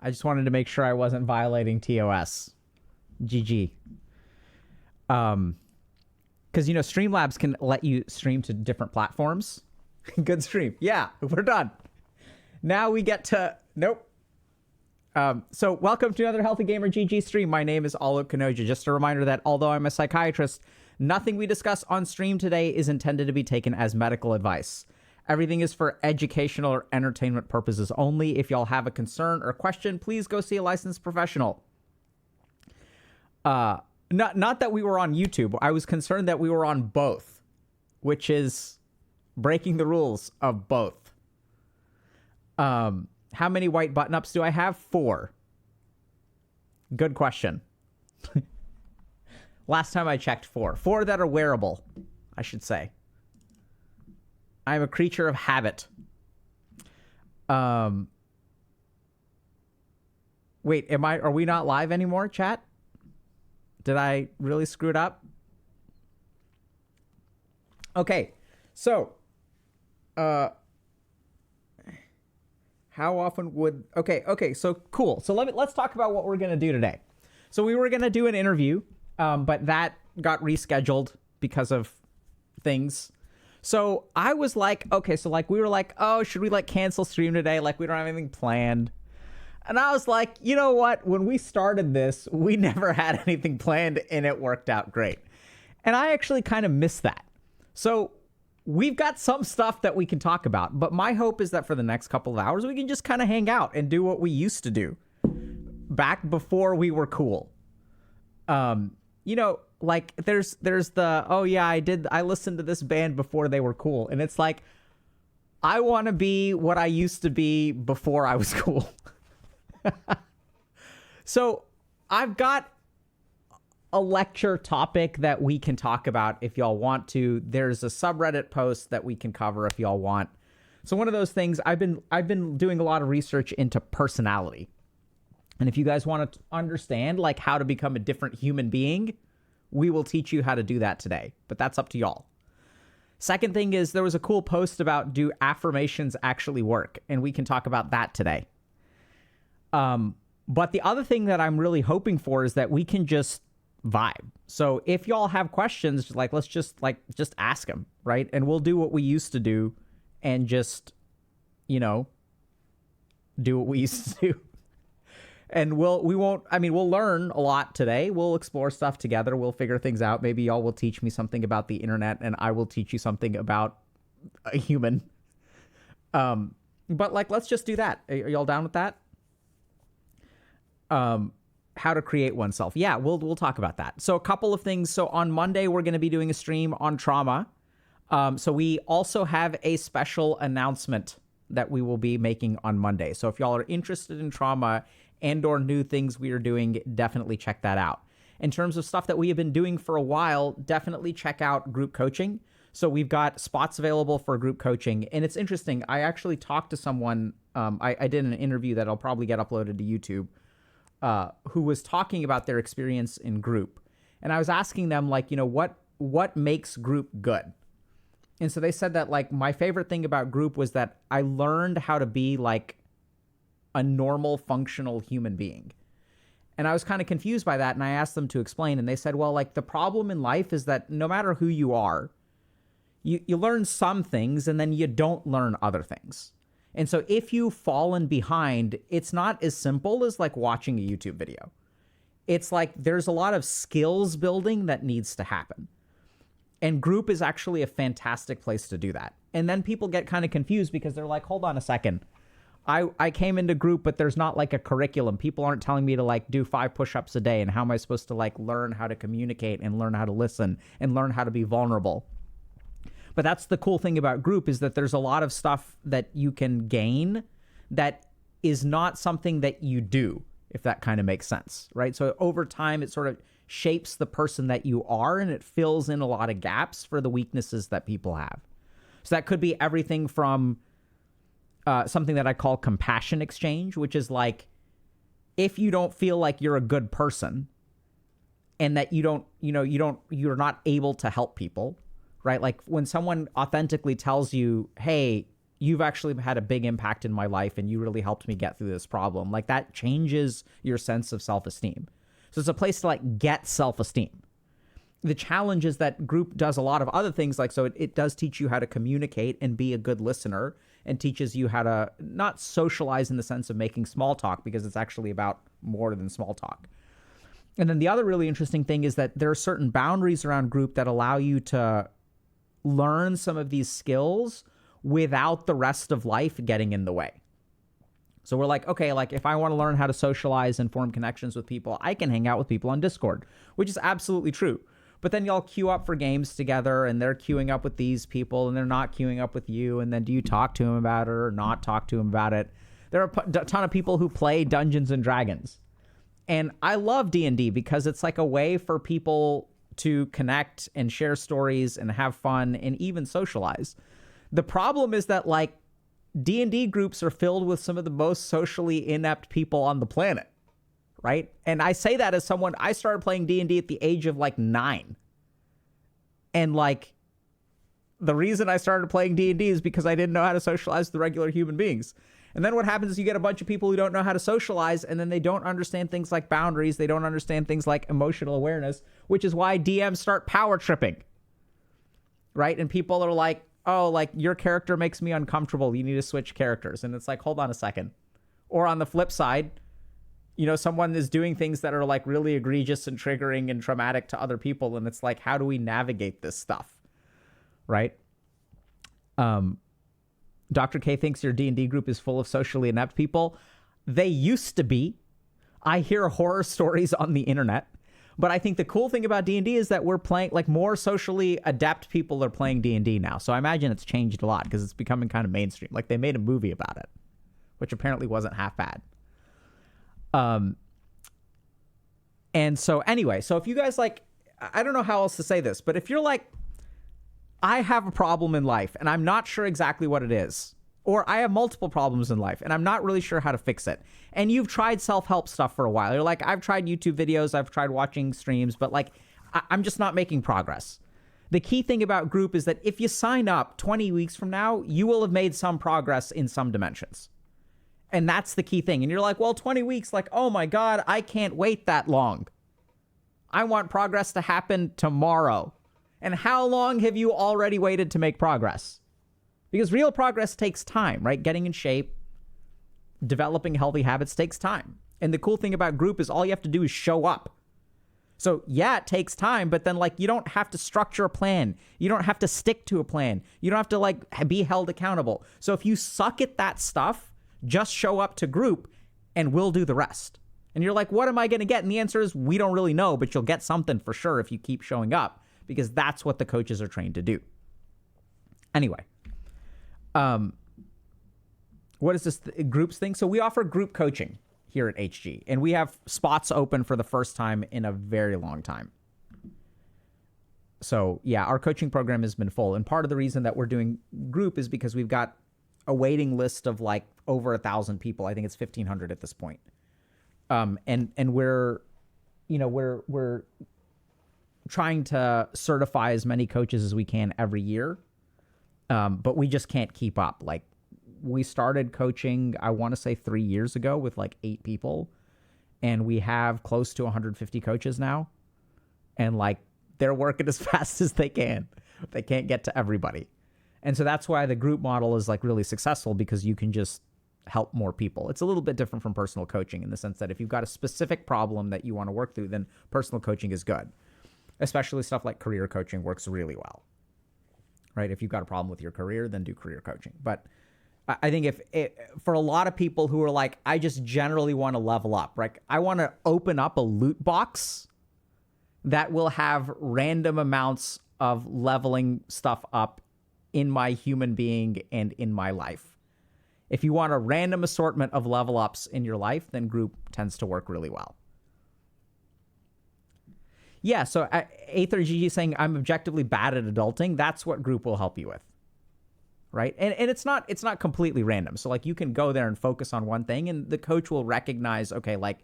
I just wanted to make sure I wasn't violating TOS. GG. Because, Streamlabs can let you stream to different platforms. Good stream. Yeah, we're done. Now we get to... Nope. So welcome to another Healthy Gamer GG stream. My name is Alok Kanoja. Just a reminder that although I'm a psychiatrist, nothing we discuss on stream today is intended to be taken as medical advice. Everything is for educational or entertainment purposes only. If y'all have a concern or question, please go see a licensed professional. Not that we were on YouTube. I was concerned that we were on both, which is breaking the rules of both. How many white button-ups do I have? 4. Good question. Last time I checked, 4. 4 that are wearable, I should say. I'm a creature of habit. Wait, are we not live anymore, chat? Did I really screw it up? Okay, so, how often would... Okay, so cool. So let's talk about what we're going to do today. So we were going to do an interview, but that got rescheduled because of things. So I was like, okay, so we were like, oh, should we cancel stream today? We don't have anything planned. And I was like, you know what? When we started this, we never had anything planned and it worked out great. And I actually kind of miss that. So we've got some stuff that we can talk about, but my hope is that for the next couple of hours, we can just kind of hang out and do what we used to do back before we were cool. There's the, oh yeah, I listened to this band before they were cool. And it's like, I want to be what I used to be before I was cool. So I've got a lecture topic that we can talk about if y'all want to. There's a subreddit post that we can cover if y'all want. So one of those things, I've been doing a lot of research into personality. And if you guys want to understand how to become a different human being, we will teach you how to do that today. But that's up to y'all. Second thing is there was a cool post about do affirmations actually work? And we can talk about that today. But the other thing that I'm really hoping for is that we can just vibe. So if y'all have questions, let's just ask them, right? And we'll do what we used to do and just, do what we used to do. And we'll learn a lot today. We'll explore stuff together. We'll figure things out. Maybe y'all will teach me something about the internet and I will teach you something about a human. But let's just do that. Are y'all down with that? How to create oneself. Yeah, we'll talk about that. So a couple of things. So on Monday, we're going to be doing a stream on trauma. So we also have a special announcement that we will be making on Monday. So if y'all are interested in trauma and or new things we are doing, definitely check that out. In terms of stuff that we have been doing for a while, definitely check out group coaching. So we've got spots available for group coaching. And it's interesting. I actually talked to someone. I did an interview that I'll probably get uploaded to YouTube. Who was talking about their experience in group. And I was asking them, what makes group good? And so they said that, my favorite thing about group was that I learned how to be, a normal, functional human being. And I was kind of confused by that, and I asked them to explain, and they said, well, the problem in life is that no matter who you are, you learn some things, and then you don't learn other things. And so if you've fallen behind, it's not as simple as watching a YouTube video. It's there's a lot of skills building that needs to happen. And group is actually a fantastic place to do that. And then people get kind of confused because they're like, hold on a second. I came into group, but there's not a curriculum. People aren't telling me to do 5 push-ups a day. And how am I supposed to learn how to communicate and learn how to listen and learn how to be vulnerable? But that's the cool thing about group is that there's a lot of stuff that you can gain that is not something that you do, if that kind of makes sense, right? So over time, it sort of shapes the person that you are, and it fills in a lot of gaps for the weaknesses that people have. So that could be everything from something that I call compassion exchange, which is if you don't feel like you're a good person and that you're not able to help people, right? When someone authentically tells you, hey, you've actually had a big impact in my life and you really helped me get through this problem. Like, that changes your sense of self-esteem. So it's a place to like get self-esteem. The challenge is that group does a lot of other things. Like, so it does teach you how to communicate and be a good listener, and teaches you how to not socialize in the sense of making small talk, because it's actually about more than small talk. And then the other really interesting thing is that there are certain boundaries around group that allow you to learn some of these skills without the rest of life getting in the way. So we're like, okay, like if I want to learn how to socialize and form connections with people, I can hang out with people on Discord, which is absolutely true. But then y'all queue up for games together, and they're queuing up with these people, and they're not queuing up with you. And then do you talk to them about it or not talk to them about it? There are a ton of people who play Dungeons and Dragons. And I love D&D because it's like a way for people to connect and share stories and have fun and even socialize. The problem is that like D&D groups are filled with some of the most socially inept people on the planet, right? And I say that as someone, I started playing D&D at the age of like 9. And like the reason I started playing D&D is because I didn't know how to socialize with regular human beings. And then what happens is you get a bunch of people who don't know how to socialize, and then they don't understand things like boundaries. They don't understand things like emotional awareness, which is why DMs start power tripping, right? And people are like, oh, like your character makes me uncomfortable. You need to switch characters. And it's like, hold on a second. Or on the flip side, you know, someone is doing things that are like really egregious and triggering and traumatic to other people. And it's like, how do we navigate this stuff? Right? Dr. K thinks your D&D group is full of socially inept people. They used to be. I hear horror stories on the internet. But I think the cool thing about D&D is that we're playing, like, more socially adept people are playing D&D now. So I imagine it's changed a lot because it's becoming kind of mainstream. Like, they made a movie about it, which apparently wasn't half bad. And so anyway, so if you guys like, I don't know how else to say this, but if you're like, I have a problem in life and I'm not sure exactly what it is, or I have multiple problems in life and I'm not really sure how to fix it, and you've tried self-help stuff for a while, you're like, I've tried YouTube videos, I've tried watching streams, but like, I'm just not making progress. The key thing about group is that if you sign up 20 weeks from now, you will have made some progress in some dimensions. And that's the key thing. And you're like, well, 20 weeks, like, oh my God, I can't wait that long. I want progress to happen tomorrow. And how long have you already waited to make progress? Because real progress takes time, right? Getting in shape, developing healthy habits takes time. And the cool thing about group is all you have to do is show up. So yeah, it takes time, but then like you don't have to structure a plan. You don't have to stick to a plan. You don't have to like be held accountable. So if you suck at that stuff, just show up to group and we'll do the rest. And you're like, what am I going to get? And the answer is, we don't really know, but you'll get something for sure if you keep showing up, because that's what the coaches are trained to do. Anyway, what is this groups thing? So we offer group coaching here at HG, and we have spots open for the first time in a very long time. So yeah, our coaching program has been full. And part of the reason that we're doing group is because we've got a waiting list of like over 1,000 people. I think it's 1,500 at this point. And we're, you know, we're trying to certify as many coaches as we can every year. But we just can't keep up. Like, we started coaching, I want to say 3 years ago with like 8 people, and we have close to 150 coaches now. And like, they're working as fast as they can. They can't get to everybody. And so that's why the group model is like really successful, because you can just help more people. It's a little bit different from personal coaching in the sense that if you've got a specific problem that you want to work through, then personal coaching is good. Especially stuff like career coaching works really well, right? If you've got a problem with your career, then do career coaching. But I think for a lot of people who are like, I just generally want to level up, right? I want to open up a loot box that will have random amounts of leveling stuff up in my human being and in my life. If you want a random assortment of level ups in your life, then group tends to work really well. Yeah, so Aether GG saying, I'm objectively bad at adulting. That's what group will help you with, right? And it's not completely random. So like, you can go there and focus on one thing, and the coach will recognize, okay, like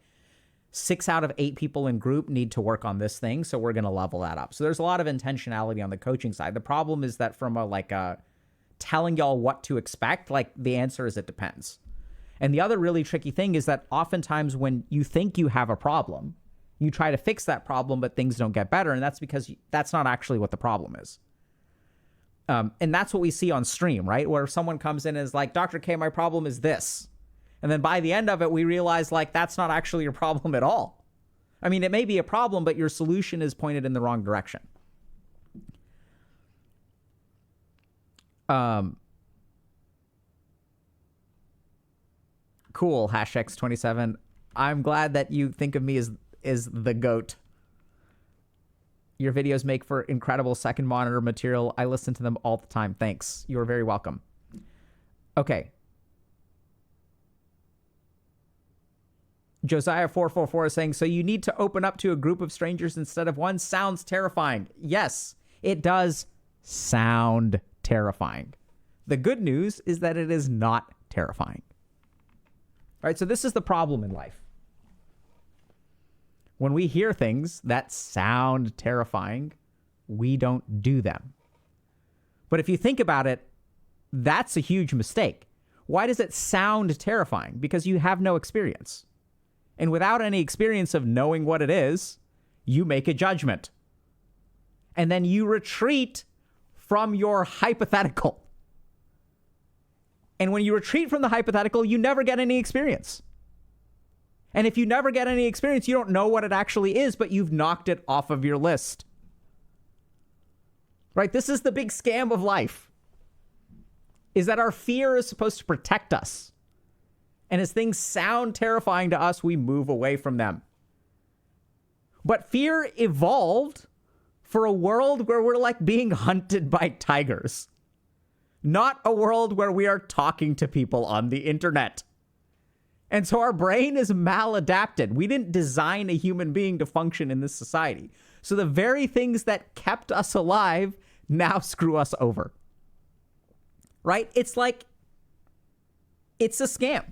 6 out of 8 people in group need to work on this thing, so we're going to level that up. So there's a lot of intentionality on the coaching side. The problem is that from a telling y'all what to expect. Like, the answer is it depends. And the other really tricky thing is that oftentimes when you think you have a problem, you try to fix that problem, but things don't get better. And that's because that's not actually what the problem is. And that's what we see on stream, right? Where someone comes in and is like, Dr. K, my problem is this. And then by the end of it, we realize, like, that's not actually your problem at all. I mean, it may be a problem, but your solution is pointed in the wrong direction. Cool, #X27. I'm glad that you think of me as the GOAT. Your videos make for incredible second monitor material. I listen to them all the time. Thanks. You are very welcome. Okay. Josiah444 is saying, so you need to open up to a group of strangers instead of one. Sounds terrifying. Yes, it does sound terrifying. The good news is that it is not terrifying. All right, so this is the problem in life. When we hear things that sound terrifying, we don't do them. But if you think about it, that's a huge mistake. Why does it sound terrifying? Because you have no experience. And without any experience of knowing what it is, you make a judgment. And then you retreat from your hypothetical. And when you retreat from the hypothetical, you never get any experience. And if you never get any experience, you don't know what it actually is, but you've knocked it off of your list. Right? This is the big scam of life. Is that our fear is supposed to protect us. And as things sound terrifying to us, we move away from them. But fear evolved for a world where we're like being hunted by tigers. Not a world where we are talking to people on the internet. And so our brain is maladapted. We didn't design a human being to function in this society. So the very things that kept us alive now screw us over. Right? It's like, it's a scam.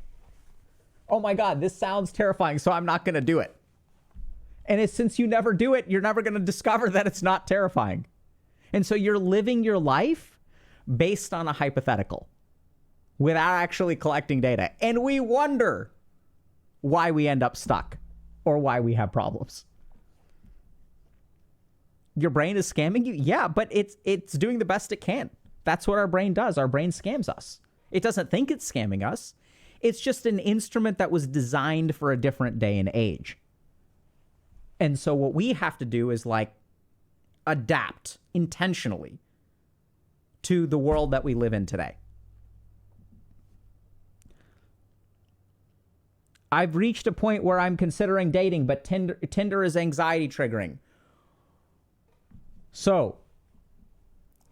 Oh my God, this sounds terrifying, so I'm not going to do it. And it's, since you never do it, you're never going to discover that it's not terrifying. And so you're living your life based on a hypothetical without actually collecting data. And we wonder why we end up stuck or why we have problems. Your brain is scamming you? Yeah, but it's doing the best it can. That's what our brain does. Our brain scams us. It doesn't think it's scamming us. It's just an instrument that was designed for a different day and age. And so what we have to do is like adapt intentionally to the world that we live in today. I've reached a point where I'm considering dating, but Tinder is anxiety triggering. So,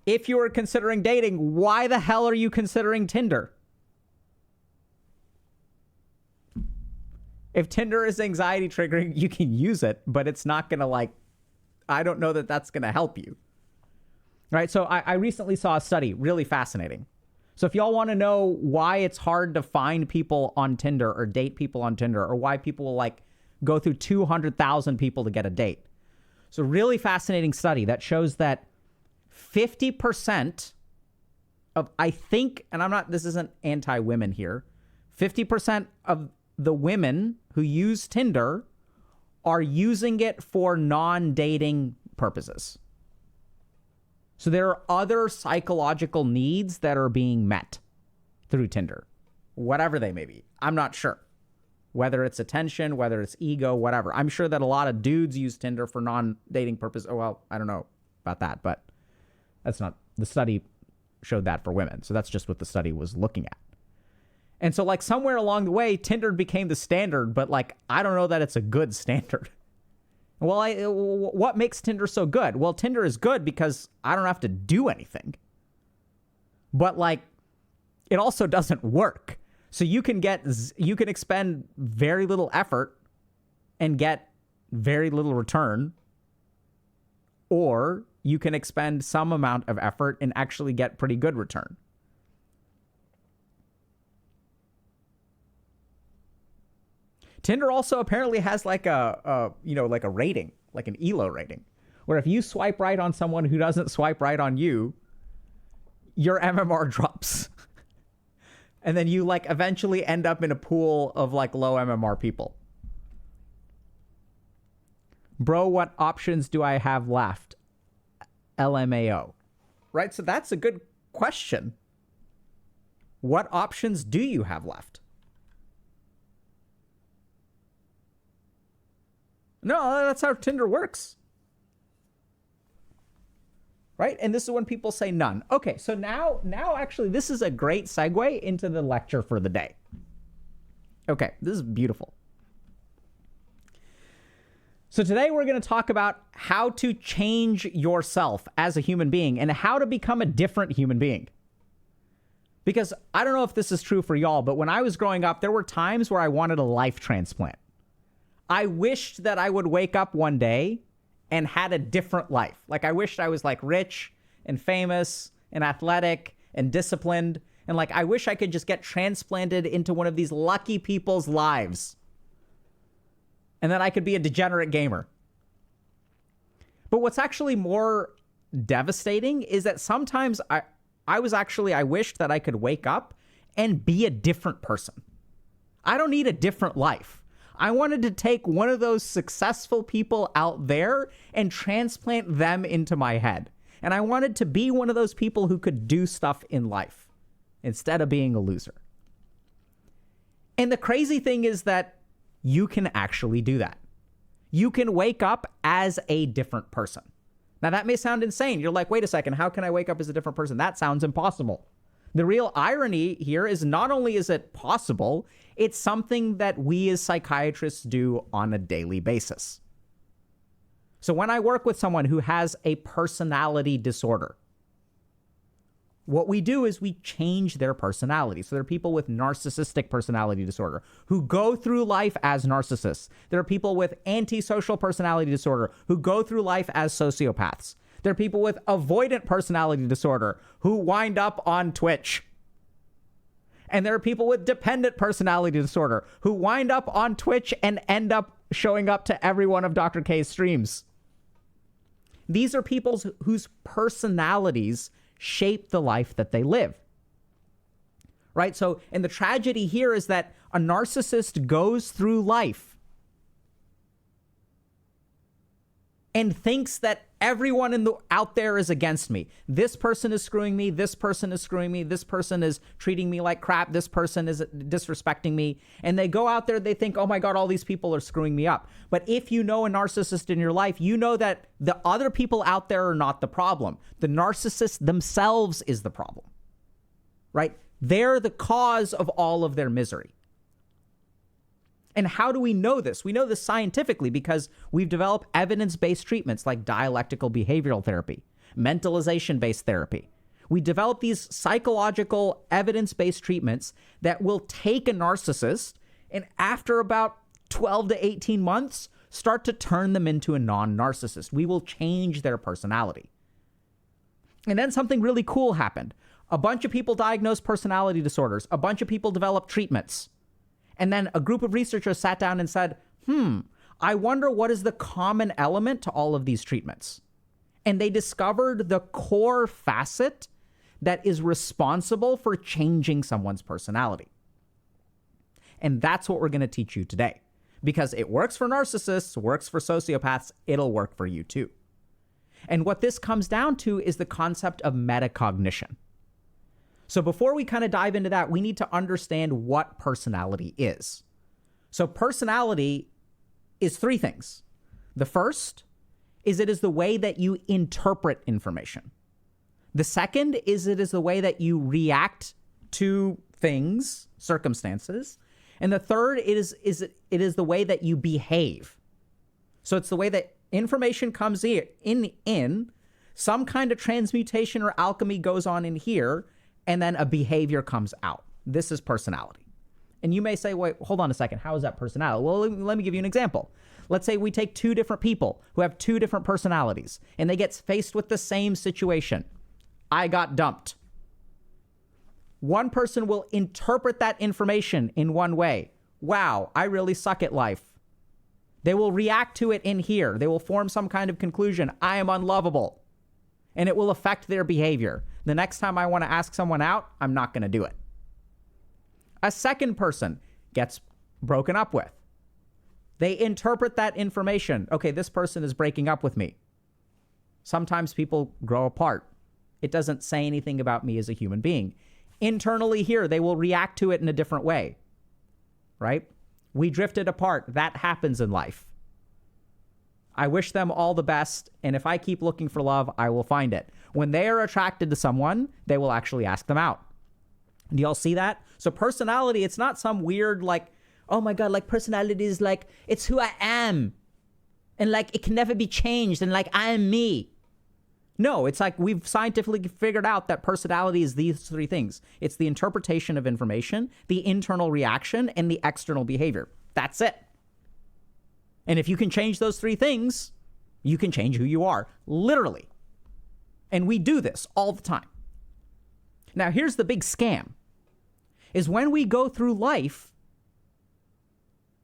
if you are considering dating, why the hell are you considering Tinder? If Tinder is anxiety triggering, you can use it, but it's not going to I don't know that that's going to help you. Right? So I recently saw a study, really fascinating. So if y'all want to know why it's hard to find people on Tinder or date people on Tinder, or why people will go through 200,000 people to get a date. So really fascinating study that shows that 50% of, I think, and this isn't anti-women here, 50% of the women who use Tinder are using it for non-dating purposes. So there are other psychological needs that are being met through Tinder, whatever they may be. I'm not sure. Whether it's attention, whether it's ego, whatever. I'm sure that a lot of dudes use Tinder for non-dating purposes. Oh, well, I don't know about that, but that's not, the study showed that for women. So that's just what the study was looking at. And so somewhere along the way, Tinder became the standard, but I don't know that it's a good standard. Well, what makes Tinder so good? Well, Tinder is good because I don't have to do anything. But it also doesn't work. So you can expend very little effort and get very little return, or you can expend some amount of effort and actually get pretty good return. Tinder also apparently has a rating, like an ELO rating, where if you swipe right on someone who doesn't swipe right on you, your MMR drops. And then you like eventually end up in a pool of like low MMR people. Bro, what options do I have left? LMAO. Right? So that's a good question. What options do you have left? No, that's how Tinder works. Right? And this is when people say none. Okay, so now actually this is a great segue into the lecture for the day. Okay, this is beautiful. So today we're going to talk about how to change yourself as a human being and how to become a different human being. Because I don't know if this is true for y'all, but when I was growing up, there were times where I wanted a life transplant. I wished that I would wake up one day and had a different life. Like I wished I was like rich and famous and athletic and disciplined. And like, I wish I could just get transplanted into one of these lucky people's lives. And then I could be a degenerate gamer. But what's actually more devastating is that sometimes I wished that I could wake up and be a different person. I don't need a different life. I wanted to take one of those successful people out there and transplant them into my head. And I wanted to be one of those people who could do stuff in life instead of being a loser. And the crazy thing is that you can actually do that. You can wake up as a different person. Now that may sound insane. You're like, wait a second, how can I wake up as a different person? That sounds impossible. The real irony here is not only is it possible, it's something that we as psychiatrists do on a daily basis. So when I work with someone who has a personality disorder, what we do is we change their personality. So there are people with narcissistic personality disorder who go through life as narcissists. There are people with antisocial personality disorder who go through life as sociopaths. There are people with avoidant personality disorder who wind up on Twitch. And there are people with dependent personality disorder who wind up on Twitch and end up showing up to every one of Dr. K's streams. These are people whose personalities shape the life that they live. Right? So, and the tragedy here is that a narcissist goes through life and thinks that everyone out there is against me. This person is screwing me. This person is screwing me. This person is treating me like crap. This person is disrespecting me. And they go out there, they think, oh my God, all these people are screwing me up. But if you know a narcissist in your life, you know that the other people out there are not the problem. The narcissists themselves is the problem, right? They're the cause of all of their misery. And how do we know this? We know this scientifically because we've developed evidence-based treatments like dialectical behavioral therapy, mentalization-based therapy. We develop these psychological evidence-based treatments that will take a narcissist and after about 12 to 18 months, start to turn them into a non-narcissist. We will change their personality. And then something really cool happened. A bunch of people diagnosed personality disorders. A bunch of people developed treatments. And then a group of researchers sat down and said, I wonder what is the common element to all of these treatments. And they discovered the core facet that is responsible for changing someone's personality. And that's what we're going to teach you today. Because it works for narcissists, works for sociopaths, it'll work for you too. And what this comes down to is the concept of metacognition. So before we kind of dive into that, we need to understand what personality is. So personality is three things. The first is it is the way that you interpret information. The second is it is the way that you react to things, circumstances. And the third it is the way that you behave. So it's the way that information comes in, some kind of transmutation or alchemy goes on in here, and then a behavior comes out. This is personality. And you may say, wait, hold on a second. How is that personality? Well, let me give you an example. Let's say we take two different people who have two different personalities, and they get faced with the same situation. I got dumped. One person will interpret that information in one way. Wow, I really suck at life. They will react to it in here. They will form some kind of conclusion. I am unlovable. and it will affect their behavior. The next time I want to ask someone out, I'm not going to do it. A second person gets broken up with. They interpret that information. Okay, this person is breaking up with me. Sometimes people grow apart. It doesn't say anything about me as a human being. Internally here, they will react to it in a different way, right? We drifted apart. That happens in life. I wish them all the best, and if I keep looking for love, I will find it. When they are attracted to someone, they will actually ask them out. Do y'all see that? So personality, it's not some weird, like, oh my God, like personality is like, it's who I am. And like, it can never be changed, and like, I am me. No, it's like we've scientifically figured out that personality is these three things. It's the interpretation of information, the internal reaction, and the external behavior. That's it. And if you can change those three things, you can change who you are, literally. And we do this all the time. Now, here's the big scam, is when we go through life,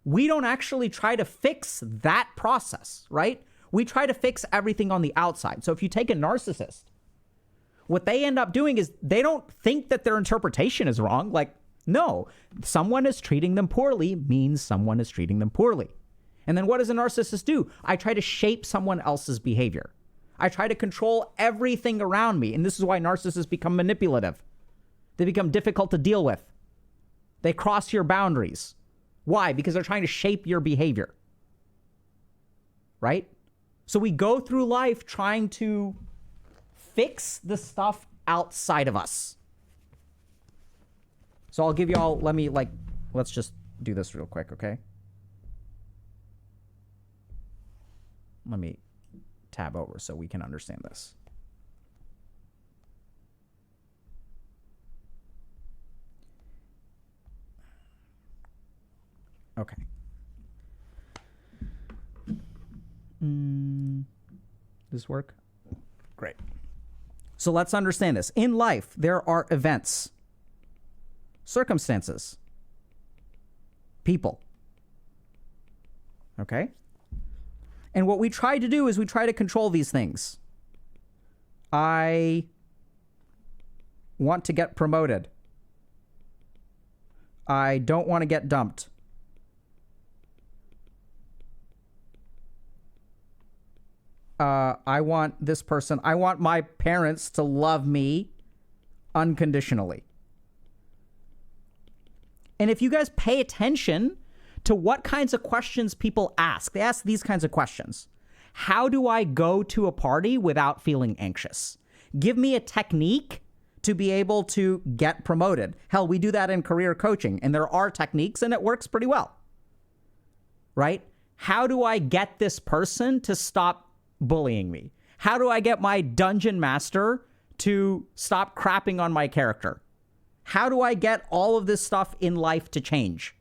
we don't actually try to fix that process, right? We try to fix everything on the outside. So if you take a narcissist, what they end up doing is they don't think that their interpretation is wrong. Like, no, someone is treating them poorly means someone is treating them poorly. And then what does a narcissist do? I try to shape someone else's behavior. I try to control everything around me. And this is why narcissists become manipulative. They become difficult to deal with. They cross your boundaries. Why? Because they're trying to shape your behavior. Right? So we go through life trying to fix the stuff outside of us. So I'll give you all, let's just do this real quick, okay? Let me tab over so we can understand this. Okay. Does this work? Great. So let's understand this. In life, there are events, circumstances, people. Okay? And what we try to do is we try to control these things. I want to get promoted. I don't want to get dumped. I want this person. I want my parents to love me unconditionally. And if you guys pay attention to what kinds of questions people ask, they ask these kinds of questions. How do I go to a party without feeling anxious? Give me a technique to be able to get promoted. Hell, we do that in career coaching, and there are techniques, and it works pretty well. Right? How do I get this person to stop bullying me? How do I get my dungeon master to stop crapping on my character? How do I get all of this stuff in life to change?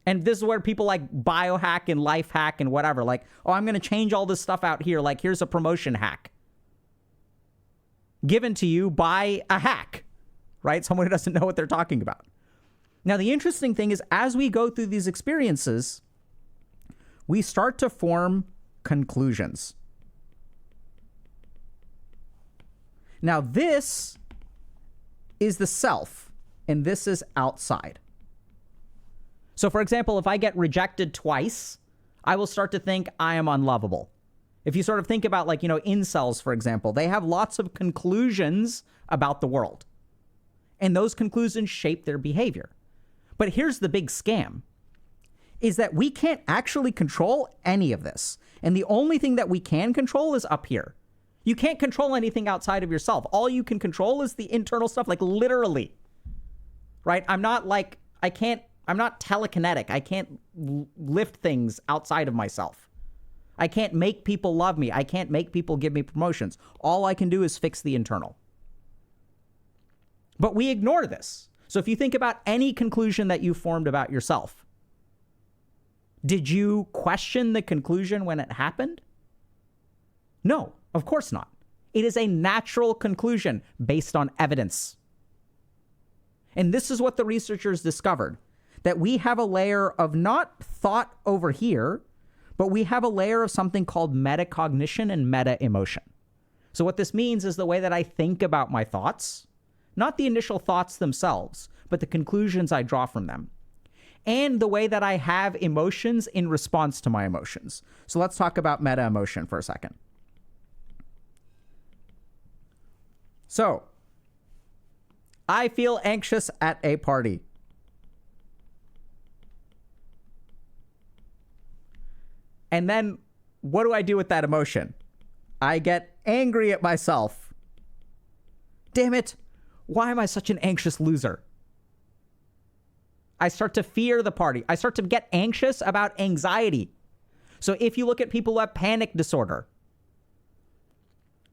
And this is where people like biohack and life hack and whatever, like, oh, I'm going to change all this stuff out here. Like, here's a promotion hack given to you by a hack, right? Someone who doesn't know what they're talking about. Now, the interesting thing is, as we go through these experiences, we start to form conclusions. Now, this is the self, and this is outside. So, for example, if I get rejected twice, I will start to think I am unlovable. If you sort of think about, like, incels, for example, they have lots of conclusions about the world. And those conclusions shape their behavior. But here's the big scam, is that we can't actually control any of this. And the only thing that we can control is up here. You can't control anything outside of yourself. All you can control is the internal stuff, like literally, right? I'm not telekinetic. I can't lift things outside of myself. I can't make people love me. I can't make people give me promotions. All I can do is fix the internal. But we ignore this. So if you think about any conclusion that you formed about yourself, did you question the conclusion when it happened? No, of course not. It is a natural conclusion based on evidence. And this is what the researchers discovered, that we have a layer of not thought over here, but we have a layer of something called metacognition and meta-emotion. So what this means is the way that I think about my thoughts, not the initial thoughts themselves, but the conclusions I draw from them, and the way that I have emotions in response to my emotions. So let's talk about meta emotion for a second. So I feel anxious at a party. And then what do I do with that emotion? I get angry at myself. Damn it. Why am I such an anxious loser? I start to fear the party. I start to get anxious about anxiety. So if you look at people who have panic disorder,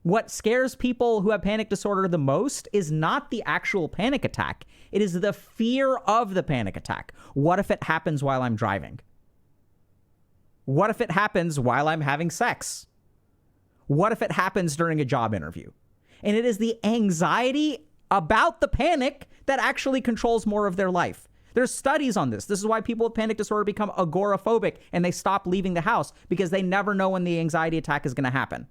what scares people who have panic disorder the most is not the actual panic attack. It is the fear of the panic attack. What if it happens while I'm driving? What if it happens while I'm having sex? What if it happens during a job interview? And it is the anxiety about the panic that actually controls more of their life. There's studies on this. This is why people with panic disorder become agoraphobic and they stop leaving the house, because they never know when the anxiety attack is going to happen.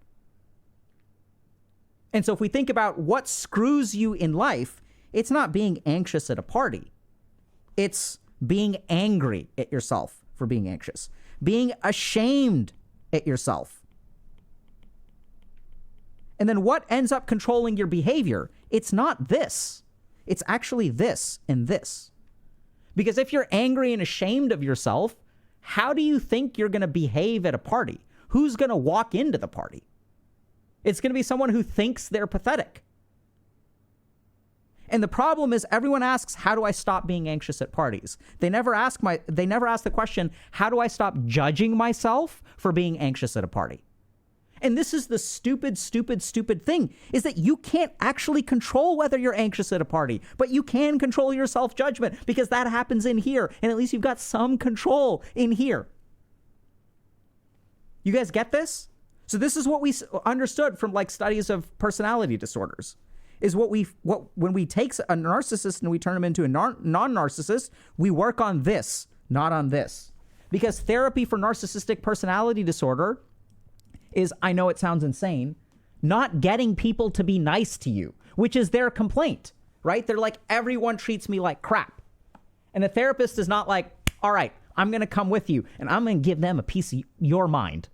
And so if we think about what screws you in life, it's not being anxious at a party. It's being angry at yourself for being anxious, being ashamed at yourself. And then what ends up controlling your behavior? It's not this. It's actually this and this. Because if you're angry and ashamed of yourself, how do you think you're going to behave at a party? Who's going to walk into the party? It's going to be someone who thinks they're pathetic. And the problem is everyone asks, how do I stop being anxious at parties? They never ask the question, how do I stop judging myself for being anxious at a party? And this is the stupid thing, is that you can't actually control whether you're anxious at a party, but you can control your self-judgment, because that happens in here. And at least you've got some control in here. You guys get this? So this is what we understood from like studies of personality disorders, is when we take a narcissist and we turn him into a non-narcissist, we work on this, not on this. Because therapy for narcissistic personality disorder is, I know it sounds insane, not getting people to be nice to you, which is their complaint, right? They're like, everyone treats me like crap. And the therapist is not like, all right, I'm going to come with you and I'm going to give them a piece of your mind.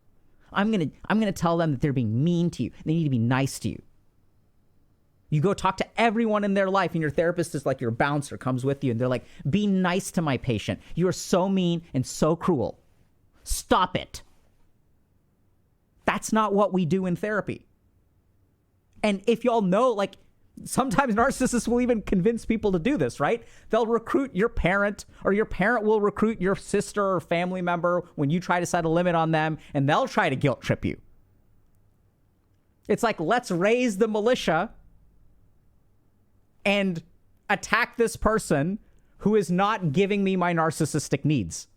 I'm going to tell them that they're being mean to you. They need to be nice to you. You go talk to everyone in their life and your therapist is like your bouncer, comes with you and they're like, be nice to my patient. You are so mean and so cruel. Stop it. That's not what we do in therapy. And if y'all know, like, sometimes narcissists will even convince people to do this, right? They'll recruit your parent, or your parent will recruit your sister or family member when you try to set a limit on them, and they'll try to guilt trip you. It's like, let's raise the militia and attack this person who is not giving me my narcissistic needs.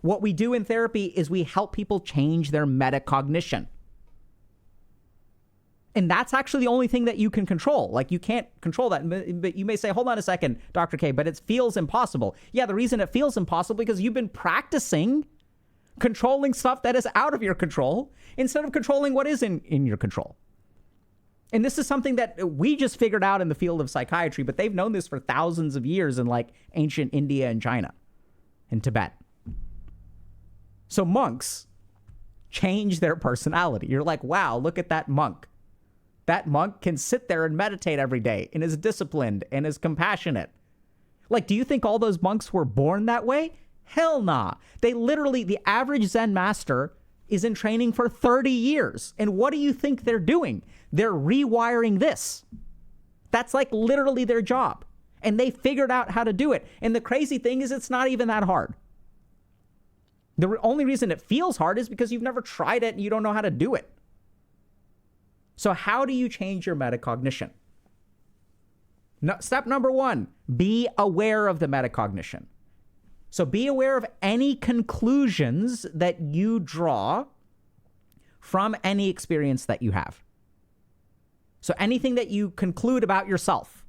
What we do in therapy is we help people change their metacognition. And that's actually the only thing that you can control. Like, you can't control that. But you may say, hold on a second, Dr. K, but it feels impossible. Yeah, the reason it feels impossible because you've been practicing controlling stuff that is out of your control instead of controlling what is in your control. And this is something that we just figured out in the field of psychiatry, but they've known this for thousands of years in like ancient India and China and Tibet. So monks change their personality. You're like, wow, look at that monk. That monk can sit there and meditate every day and is disciplined and is compassionate. Like, do you think all those monks were born that way? Hell nah. They literally, the average Zen master is in training for 30 years. And what do you think they're doing? They're rewiring this. That's like literally their job. And they figured out how to do it. And the crazy thing is, it's not even that hard. The only reason it feels hard is because you've never tried it and you don't know how to do it. So how do you change your metacognition? Step number 1, be aware of the metacognition. So be aware of any conclusions that you draw from any experience that you have. So anything that you conclude about yourself.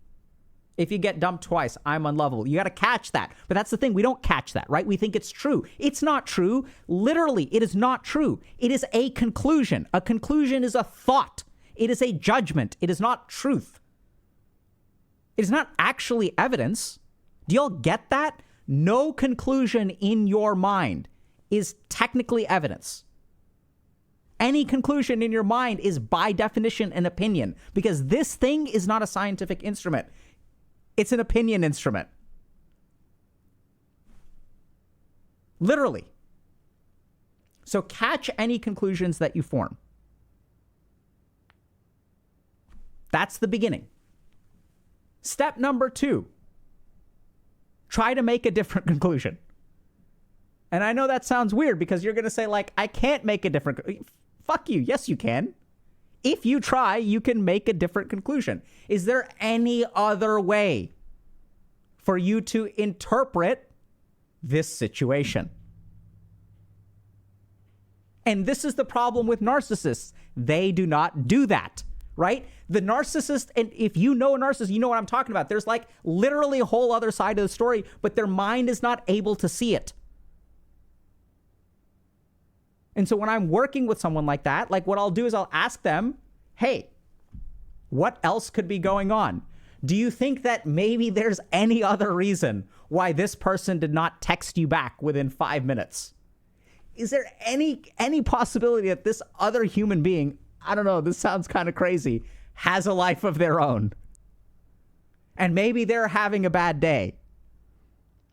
If you get dumped twice, I'm unlovable. You got to catch that. But that's the thing. We don't catch that, right? We think it's true. It's not true. Literally, it is not true. It is a conclusion. A conclusion is a thought. It is a judgment. It is not truth. It is not actually evidence. Do y'all get that? No conclusion in your mind is technically evidence. Any conclusion in your mind is by definition an opinion, because this thing is not a scientific instrument. It's an opinion instrument. Literally. So catch any conclusions that you form. That's the beginning. Step number 2. Try to make a different conclusion. And I know that sounds weird because you're going to say, like, I can't make a different... Fuck you. Yes, you can. If you try, you can make a different conclusion. Is there any other way for you to interpret this situation? And this is the problem with narcissists. They do not do that, right? The narcissist, and if you know a narcissist, you know what I'm talking about. There's like literally a whole other side of the story, but their mind is not able to see it. And so when I'm working with someone like that, like what I'll do is I'll ask them, hey, what else could be going on? Do you think that maybe there's any other reason why this person did not text you back within 5 minutes? Is there any possibility that this other human being, I don't know, this sounds kind of crazy, has a life of their own? And maybe they're having a bad day,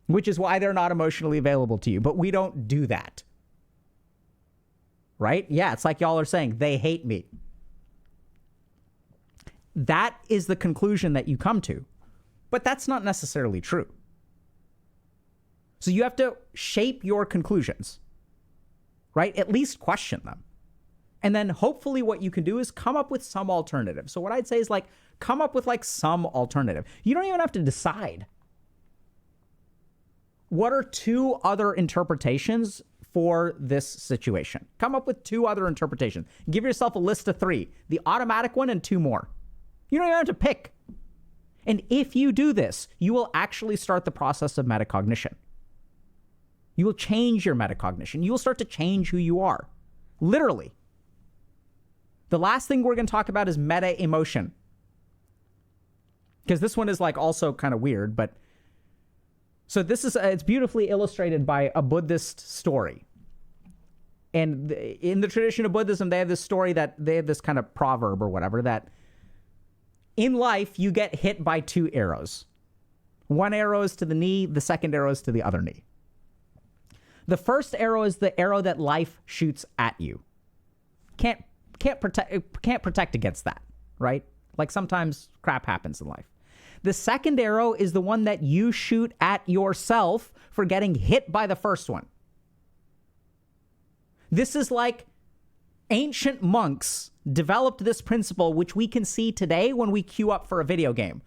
which is why they're not emotionally available to you. But we don't do that. Right? Yeah, it's like y'all are saying, they hate me. That is the conclusion that you come to. But that's not necessarily true. So you have to shape your conclusions, right? At least question them. And then hopefully what you can do is come up with some alternative. So what I'd say is like, come up with like some alternative. You don't even have to decide. What are 2 other interpretations for this situation? Come up with 2 other interpretations. Give yourself a list of 3, the automatic one and 2 more. You don't even have to pick. And if you do this, you will actually start the process of metacognition. You will change your metacognition. You will start to change who you are. Literally. The last thing we're going to talk about is meta emotion. Because this one is like also kind of weird, but so this is, it's beautifully illustrated by a Buddhist story. And in the tradition of Buddhism, they have this story that they have this kind of proverb or whatever that in life, you get hit by 2 arrows. One arrow is to the knee, the second arrow is to the other knee. The first arrow is the arrow that life shoots at you. Can't protect against that, right? Like sometimes crap happens in life. The second arrow is the one that you shoot at yourself for getting hit by the first one. This is like ancient monks developed this principle, which we can see today when we queue up for a video game.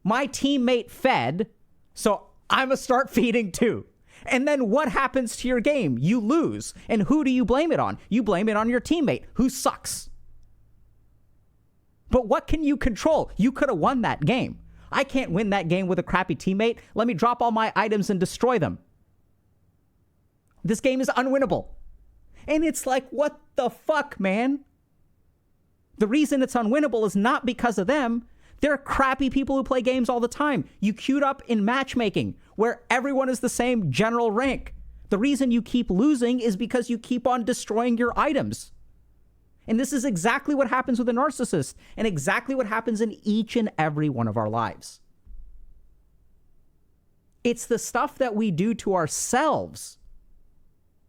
My teammate fed, so I'm going to start feeding too. And then what happens to your game? You lose. And who do you blame it on? You blame it on your teammate, who sucks. But what can you control? You could have won that game. I can't win that game with a crappy teammate. Let me drop all my items and destroy them. This game is unwinnable. And it's like, what the fuck, man? The reason it's unwinnable is not because of them. There are crappy people who play games all the time. You queued up in matchmaking where everyone is the same general rank. The reason you keep losing is because you keep on destroying your items. And this is exactly what happens with a narcissist and exactly what happens in each and every one of our lives. It's the stuff that we do to ourselves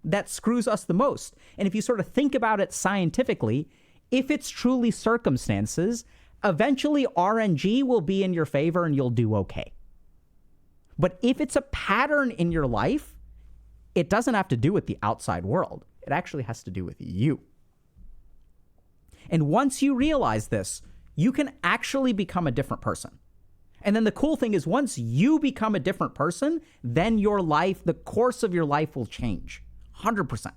that screws us the most. And if you sort of think about it scientifically, if it's truly circumstances, eventually RNG will be in your favor and you'll do okay. But if it's a pattern in your life, it doesn't have to do with the outside world. It actually has to do with you. And once you realize this, you can actually become a different person. And then the cool thing is once you become a different person, then your life, the course of your life will change 100%.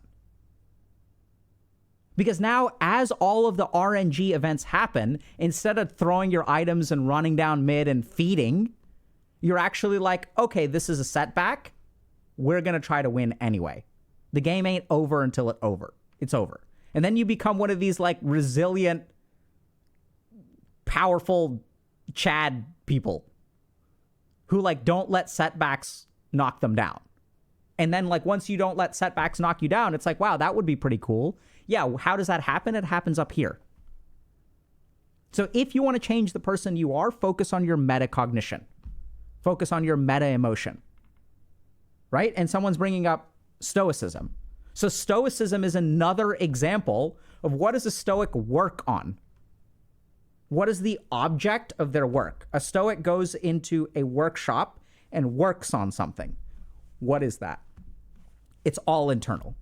Because now as all of the RNG events happen, instead of throwing your items and running down mid and feeding, you're actually like, okay, this is a setback. We're going to try to win anyway. The game ain't over until it's over. And then you become one of these like resilient powerful Chad people who like don't let setbacks knock them down. And then like once you don't let setbacks knock you down, it's like, wow, that would be pretty cool. Yeah, how does that happen? It happens up here. So if you want to change the person you are, focus on your metacognition. Focus on your meta emotion. Right? And someone's bringing up stoicism. So stoicism is another example of what does a stoic work on? What is the object of their work? A stoic goes into a workshop and works on something. What is that? It's all internal.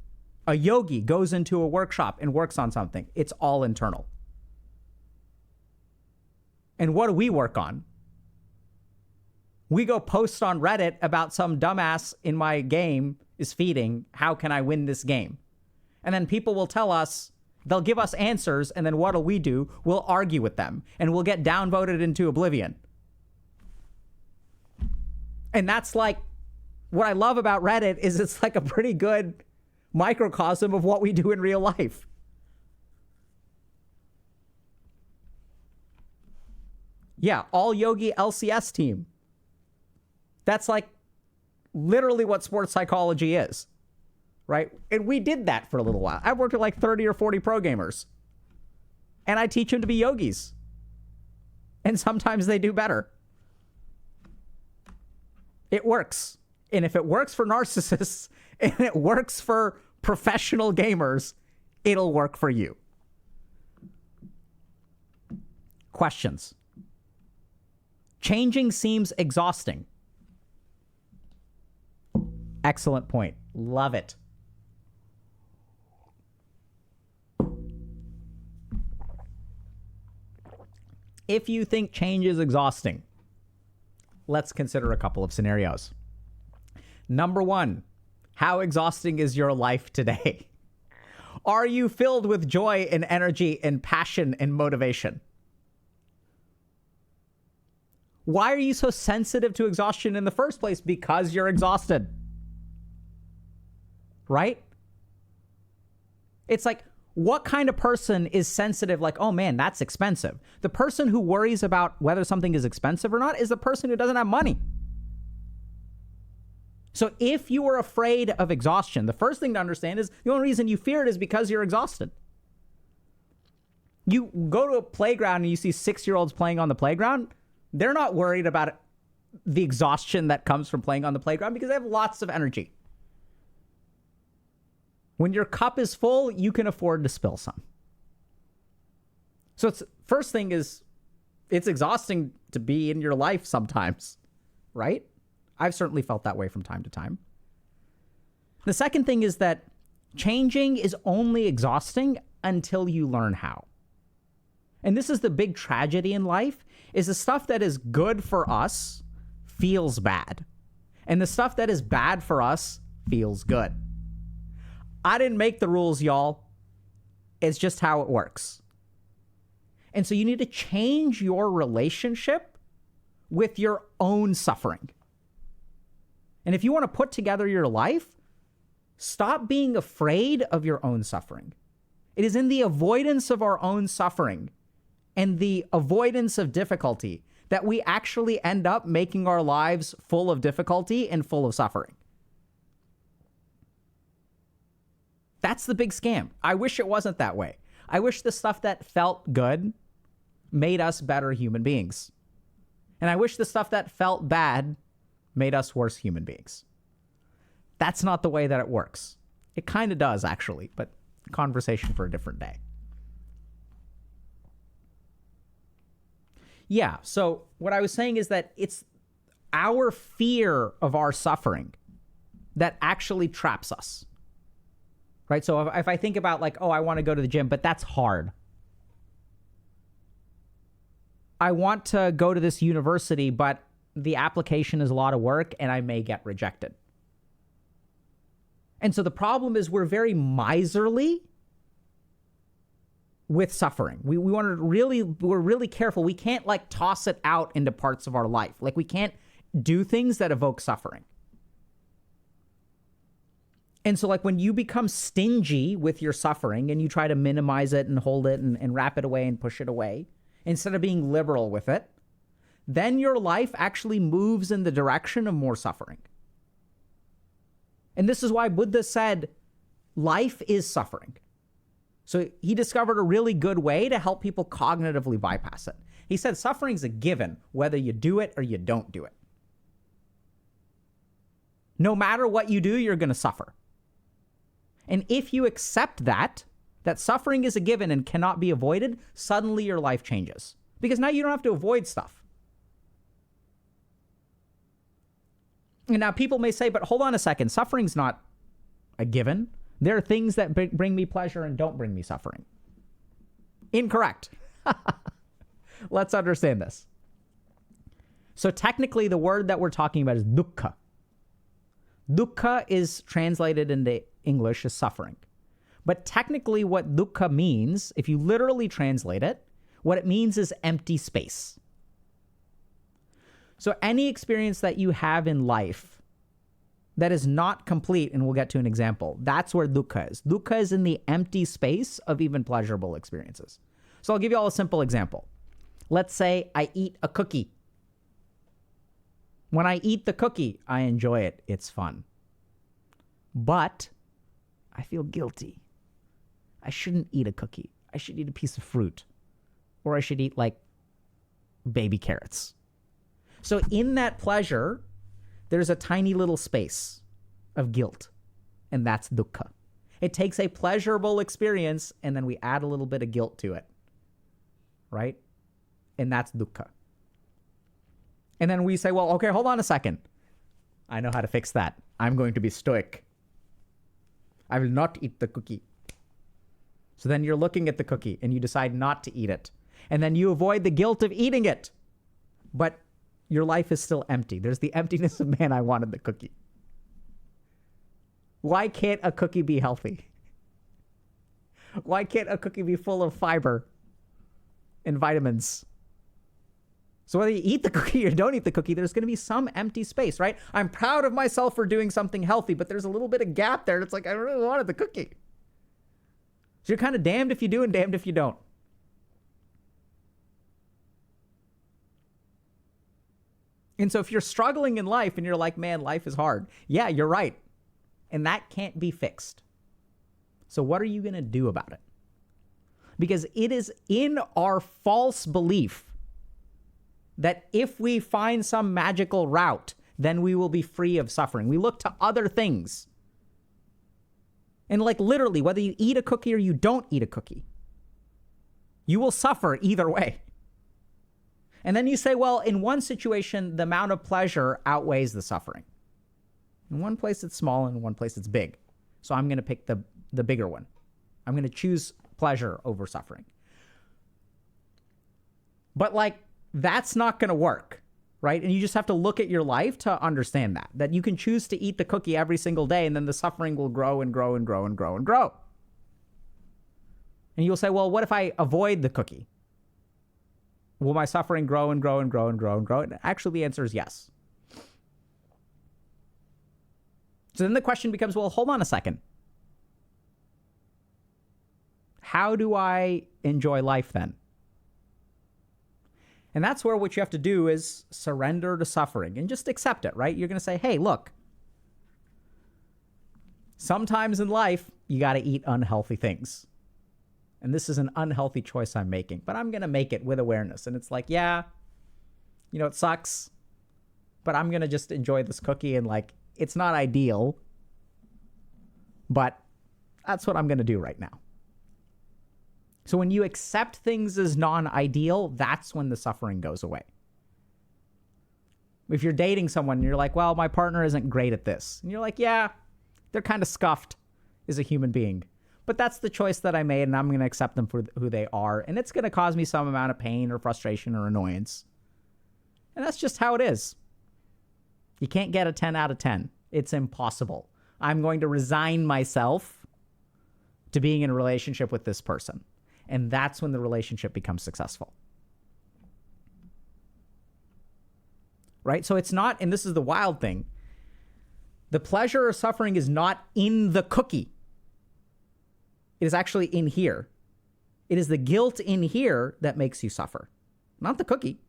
A yogi goes into a workshop and works on something. It's all internal. And what do we work on? We go post on Reddit about some dumbass in my game is feeding. How can I win this game? And then people will tell us, they'll give us answers, and then what'll we do? We'll argue with them, and we'll get downvoted into oblivion. And that's like, what I love about Reddit is it's like a pretty good microcosm of what we do in real life. Yeah, all yogi LCS team. That's like literally what sports psychology is, right? And we did that for a little while. I've worked with like 30 or 40 pro gamers, and I teach them to be yogis. And sometimes they do better. It works. And if it works for narcissists and it works for professional gamers, it'll work for you. Questions. Changing seems exhausting. Excellent point. Love it. If you think change is exhausting, let's consider a couple of scenarios. Number one, how exhausting is your life today? Are you filled with joy and energy and passion and motivation? Why are you so sensitive to exhaustion in the first place? Because you're exhausted. Right? It's like, what kind of person is sensitive? Like, oh man, that's expensive. The person who worries about whether something is expensive or not is the person who doesn't have money. So if you are afraid of exhaustion, the first thing to understand is the only reason you fear it is because you're exhausted. You go to a playground and you see 6-year-olds playing on the playground. They're not worried about the exhaustion that comes from playing on the playground because they have lots of energy. When your cup is full, you can afford to spill some. So first thing is, it's exhausting to be in your life sometimes, right? I've certainly felt that way from time to time. The second thing is that changing is only exhausting until you learn how. And this is the big tragedy in life, is the stuff that is good for us feels bad. And the stuff that is bad for us feels good. I didn't make the rules, y'all. It's just how it works. And so you need to change your relationship with your own suffering. And if you want to put together your life, stop being afraid of your own suffering. It is in the avoidance of our own suffering and the avoidance of difficulty that we actually end up making our lives full of difficulty and full of suffering. That's the big scam. I wish it wasn't that way. I wish the stuff that felt good made us better human beings. And I wish the stuff that felt bad made us worse human beings. That's not the way that it works. It kind of does, actually, but conversation for a different day. Yeah, so what I was saying is that it's our fear of our suffering that actually traps us. Right? So if I think about like, oh, I want to go to the gym, but that's hard. I want to go to this university, but the application is a lot of work and I may get rejected. And so the problem is we're very miserly with suffering. We want to we're really careful. We can't like toss it out into parts of our life. Like we can't do things that evoke suffering. And so like when you become stingy with your suffering and you try to minimize it and hold it and wrap it away and push it away, instead of being liberal with it, then your life actually moves in the direction of more suffering. And this is why Buddha said, life is suffering. So he discovered a really good way to help people cognitively bypass it. He said suffering's a given, whether you do it or you don't do it. No matter what you do, you're going to suffer. And if you accept that suffering is a given and cannot be avoided, suddenly your life changes. Because now you don't have to avoid stuff. And now people may say, but hold on a second, suffering's not a given. There are things that bring me pleasure and don't bring me suffering. Incorrect. Let's understand this. So technically, the word that we're talking about is dukkha. Dukkha is translated into English as suffering. But technically what dukkha means, if you literally translate it, what it means is empty space. So any experience that you have in life that is not complete, and we'll get to an example, that's where dukkha is. Dukkha is in the empty space of even pleasurable experiences. So I'll give you all a simple example. Let's say I eat a cookie. When I eat the cookie, I enjoy it. It's fun. But I feel guilty. I shouldn't eat a cookie. I should eat a piece of fruit. Or I should eat like baby carrots. So in that pleasure, there's a tiny little space of guilt. And that's dukkha. It takes a pleasurable experience and then we add a little bit of guilt to it. Right? And that's dukkha. And then we say, well, okay, hold on a second. I know how to fix that. I'm going to be stoic. I will not eat the cookie. So then you're looking at the cookie and you decide not to eat it. And then you avoid the guilt of eating it. But your life is still empty. There's the emptiness of, man, I wanted the cookie. Why can't a cookie be healthy? Why can't a cookie be full of fiber and vitamins? So whether you eat the cookie or don't eat the cookie, there's going to be some empty space, right? I'm proud of myself for doing something healthy, but there's a little bit of gap there. It's like, I really wanted the cookie. So you're kind of damned if you do and damned if you don't. And so if you're struggling in life and you're like, man, life is hard. Yeah, you're right. And that can't be fixed. So what are you going to do about it? Because it is in our false belief that if we find some magical route, then we will be free of suffering. We look to other things. And like literally, whether you eat a cookie or you don't eat a cookie, you will suffer either way. And then you say, well, in one situation, the amount of pleasure outweighs the suffering. In one place it's small, and in one place it's big. So I'm going to pick the bigger one. I'm going to choose pleasure over suffering. But like, that's not going to work, right? And you just have to look at your life to understand that you can choose to eat the cookie every single day, and then the suffering will grow and grow and grow and grow and grow. And you'll say, well, what if I avoid the cookie? Will my suffering grow and grow and grow and grow and grow? And actually, the answer is yes. So then the question becomes, well, hold on a second. How do I enjoy life then? And that's where what you have to do is surrender to suffering and just accept it, right? You're going to say, hey, look, sometimes in life, you got to eat unhealthy things. And this is an unhealthy choice I'm making, but I'm going to make it with awareness. And it's like, yeah, you know, it sucks, but I'm going to just enjoy this cookie. And like, it's not ideal, but that's what I'm going to do right now. So when you accept things as non-ideal, that's when the suffering goes away. If you're dating someone and you're like, well, my partner isn't great at this. And you're like, yeah, they're kind of scuffed as a human being. But that's the choice that I made, and I'm going to accept them for who they are. And it's going to cause me some amount of pain or frustration or annoyance. And that's just how it is. You can't get a 10 out of 10. It's impossible. I'm going to resign myself to being in a relationship with this person. And that's when the relationship becomes successful. Right? So it's not, and this is the wild thing, the pleasure or suffering is not in the cookie. It is actually in here. It is the guilt in here that makes you suffer. not the cookie.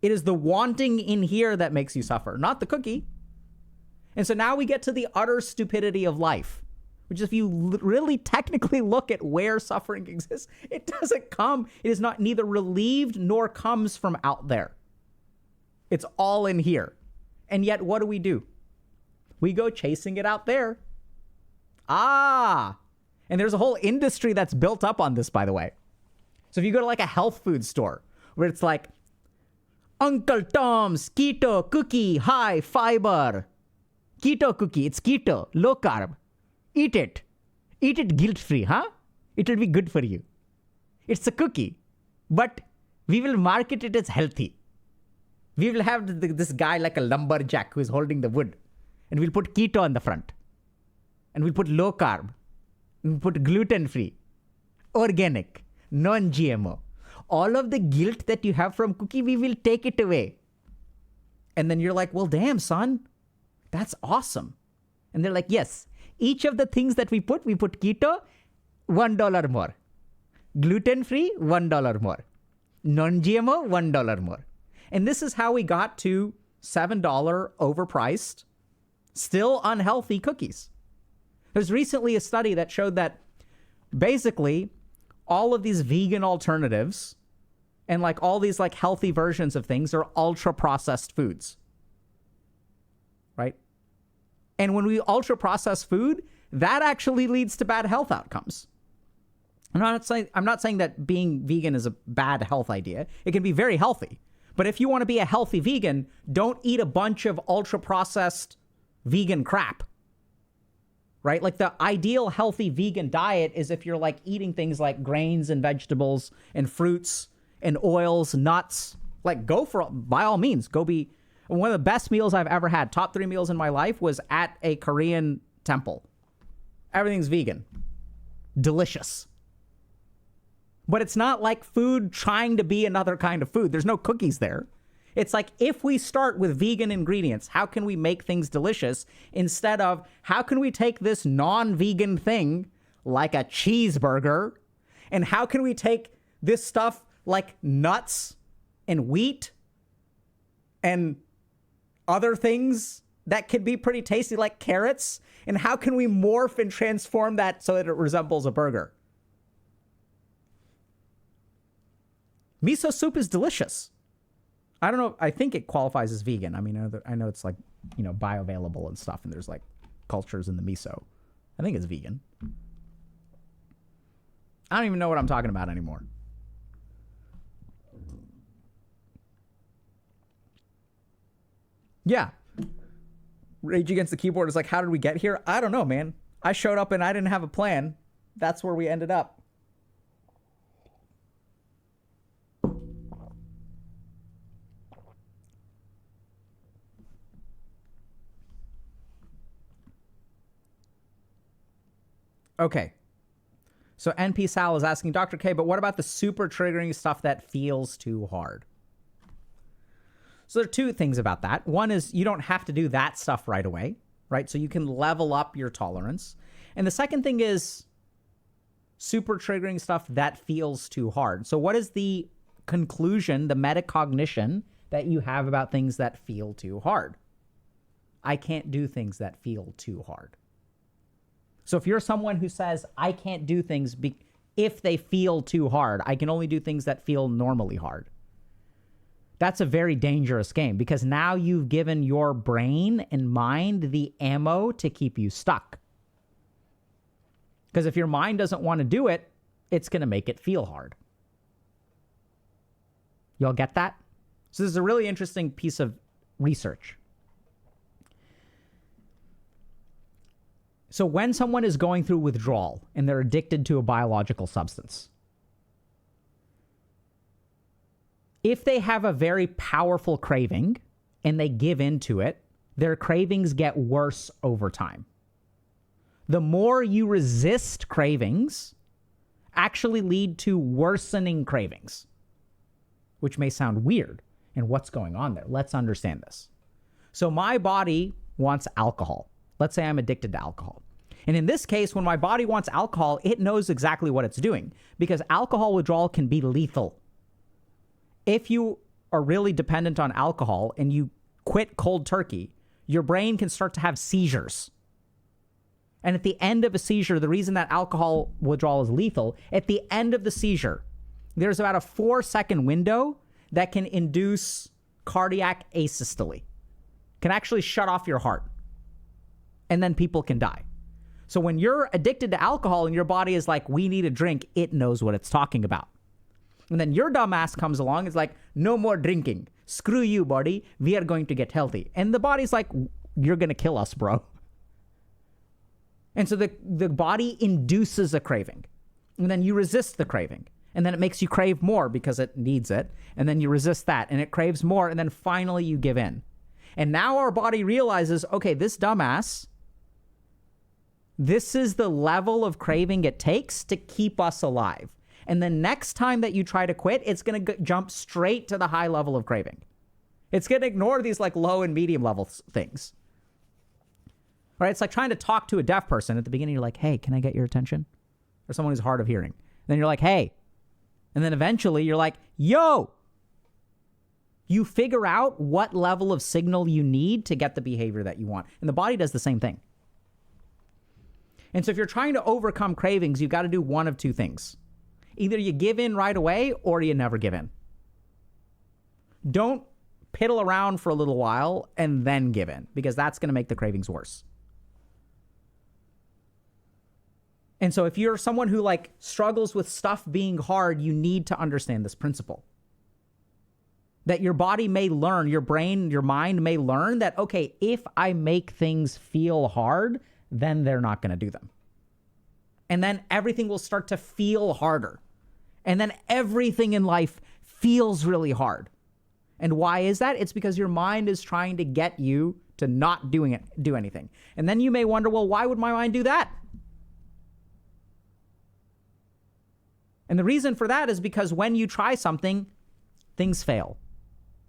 It is the wanting in here that makes you suffer, not the cookie. And so now we get to the utter stupidity of life, which is if you really technically look at where suffering exists, it doesn't come. It is not neither relieved nor comes from out there. It's all in here. And yet what do? We go chasing it out there. And there's a whole industry that's built up on this, by the way. So if you go to like a health food store where it's like, Uncle Tom's keto cookie, high fiber. Keto cookie, it's keto, low carb. Eat it. Eat it guilt-free, huh? It'll be good for you. It's a cookie, but we will market it as healthy. We will have this guy like a lumberjack who's holding the wood, and we'll put keto on the front. And we'll put low carb. And we'll put gluten-free, organic, non-GMO. All of the guilt that you have from cookie, we will take it away. And then you're like, well, damn, son, that's awesome. And they're like, yes, each of the things that we put keto, $1 more. Gluten-free, $1 more. Non-GMO, $1 more. And this is how we got to $7 overpriced, still unhealthy cookies. There's recently a study that showed that basically all of these vegan alternatives and like all these like healthy versions of things are ultra processed foods. Right? And when we ultra process food, that actually leads to bad health outcomes. I'm not saying that being vegan is a bad health idea. It can be very healthy. But if you want to be a healthy vegan, don't eat a bunch of ultra processed vegan crap. Right? Like the ideal healthy vegan diet is if you're like eating things like grains and vegetables and fruits and oils, nuts. Like by all means, go be one of the best meals I've ever had. Top 3 meals in my life was at a Korean temple. Everything's vegan. Delicious. But it's not like food trying to be another kind of food. There's no cookies there. It's like, if we start with vegan ingredients, how can we make things delicious instead of how can we take this non-vegan thing like a cheeseburger, and how can we take this stuff like nuts and wheat and other things that could be pretty tasty like carrots, and how can we morph and transform that so that it resembles a burger? Miso soup is delicious. I don't know. I think it qualifies as vegan. I mean, I know it's like, bioavailable and stuff, and there's like cultures in the miso. I think it's vegan. I don't even know what I'm talking about anymore. Yeah. Rage Against the Keyboard is like, how did we get here? I don't know, man. I showed up and I didn't have a plan. That's where we ended up. Okay. So NP Sal is asking, Dr. K, but what about the super triggering stuff that feels too hard? So there are two things about that. One is you don't have to do that stuff right away, right? So you can level up your tolerance. And the second thing is super triggering stuff that feels too hard. So what is the conclusion, the metacognition that you have about things that feel too hard? I can't do things that feel too hard. So if you're someone who says, I can't do things if they feel too hard, I can only do things that feel normally hard. That's a very dangerous game, because now you've given your brain and mind the ammo to keep you stuck. Because if your mind doesn't want to do it, it's going to make it feel hard. Y'all get that? So this is a really interesting piece of research. So when someone is going through withdrawal and they're addicted to a biological substance, if they have a very powerful craving and they give into it, their cravings get worse over time. The more you resist cravings actually lead to worsening cravings, which may sound weird. And what's going on there? Let's understand this. So my body wants alcohol. Let's say I'm addicted to alcohol. And in this case, when my body wants alcohol, it knows exactly what it's doing, because alcohol withdrawal can be lethal. if you are really dependent on alcohol and you quit cold turkey, your brain can start to have seizures. And at the end of a seizure, the reason that alcohol withdrawal is lethal, at the end of the seizure, there's about a 4-second window that can induce cardiac asystole, can actually shut off your heart. And then people can die. So when you're addicted to alcohol and your body is like, we need a drink, it knows what it's talking about. And then your dumb ass comes along, it's like, no more drinking. Screw you, body. We are going to get healthy. And the body's like, you're going to kill us, bro. And so the body induces a craving. And then you resist the craving. And then it makes you crave more because it needs it. And then you resist that. And it craves more. And then finally you give in. And now our body realizes, okay, this dumbass, this is the level of craving it takes to keep us alive. And the next time that you try to quit, it's going to jump straight to the high level of craving. It's going to ignore these like low and medium level things. Right? It's like trying to talk to a deaf person. At the beginning, you're like, hey, can I get your attention? Or someone who's hard of hearing. Then you're like, hey. And then eventually you're like, yo. You figure out what level of signal you need to get the behavior that you want. And the body does the same thing. And so if you're trying to overcome cravings, you've got to do one of two things. Either you give in right away or you never give in. Don't piddle around for a little while and then give in, because that's going to make the cravings worse. And so if you're someone who like struggles with stuff being hard, you need to understand this principle. That your body may learn, your brain, your mind may learn that, okay, if I make things feel hard, then they're not going to do them. And then everything will start to feel harder. And then everything in life feels really hard. And why is that? It's because your mind is trying to get you to not do anything. And then you may wonder, well, why would my mind do that? And the reason for that is because when you try something, things fail.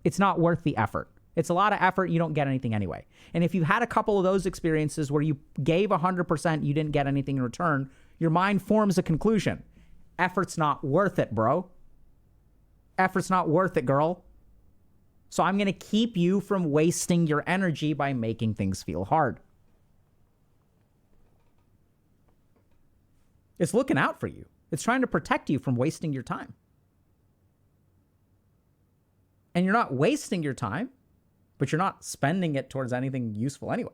It's not worth the effort. It's a lot of effort. You don't get anything anyway. And if you had a couple of those experiences where you gave 100%, you didn't get anything in return, your mind forms a conclusion. Effort's not worth it, bro. Effort's not worth it, girl. So I'm going to keep you from wasting your energy by making things feel hard. It's looking out for you. It's trying to protect you from wasting your time. And you're not wasting your time, but you're not spending it towards anything useful anyway.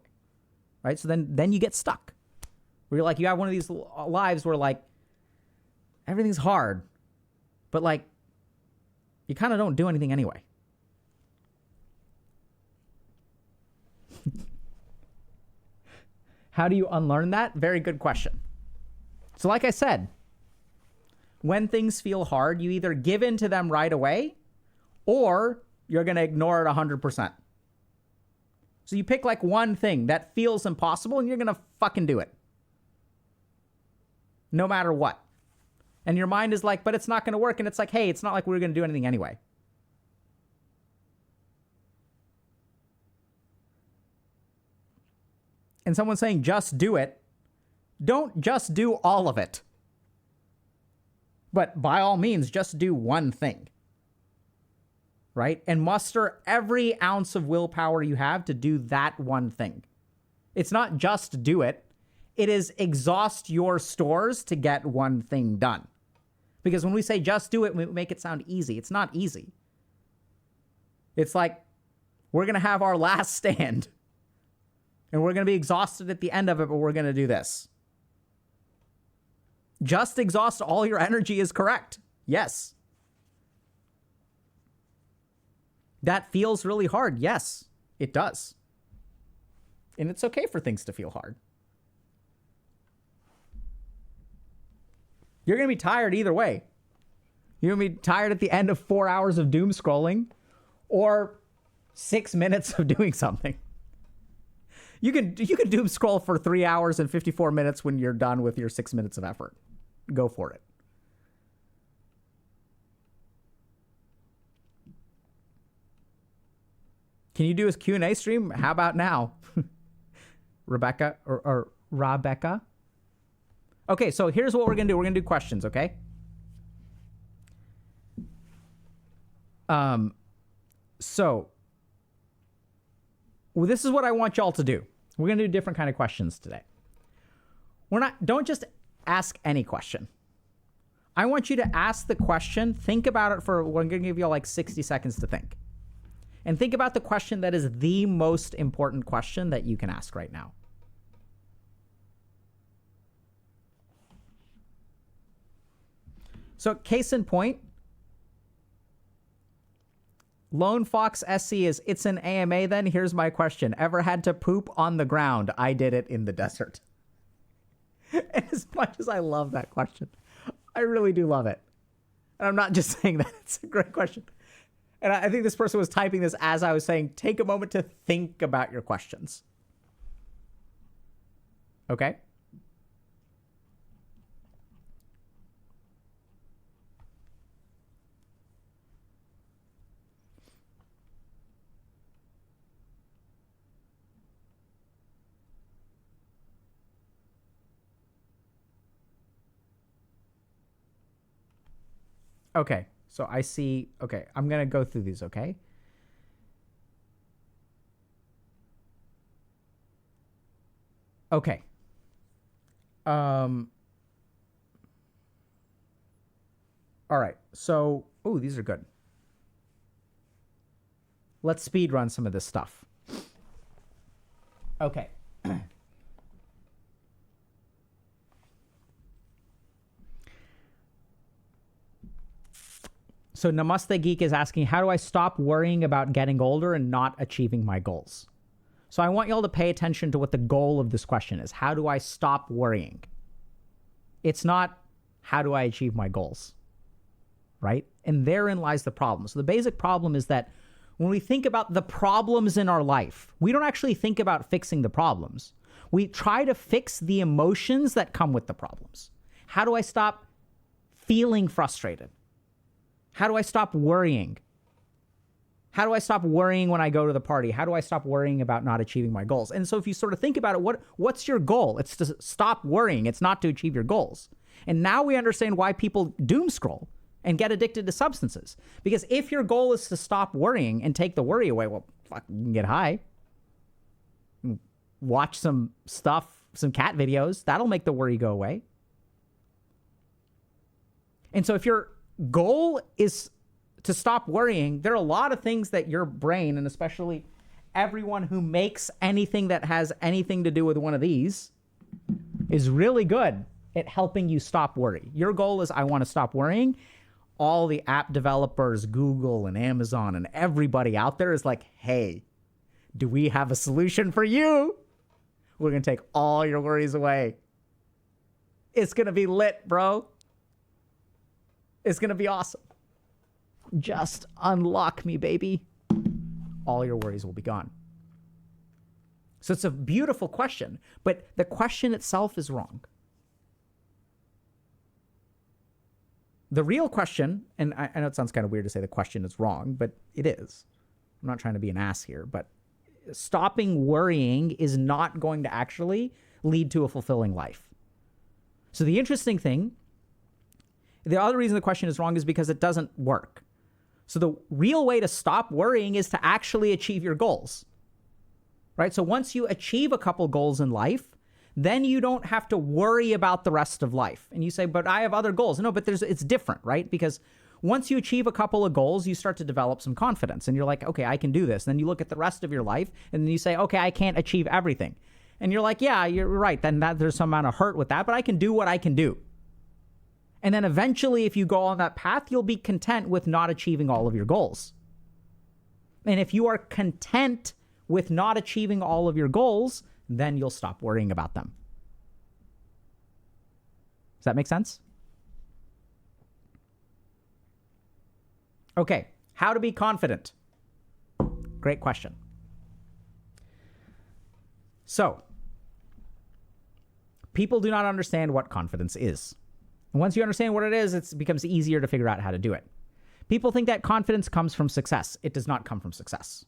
Right? So then you get stuck. Where you're like, you have one of these lives where like everything's hard, but like you kind of don't do anything anyway. How do you unlearn that? Very good question. So like I said, when things feel hard, you either give in to them right away or you're going to ignore it 100%. So you pick like one thing that feels impossible and you're going to fucking do it. No matter what. And your mind is like, but it's not going to work. And it's like, hey, it's not like we're going to do anything anyway. And someone's saying, just do it. Don't just do all of it. But by all means, just do one thing. Right? And muster every ounce of willpower you have to do that one thing. It's not just do it. It is exhaust your stores to get one thing done. Because when we say just do it, we make it sound easy. It's not easy. It's like we're going to have our last stand. And we're going to be exhausted at the end of it, but we're going to do this. Just exhaust all your energy is correct. Yes. That feels really hard. Yes, it does. And it's okay for things to feel hard. You're going to be tired either way. You're going to be tired at the end of 4 hours of doom scrolling or 6 minutes of doing something. You can doom scroll for 3 hours and 54 minutes when you're done with your 6 minutes of effort. Go for it. Can you do a Q&A stream? How about now? Rebecca or Rebecca? Okay, so here's what we're going to do. We're going to do questions, okay? So well, this is what I want y'all to do. We're going to do different kind of questions today. Don't just ask any question. I want you to ask the question, think about it we're going to give you all like 60 seconds to think. And think about the question that is the most important question that you can ask right now. So case in point, Lone Fox SC is, it's an AMA then? Here's my question. Ever had to poop on the ground? I did it in the desert. And as much as I love that question, I really do love it. And I'm not just saying that. It's a great question. And I think this person was typing this as I was saying, take a moment to think about your questions. Okay? Okay, so I see, okay, I'm going to go through these, okay? Okay. All right, so, oh, these are good. Let's speed run some of this stuff. Okay. So Namaste Geek is asking, how do I stop worrying about getting older and not achieving my goals? So I want y'all to pay attention to what the goal of this question is. How do I stop worrying? It's not, how do I achieve my goals? Right? And therein lies the problem. So the basic problem is that when we think about the problems in our life, we don't actually think about fixing the problems. We try to fix the emotions that come with the problems. How do I stop feeling frustrated? How do I stop worrying? How do I stop worrying when I go to the party? How do I stop worrying about not achieving my goals? And so if you sort of think about it, what's your goal? It's to stop worrying. It's not to achieve your goals. And now we understand why people doom scroll and get addicted to substances. Because if your goal is to stop worrying and take the worry away, well, fuck, you can get high. Watch some stuff, some cat videos. That'll make the worry go away. And so if your goal is to stop worrying, there are a lot of things that your brain, and especially everyone who makes anything that has anything to do with one of these, is really good at helping you stop worry. Your goal is, I want to stop worrying. All the app developers, Google and Amazon and everybody out there is like, hey, do we have a solution for you? We're going to take all your worries away. It's going to be lit, bro. It's going to be awesome. Just unlock me, baby. All your worries will be gone. So it's a beautiful question, but the question itself is wrong. The real question, and I know it sounds kind of weird to say the question is wrong, but it is. I'm not trying to be an ass here, but stopping worrying is not going to actually lead to a fulfilling life. So the interesting thing, the other reason the question is wrong is because it doesn't work. So the real way to stop worrying is to actually achieve your goals, right? So once you achieve a couple goals in life, then you don't have to worry about the rest of life. And you say, but I have other goals. No, but it's different, right? Because once you achieve a couple of goals, you start to develop some confidence and you're like, okay, I can do this. And then you look at the rest of your life and then you say, okay, I can't achieve everything. And you're like, yeah, you're right. Then there's some amount of hurt with that, but I can do what I can do. And then eventually, if you go on that path, you'll be content with not achieving all of your goals. And if you are content with not achieving all of your goals, then you'll stop worrying about them. Does that make sense? Okay, how to be confident? Great question. So, people do not understand what confidence is. Once you understand what it is, it becomes easier to figure out how to do it. People think that confidence comes from success. It does not come from success.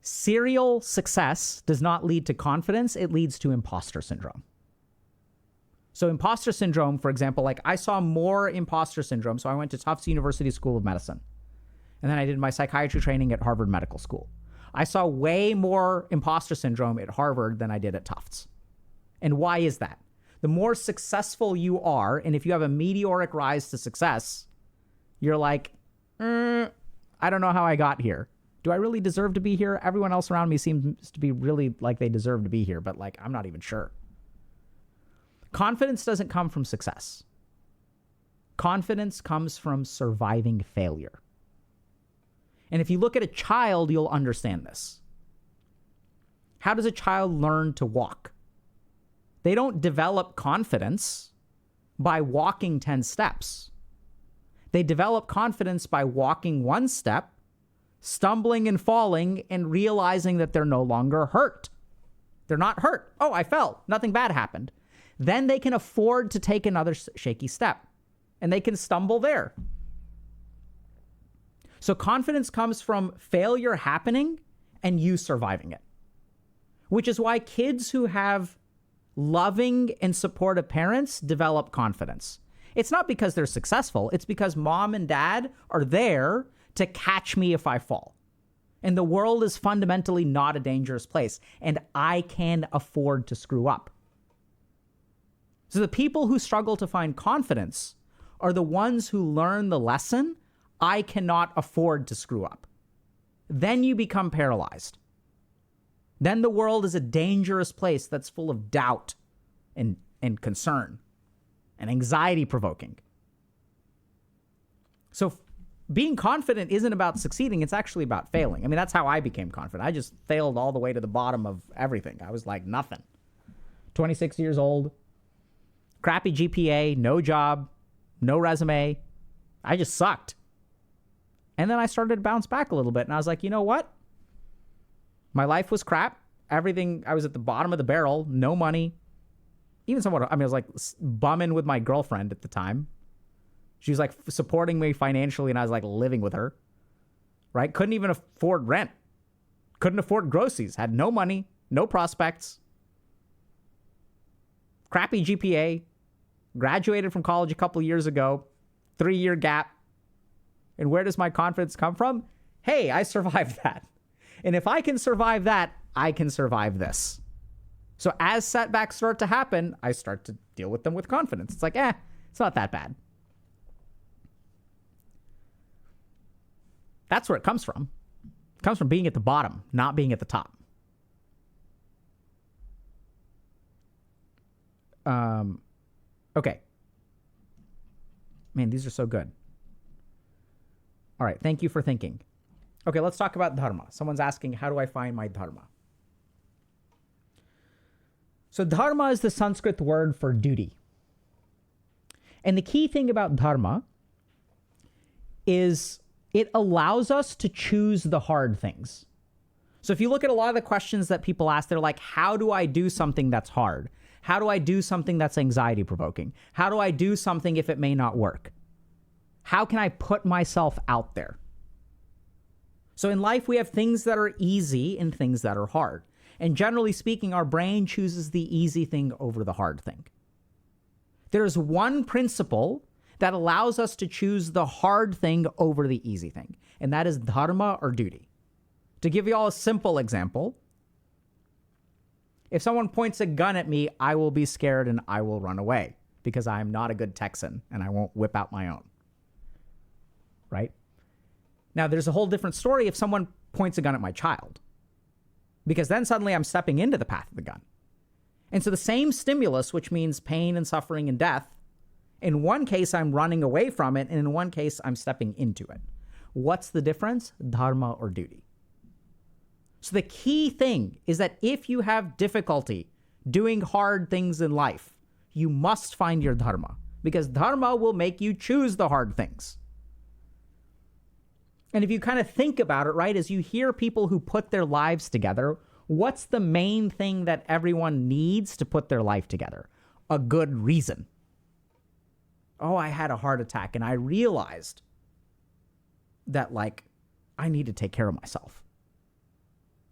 Serial success does not lead to confidence. It leads to imposter syndrome. So imposter syndrome, for example, like I saw more imposter syndrome. So I went to Tufts University School of Medicine. And then I did my psychiatry training at Harvard Medical School. I saw way more imposter syndrome at Harvard than I did at Tufts. And why is that? The more successful you are, and if you have a meteoric rise to success, you're like, I don't know how I got here. Do I really deserve to be here? Everyone else around me seems to be really like they deserve to be here, but like, I'm not even sure. Confidence doesn't come from success. Confidence comes from surviving failure. And if you look at a child, you'll understand this. How does a child learn to walk? They don't develop confidence by walking 10 steps. They develop confidence by walking one step, stumbling and falling, and realizing that they're no longer hurt. They're not hurt. Oh, I fell. Nothing bad happened. Then they can afford to take another shaky step, and they can stumble there. So confidence comes from failure happening and you surviving it, which is why kids who have loving and supportive parents develop confidence. It's not because they're successful. It's because mom and dad are there to catch me if I fall. And the world is fundamentally not a dangerous place, and I can afford to screw up. So the people who struggle to find confidence are the ones who learn the lesson, I cannot afford to screw up. Then you become paralyzed. Then the world is a dangerous place that's full of doubt and concern and anxiety provoking. So being confident isn't about succeeding. It's actually about failing. I mean, that's how I became confident. I just failed all the way to the bottom of everything. I was like nothing. 26 years old, crappy GPA, no job, no resume. I just sucked. And then I started to bounce back a little bit. And I was like, you know what? My life was crap. Everything, I was at the bottom of the barrel, no money. Even somewhat, I was like bumming with my girlfriend at the time. She was like supporting me financially and I was like living with her, right? Couldn't even afford rent. Couldn't afford groceries. Had no money, no prospects. Crappy GPA. Graduated from college a couple years ago. 3-year gap. And where does my confidence come from? Hey, I survived that. And if I can survive that, I can survive this. So as setbacks start to happen, I start to deal with them with confidence. It's like, it's not that bad. That's where it comes from. It comes from being at the bottom, not being at the top. Okay. Man, these are so good. All right, thank you for thinking. Okay, let's talk about dharma. Someone's asking, how do I find my dharma? So dharma is the Sanskrit word for duty. And the key thing about dharma is it allows us to choose the hard things. So if you look at a lot of the questions that people ask, they're like, how do I do something that's hard? How do I do something that's anxiety provoking? How do I do something if it may not work? How can I put myself out there? So in life, we have things that are easy and things that are hard. And generally speaking, our brain chooses the easy thing over the hard thing. There's one principle that allows us to choose the hard thing over the easy thing, and that is dharma or duty. To give you all a simple example, if someone points a gun at me, I will be scared and I will run away because I'm not a good Texan and I won't whip out my own. Right? Now, there's a whole different story if someone points a gun at my child, because then suddenly I'm stepping into the path of the gun. And so the same stimulus, which means pain and suffering and death, in one case, I'm running away from it, and in one case, I'm stepping into it. What's the difference? Dharma or duty. So the key thing is that if you have difficulty doing hard things in life, you must find your dharma, because dharma will make you choose the hard things. And if you kind of think about it, right, as you hear people who put their lives together, what's the main thing that everyone needs to put their life together? A good reason. Oh, I had a heart attack and I realized that, like, I need to take care of myself.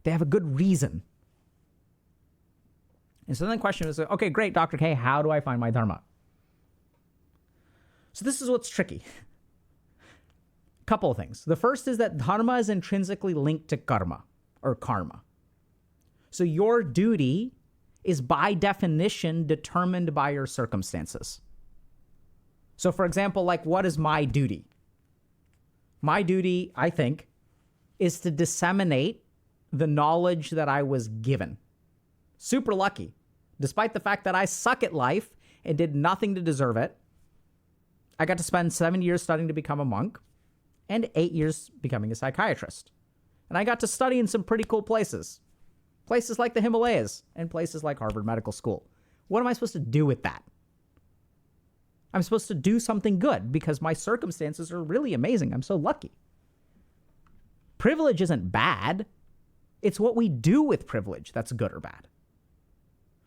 They have a good reason. And so then the question is, okay, great, Dr. K, how do I find my dharma? So this is what's tricky. Couple of things. The first is that dharma is intrinsically linked to karma or karma. So your duty is by definition determined by your circumstances. So for example, like, what is my duty? My duty, I think, is to disseminate the knowledge that I was given. Super lucky. Despite the fact that I suck at life and did nothing to deserve it, I got to spend 7 years studying to become a monk and 8 years becoming a psychiatrist. And I got to study in some pretty cool places. Places like the Himalayas and places like Harvard Medical School. What am I supposed to do with that? I'm supposed to do something good because my circumstances are really amazing. I'm so lucky. Privilege isn't bad. It's what we do with privilege that's good or bad.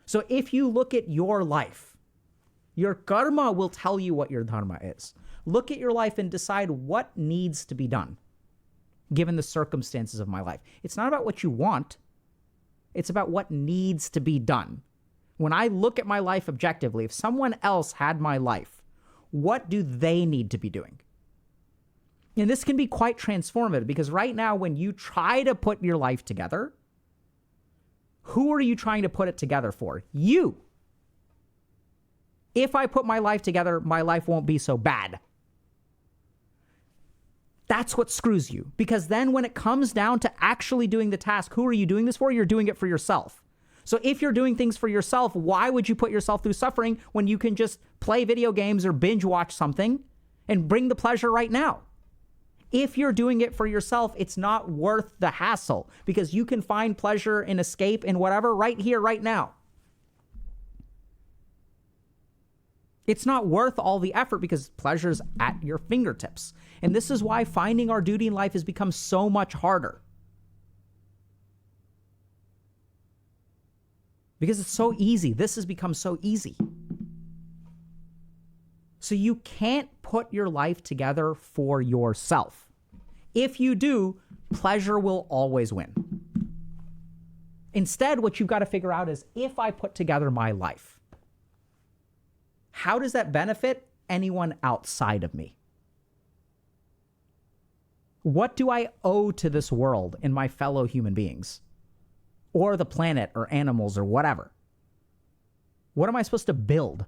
So if you look at your life, your karma will tell you what your dharma is. Look at your life and decide what needs to be done given the circumstances of my life. It's not about what you want. It's about what needs to be done. When I look at my life objectively, if someone else had my life, what do they need to be doing? And this can be quite transformative because right now, when you try to put your life together, who are you trying to put it together for? You. If I put my life together, my life won't be so bad. That's what screws you. Because then when it comes down to actually doing the task, who are you doing this for? You're doing it for yourself. So if you're doing things for yourself, why would you put yourself through suffering when you can just play video games or binge watch something and bring the pleasure right now? If you're doing it for yourself, it's not worth the hassle because you can find pleasure and escape and whatever right here, right now. It's not worth all the effort because pleasure's at your fingertips. And this is why finding our duty in life has become so much harder. Because it's so easy. This has become so easy. So you can't put your life together for yourself. If you do, pleasure will always win. Instead, what you've got to figure out is, if I put together my life, how does that benefit anyone outside of me? What do I owe to this world and my fellow human beings? Or the planet or animals or whatever? What am I supposed to build?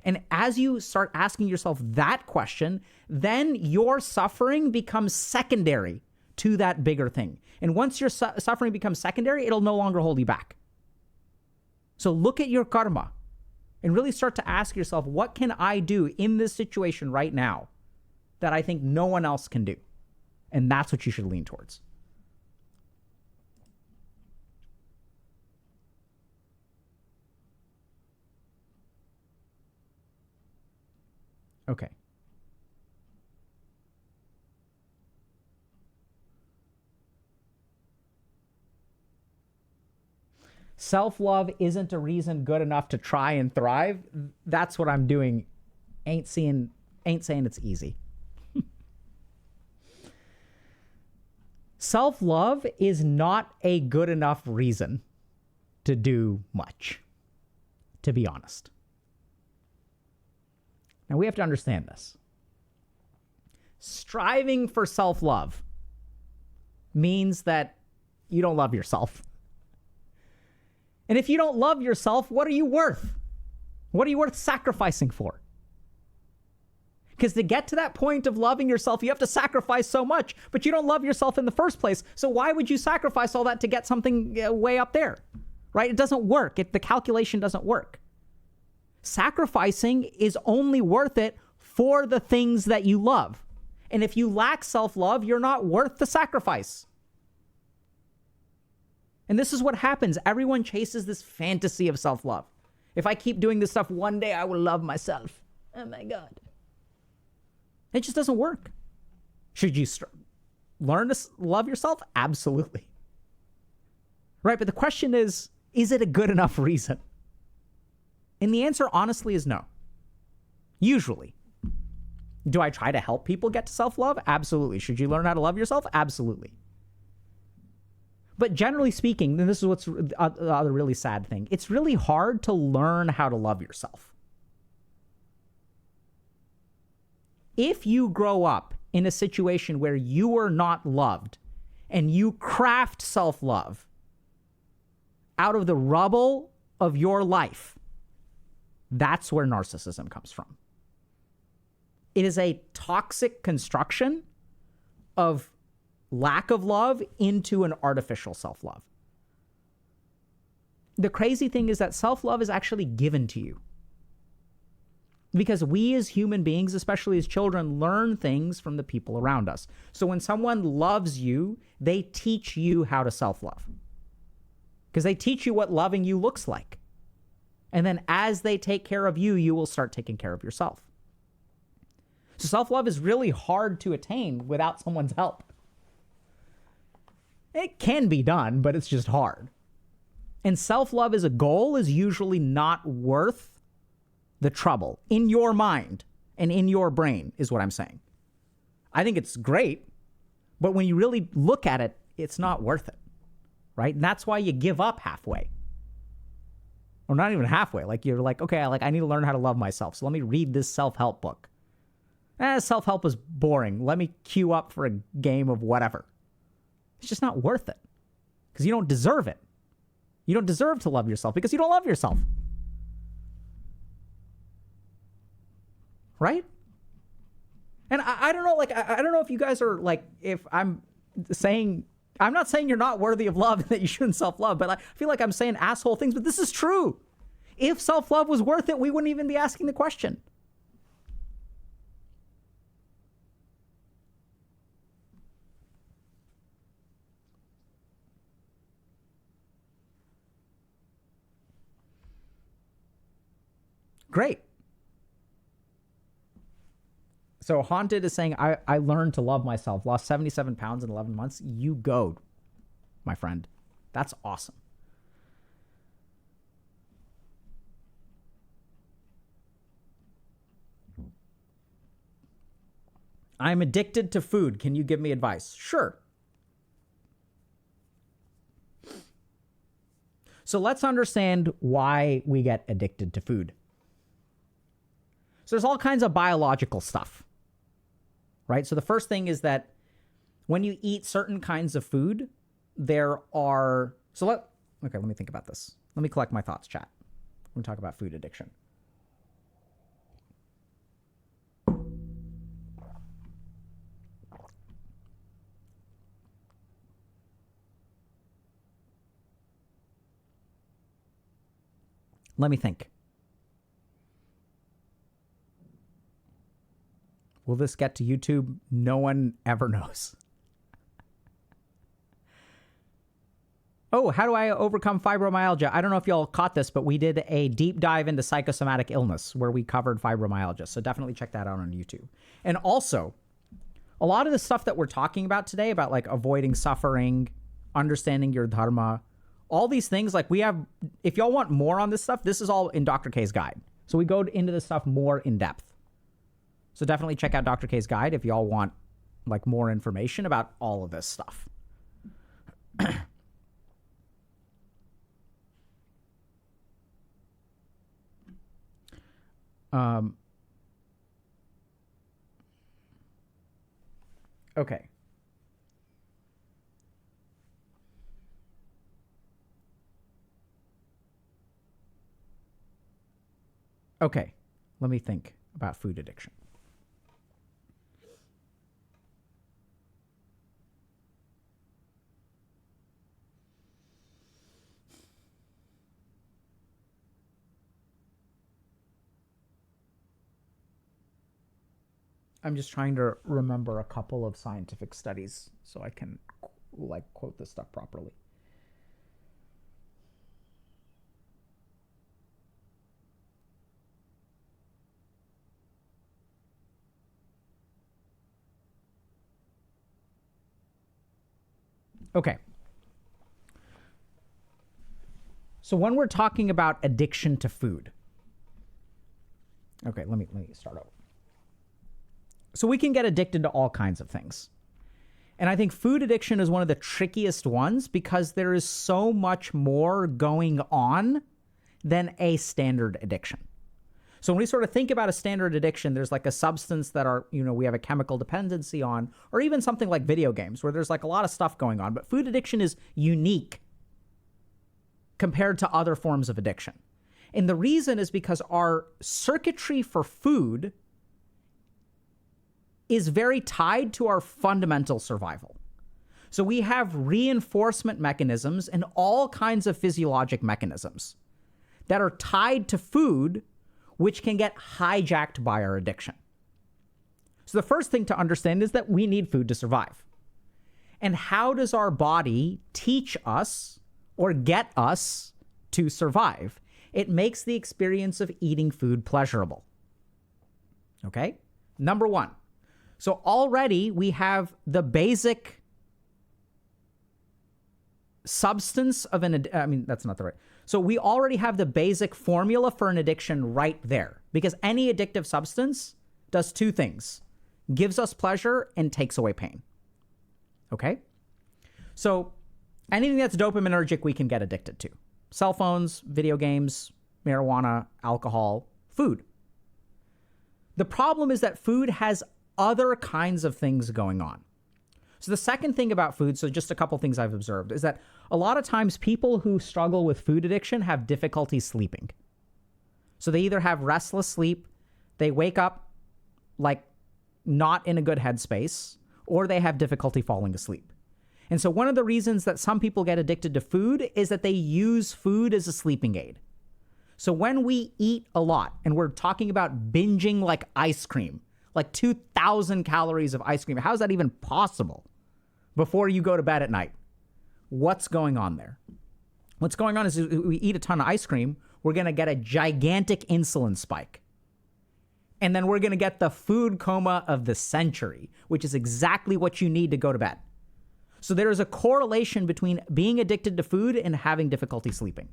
And as you start asking yourself that question, then your suffering becomes secondary to that bigger thing. And once your suffering becomes secondary, it'll no longer hold you back. So look at your karma and really start to ask yourself, what can I do in this situation right now that I think no one else can do? And that's what you should lean towards. Okay. Self-love isn't a reason good enough to try and thrive. That's what I'm doing. Ain't saying it's easy. Self-love is not a good enough reason to do much, to be honest. Now, we have to understand this. Striving for self-love means that you don't love yourself. And if you don't love yourself, what are you worth? What are you worth sacrificing for? Because to get to that point of loving yourself, you have to sacrifice so much, but you don't love yourself in the first place. So why would you sacrifice all that to get something way up there? Right? It doesn't work. The calculation doesn't work. Sacrificing is only worth it for the things that you love. And if you lack self-love, you're not worth the sacrifice. And this is what happens. Everyone chases this fantasy of self-love. If I keep doing this stuff, one day I will love myself. Oh my God. It just doesn't work. Should you learn to love yourself? Absolutely. Right, but the question is it a good enough reason? And the answer, honestly, is no. Usually. Do I try to help people get to self-love? Absolutely. Should you learn how to love yourself? Absolutely. But generally speaking, and this is what's the other really sad thing, it's really hard to learn how to love yourself. If you grow up in a situation where you are not loved and you craft self-love out of the rubble of your life, that's where narcissism comes from. It is a toxic construction of lack of love into an artificial self-love. The crazy thing is that self-love is actually given to you. Because we as human beings, especially as children, learn things from the people around us. So when someone loves you, they teach you how to self-love. Because they teach you what loving you looks like. And then as they take care of you, you will start taking care of yourself. So self-love is really hard to attain without someone's help. It can be done, but it's just hard. And self-love as a goal is usually not worth the trouble in your mind and in your brain, is what I'm saying. I think it's great, but when you really look at it, it's not worth it, right? And that's why you give up halfway. Or not even halfway. Like you're like, okay, I need to learn how to love myself. So let me read this self-help book. Self-help is boring. Let me queue up for a game of whatever. It's just not worth it because you don't deserve it. You don't deserve to love yourself because you don't love yourself. Right? And I don't know, I don't know if you guys are if I'm not saying you're not worthy of love and that you shouldn't self-love, but I feel like I'm saying asshole things, but this is true. If self-love was worth it, we wouldn't even be asking the question. Great. So Haunted is saying, I learned to love myself. Lost 77 pounds in 11 months. You go, my friend. That's awesome. I'm addicted to food. Can you give me advice? Sure. So let's understand why we get addicted to food. So there's all kinds of biological stuff, right? So the first thing is that when you eat certain kinds of food, let me think about this. Let me collect my thoughts, chat. We're going to talk about food addiction. Let me think. Will this get to YouTube? No one ever knows. Oh, how do I overcome fibromyalgia? I don't know if y'all caught this, but we did a deep dive into psychosomatic illness where we covered fibromyalgia. So definitely check that out on YouTube. And also, a lot of the stuff that we're talking about today about avoiding suffering, understanding your dharma, all these things, if y'all want more on this stuff, this is all in Dr. K's guide. So we go into this stuff more in depth. So definitely check out Dr. K's guide if y'all want more information about all of this stuff. Okay. Okay. Let me think about food addiction. I'm just trying to remember a couple of scientific studies so I can quote this stuff properly. Okay. So when we're talking about addiction to food, okay, let me start over. So we can get addicted to all kinds of things. And I think food addiction is one of the trickiest ones because there is so much more going on than a standard addiction. So when we sort of think about a standard addiction, there's like a substance that we have a chemical dependency on, or even something like video games where there's like a lot of stuff going on. But food addiction is unique compared to other forms of addiction. And the reason is because our circuitry for food is very tied to our fundamental survival. So we have reinforcement mechanisms and all kinds of physiologic mechanisms that are tied to food, which can get hijacked by our addiction. So the first thing to understand is that we need food to survive. And how does our body teach us or get us to survive? It makes the experience of eating food pleasurable. Okay? Number one. So already we have the basic substance of that's not the right. So we already have the basic formula for an addiction right there, because any addictive substance does two things: gives us pleasure and takes away pain. Okay? So anything that's dopaminergic, we can get addicted to. Cell phones, video games, marijuana, alcohol, food. The problem is that food has other kinds of things going on. So the second thing about food, so just a couple things I've observed, is that a lot of times people who struggle with food addiction have difficulty sleeping. So they either have restless sleep, they wake up like not in a good headspace, or they have difficulty falling asleep. And so one of the reasons that some people get addicted to food is that they use food as a sleeping aid. So when we eat a lot, and we're talking about binging like ice cream, like 2,000 calories of ice cream, how is that even possible before you go to bed at night? What's going on there? What's going on is we eat a ton of ice cream, we're going to get a gigantic insulin spike. And then we're going to get the food coma of the century, which is exactly what you need to go to bed. So there is a correlation between being addicted to food and having difficulty sleeping.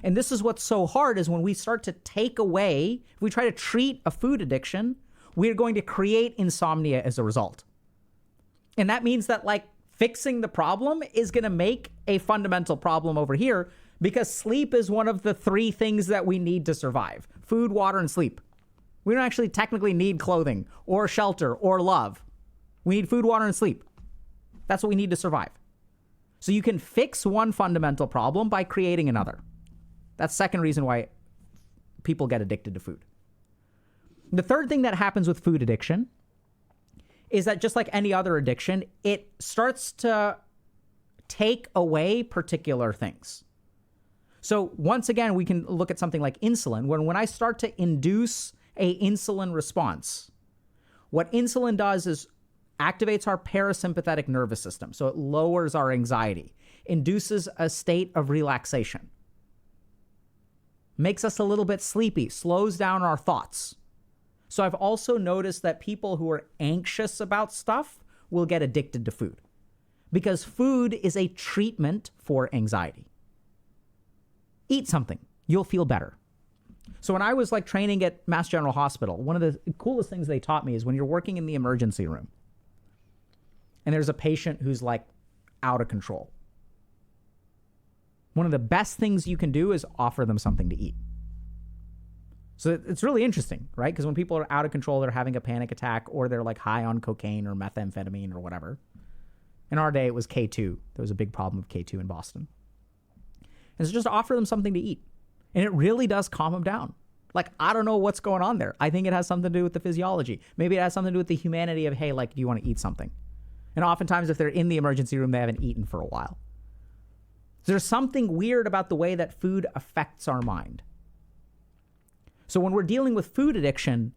And this is what's so hard, is when we start to take away, if we try to treat a food addiction, we're going to create insomnia as a result. And that means that like fixing the problem is going to make a fundamental problem over here, because sleep is one of the three things that we need to survive: food, water, and sleep. We don't actually technically need clothing or shelter or love. We need food, water, and sleep. That's what we need to survive. So you can fix one fundamental problem by creating another. That's the second reason why people get addicted to food. The third thing that happens with food addiction is that, just like any other addiction, it starts to take away particular things. So once again, we can look at something like insulin. When I start to induce a insulin response, what insulin does is activates our parasympathetic nervous system. So it lowers our anxiety, induces a state of relaxation, makes us a little bit sleepy, slows down our thoughts. So I've also noticed that people who are anxious about stuff will get addicted to food, because food is a treatment for anxiety. Eat something, you'll feel better. So when I was like training at Mass General Hospital, one of the coolest things they taught me is when you're working in the emergency room and there's a patient who's like out of control, one of the best things you can do is offer them something to eat. So it's really interesting, right? Because when people are out of control, they're having a panic attack, or they're like high on cocaine or methamphetamine or whatever. In our day, it was K2. There was a big problem with K2 in Boston. And so just offer them something to eat. And it really does calm them down. Like, I don't know what's going on there. I think it has something to do with the physiology. Maybe it has something to do with the humanity of, hey, like, do you want to eat something? And oftentimes, if they're in the emergency room, they haven't eaten for a while. So there's something weird about the way that food affects our mind. So when we're dealing with food addiction,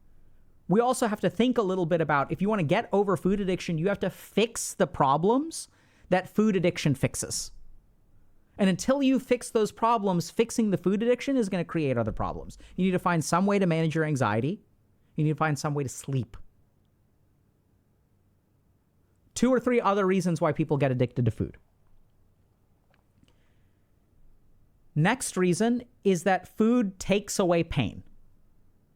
we also have to think a little bit about, if you want to get over food addiction, you have to fix the problems that food addiction fixes. And until you fix those problems, fixing the food addiction is going to create other problems. You need to find some way to manage your anxiety. You need to find some way to sleep. 2 or 3 other reasons why people get addicted to food. Next reason is that food takes away pain.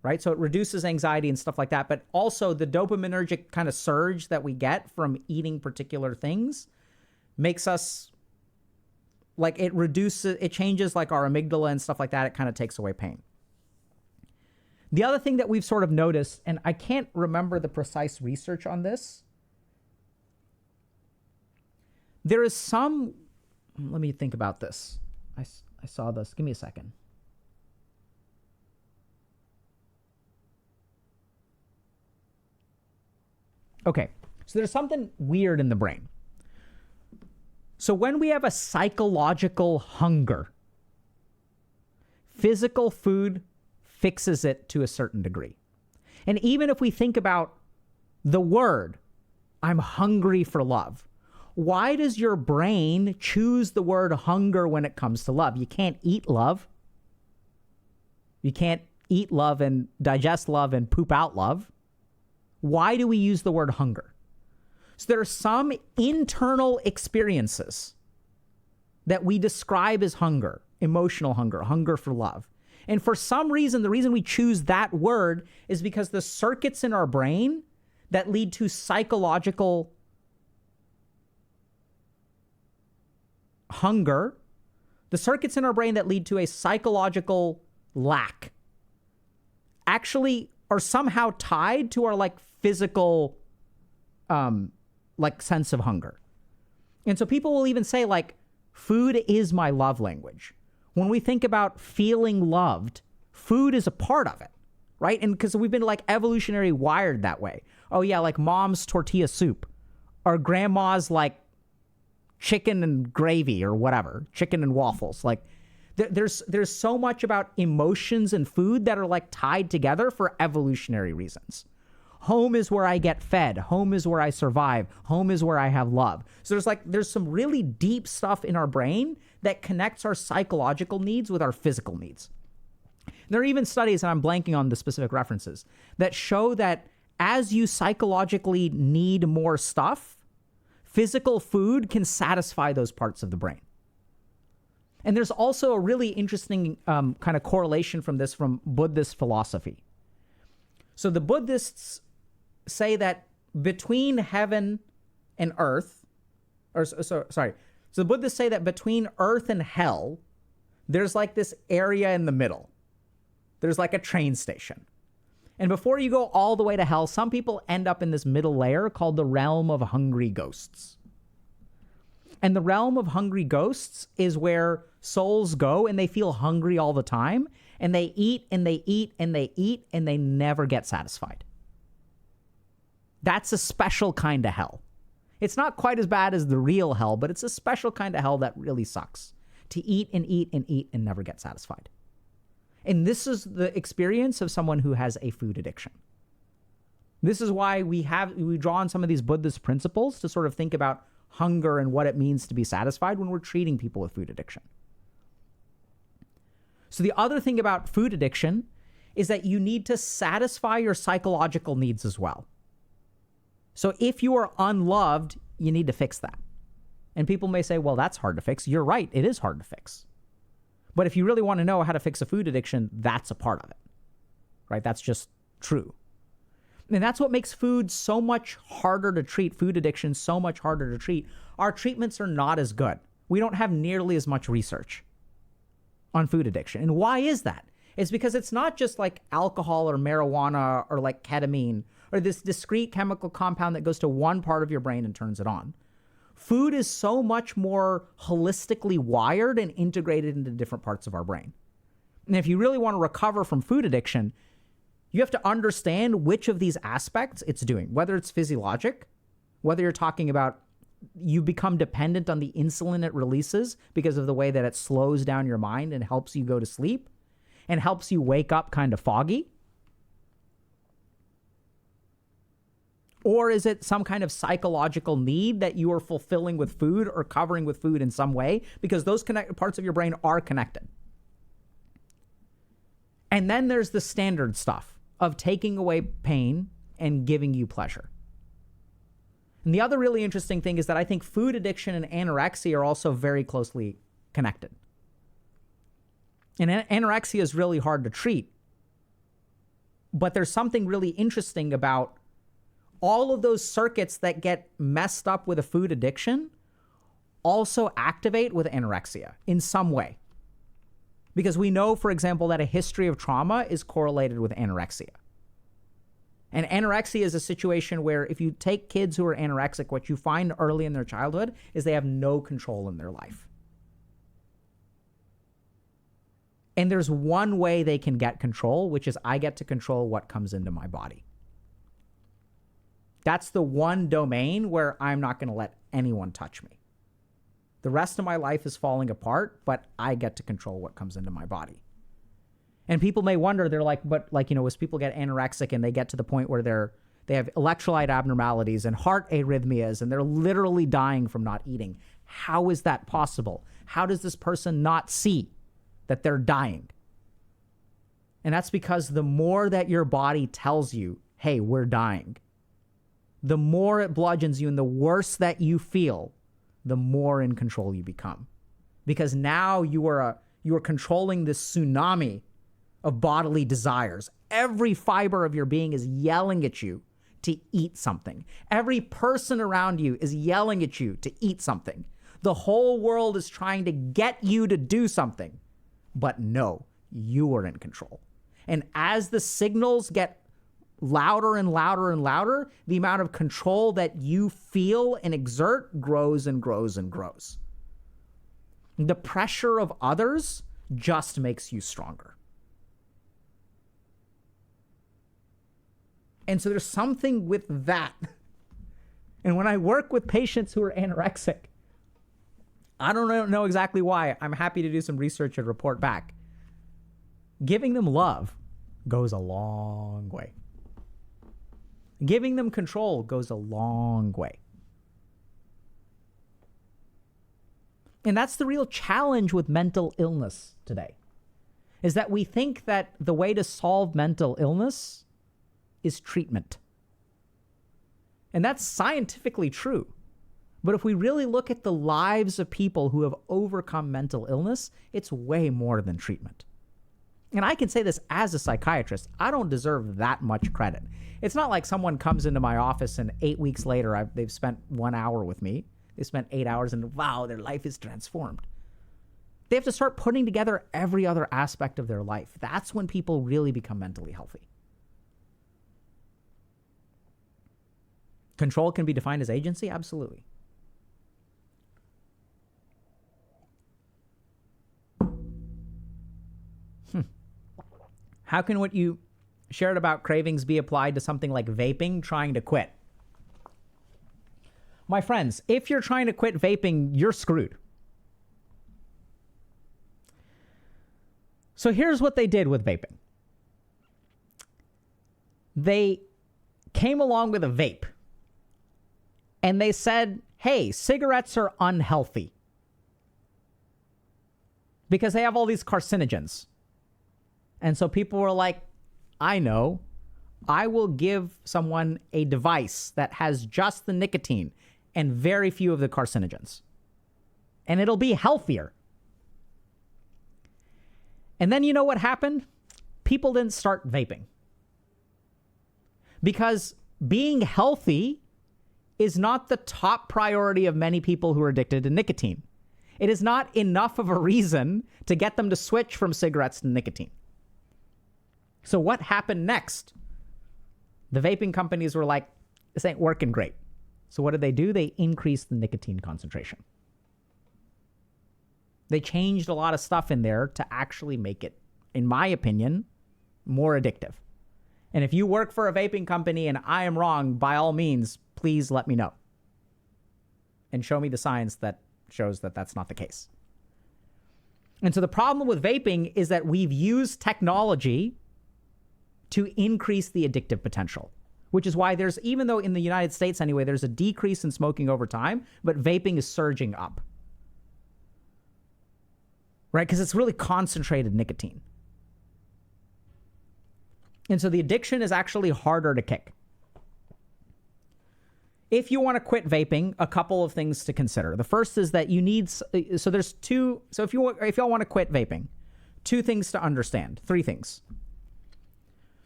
right? So it reduces anxiety and stuff like that. But also the dopaminergic kind of surge that we get from eating particular things makes us like it changes like our amygdala and stuff like that. It kind of takes away pain. The other thing that we've sort of noticed, and I can't remember the precise research on this, there is some, let me think about this. I saw this. Give me a second. Okay, so there's something weird in the brain. So when we have a psychological hunger, physical food fixes it to a certain degree. And even if we think about the word, I'm hungry for love, why does your brain choose the word hunger when it comes to love? You can't eat love. You can't eat love and digest love and poop out love. Why do we use the word hunger? So there are some internal experiences that we describe as hunger, emotional hunger, hunger for love. And for some reason, the reason we choose that word is because the circuits in our brain that lead to psychological hunger, the circuits in our brain that lead to a psychological lack, actually are somehow tied to our like physical like sense of hunger. And so people will even say like, food is my love language. When we think about feeling loved, food is a part of it, right? And because we've been like evolutionary wired that way. Oh yeah, like mom's tortilla soup or grandma's like chicken and gravy or whatever, chicken and waffles. Like there's so much about emotions and food that are like tied together for evolutionary reasons. Home is where I get fed. Home is where I survive. Home is where I have love. So there's some really deep stuff in our brain that connects our psychological needs with our physical needs. There are even studies, and I'm blanking on the specific references, that show that as you psychologically need more stuff, physical food can satisfy those parts of the brain. And there's also a really interesting kind of correlation from this from Buddhist philosophy. So the Buddhists say that between heaven and earth, so the Buddhists say that between earth and hell, there's like this area in the middle. There's like a train station. And before you go all the way to hell, some people end up in this middle layer called the realm of hungry ghosts. And the realm of hungry ghosts is where souls go and they feel hungry all the time. And they eat and they eat and they eat and they never get satisfied. That's a special kind of hell. It's not quite as bad as the real hell, but it's a special kind of hell that really sucks. To eat and eat and eat and never get satisfied. And this is the experience of someone who has a food addiction. This is why we draw on some of these Buddhist principles to sort of think about hunger and what it means to be satisfied when we're treating people with food addiction. So the other thing about food addiction is that you need to satisfy your psychological needs as well. So if you are unloved, you need to fix that. And people may say, well, that's hard to fix. You're right. It is hard to fix. But if you really want to know how to fix a food addiction, that's a part of it, right? That's just true. And that's what makes food so much harder to treat, food addiction so much harder to treat. Our treatments are not as good. We don't have nearly as much research on food addiction. And why is that? It's because it's not just like alcohol or marijuana or like ketamine or this discrete chemical compound that goes to one part of your brain and turns it on. Food is so much more holistically wired and integrated into different parts of our brain. And if you really want to recover from food addiction, you have to understand which of these aspects it's doing, whether it's physiologic, whether you're talking about you become dependent on the insulin it releases because of the way that it slows down your mind and helps you go to sleep and helps you wake up kind of foggy. Or is it some kind of psychological need that you are fulfilling with food or covering with food in some way? Because those parts of your brain are connected. And then there's the standard stuff of taking away pain and giving you pleasure. And the other really interesting thing is that I think food addiction and anorexia are also very closely connected. And anorexia is really hard to treat But there's something really interesting about all of those circuits that get messed up with a food addiction also activate with anorexia in some way. Because we know, for example, that a history of trauma is correlated with anorexia. And anorexia is a situation where if you take kids who are anorexic, what you find early in their childhood is they have no control in their life. And there's one way they can get control, which is I get to control what comes into my body. That's the one domain where I'm not going to let anyone touch me. The rest of my life is falling apart, but I get to control what comes into my body. And people may wonder, they're like, but like, you know, as people get anorexic and they get to the point where they have electrolyte abnormalities and heart arrhythmias and they're literally dying from not eating. How is that possible? How does this person not see that they're dying? And that's because the more that your body tells you, hey, we're dying, the more it bludgeons you and the worse that you feel, the more in control you become. Because now you are controlling this tsunami of bodily desires. Every fiber of your being is yelling at you to eat something. Every person around you is yelling at you to eat something. The whole world is trying to get you to do something. But no, you are in control. And as the signals get louder and louder and louder, the amount of control that you feel and exert grows and grows and grows. The pressure of others just makes you stronger. And so there's something with that. And when I work with patients who are anorexic, I don't know exactly why. I'm happy to do some research and report back. Giving them love goes a long way. Giving them control goes a long way. And that's the real challenge with mental illness today, is that we think that the way to solve mental illness is treatment. And that's scientifically true. But if we really look at the lives of people who have overcome mental illness, it's way more than treatment. And I can say this as a psychiatrist, I don't deserve that much credit. It's not like someone comes into my office and 8 weeks later, they've spent 1 hour with me. They spent 8 hours and wow, their life is transformed. They have to start putting together every other aspect of their life. That's when people really become mentally healthy. Control can be defined as agency? Absolutely. How can what you shared about cravings be applied to something like vaping, trying to quit? My friends, if you're trying to quit vaping, you're screwed. So here's what they did with vaping. They came along with a vape and they said, hey, cigarettes are unhealthy because they have all these carcinogens. And so people were like, I know, I will give someone a device that has just the nicotine and very few of the carcinogens. And it'll be healthier. And then you know what happened? People didn't start vaping. Because being healthy is not the top priority of many people who are addicted to nicotine. It is not enough of a reason to get them to switch from cigarettes to nicotine. So what happened next? The vaping companies were like, this ain't working great. So what did they do? They increased the nicotine concentration. They changed a lot of stuff in there to actually make it, in my opinion, more addictive. And if you work for a vaping company and I am wrong, by all means, please let me know. And show me the science that shows that that's not the case. And so the problem with vaping is that we've used technology to increase the addictive potential, which is why there's, even though in the United States anyway, there's a decrease in smoking over time, but vaping is surging up, right? Because it's really concentrated nicotine. And so the addiction is actually harder to kick. If you want to quit vaping, a couple of things to consider. The first is that you need, so if y'all want to quit vaping, 2 things to understand, 3 things.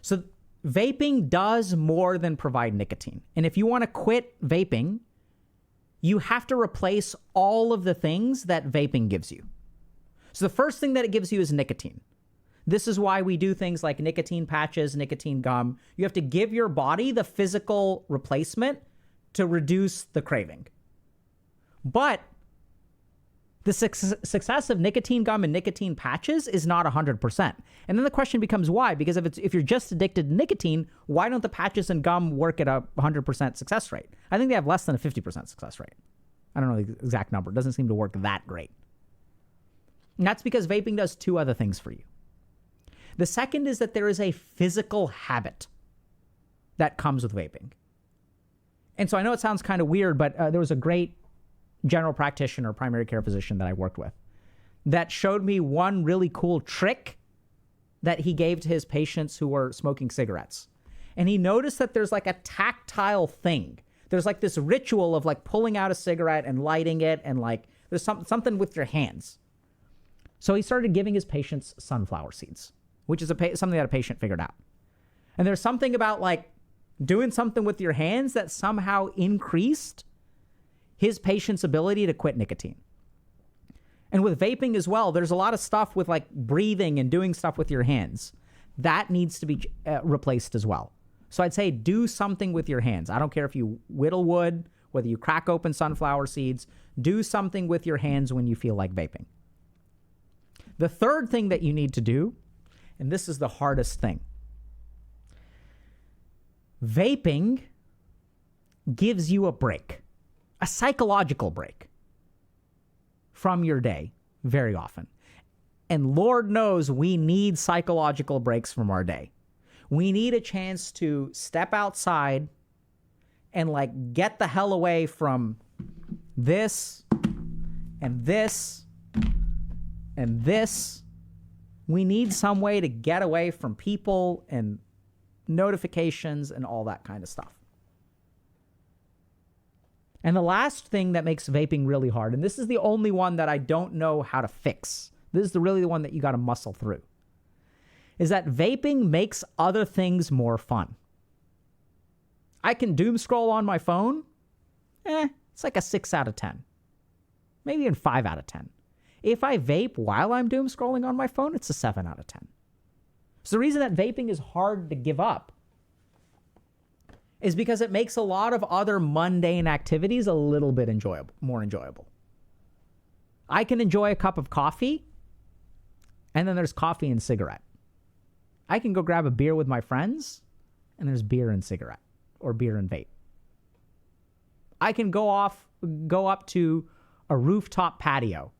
So vaping does more than provide nicotine. And if you want to quit vaping, you have to replace all of the things that vaping gives you. So the first thing that it gives you is nicotine. This is why we do things like nicotine patches, nicotine gum. You have to give your body the physical replacement to reduce the craving. But the success of nicotine gum and nicotine patches is not 100%. And then the question becomes why? Because if you're just addicted to nicotine, why don't the patches and gum work at a 100% success rate? I think they have less than a 50% success rate. I don't know the exact number. It doesn't seem to work that great. And that's because vaping does two other things for you. The second is that there is a physical habit that comes with vaping. And so I know it sounds kind of weird, but there was a great general practitioner, primary care physician that I worked with that showed me one really cool trick that he gave to his patients who were smoking cigarettes. And he noticed that there's like a tactile thing. There's like this ritual of like pulling out a cigarette and lighting it, and like there's something with your hands. So he started giving his patients sunflower seeds, which is something that a patient figured out. And there's something about like doing something with your hands that somehow increased his patient's ability to quit nicotine. And with vaping as well, there's a lot of stuff with like breathing and doing stuff with your hands. That needs to be replaced as well. So I'd say do something with your hands. I don't care if you whittle wood, whether you crack open sunflower seeds, do something with your hands when you feel like vaping. The third thing that you need to do, and this is the hardest thing, vaping gives you a break. A psychological break from your day very often. And Lord knows we need psychological breaks from our day. We need a chance to step outside and like get the hell away from this and this and this. We need some way to get away from people and notifications and all that kind of stuff. And the last thing that makes vaping really hard, and this is the only one that I don't know how to fix, this is really the one that you got to muscle through, is that vaping makes other things more fun. I can doom scroll on my phone. It's like a 6 out of 10. Maybe even 5 out of 10. If I vape while I'm doom scrolling on my phone, it's a 7 out of 10. So the reason that vaping is hard to give up is because it makes a lot of other mundane activities a little bit more enjoyable. I can enjoy a cup of coffee, and then there's coffee and cigarette. I can go grab a beer with my friends, and there's beer and cigarette, or beer and vape. I can go up to a rooftop patio,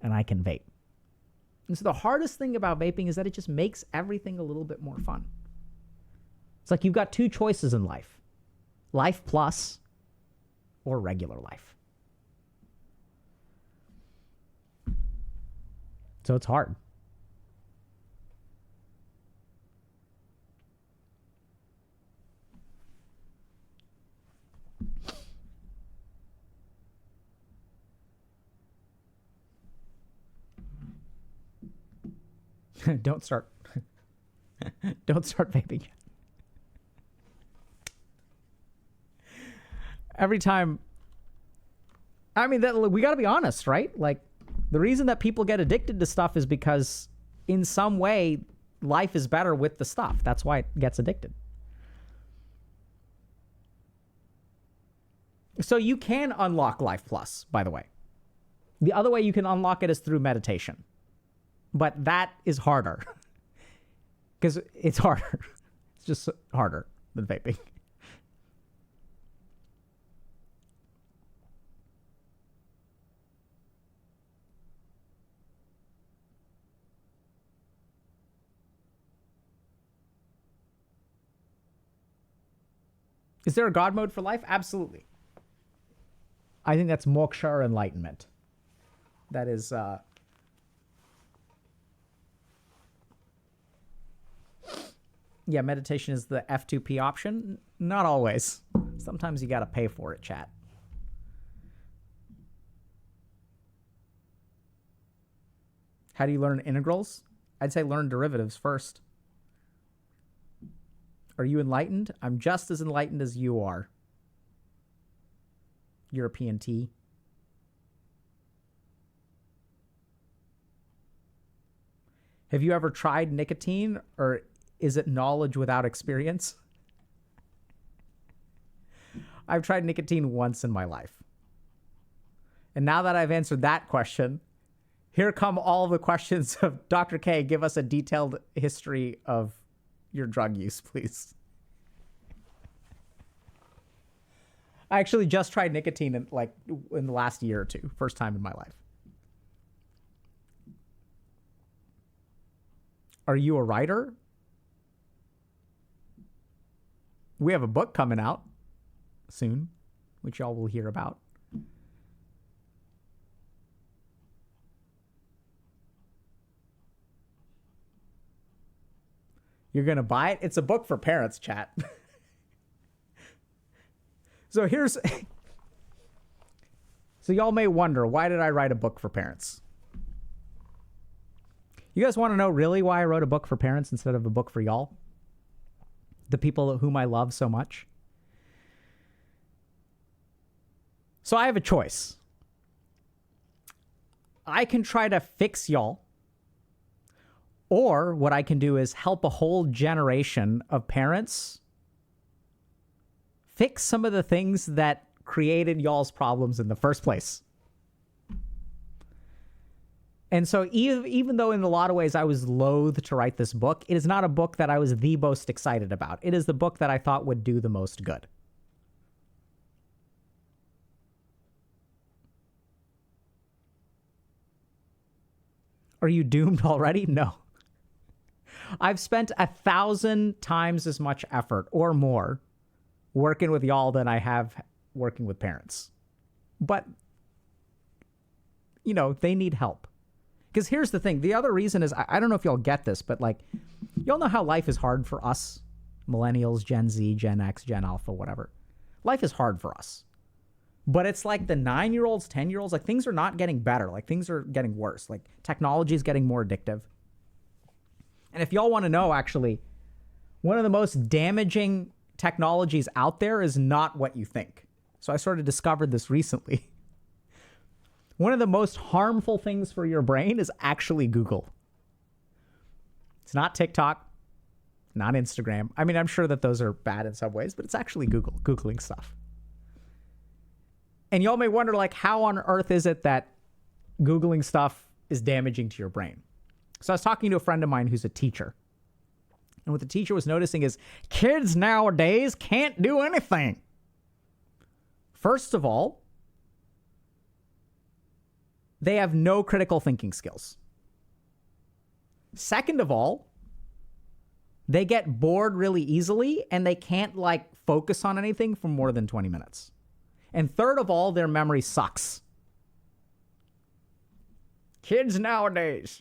and I can vape. And so the hardest thing about vaping is that it just makes everything a little bit more fun. It's like you've got two choices in life: life plus or regular life. So it's hard. Don't start vaping. Every time, I mean, we got to be honest, right? Like, the reason that people get addicted to stuff is because in some way life is better with the stuff. That's why it gets addicted. So you can unlock Life Plus, by the way. The other way you can unlock it is through meditation. But that is harder. Because it's harder. It's just harder than vaping. Is there a God mode for life? Absolutely. I think that's moksha or enlightenment. That is... Yeah, meditation is the F2P option. Not always. Sometimes you got to pay for it, chat. How do you learn integrals? I'd say learn derivatives first. Are you enlightened? I'm just as enlightened as you are. European tea. Have you ever tried nicotine, or is it knowledge without experience? I've tried nicotine once in my life. And now that I've answered that question, here come all the questions of Dr. K. Give us a detailed history of your drug use, please. I actually just tried nicotine in the last year or two. First time in my life. Are you a writer? We have a book coming out soon, which y'all will hear about. You're going to buy it? It's a book for parents, chat. So y'all may wonder, why did I write a book for parents? You guys want to know really why I wrote a book for parents instead of a book for y'all? The people whom I love so much? So I have a choice. I can try to fix y'all, or what I can do is help a whole generation of parents fix some of the things that created y'all's problems in the first place. And so even though in a lot of ways I was loath to write this book, it is not a book that I was the most excited about. It is the book that I thought would do the most good. Are you doomed already? No. I've spent 1,000 times as much effort or more working with y'all than I have working with parents. But, they need help. Because here's the thing. The other reason is, I don't know if y'all get this, but y'all know how life is hard for us, millennials, Gen Z, Gen X, Gen Alpha, whatever. Life is hard for us. But it's like the 9-year-olds, 10-year-olds, things are not getting better. Things are getting worse. Technology is getting more addictive. And if y'all want to know, actually, one of the most damaging technologies out there is not what you think. So I sort of discovered this recently. One of the most harmful things for your brain is actually Google. It's not TikTok, not Instagram. I mean, I'm sure that those are bad in some ways, but it's actually Googling stuff. And y'all may wonder, how on earth is it that Googling stuff is damaging to your brain? So I was talking to a friend of mine who's a teacher. And what the teacher was noticing is kids nowadays can't do anything. First of all, they have no critical thinking skills. Second of all, they get bored really easily and they can't focus on anything for more than 20 minutes. And third of all, their memory sucks. Kids nowadays.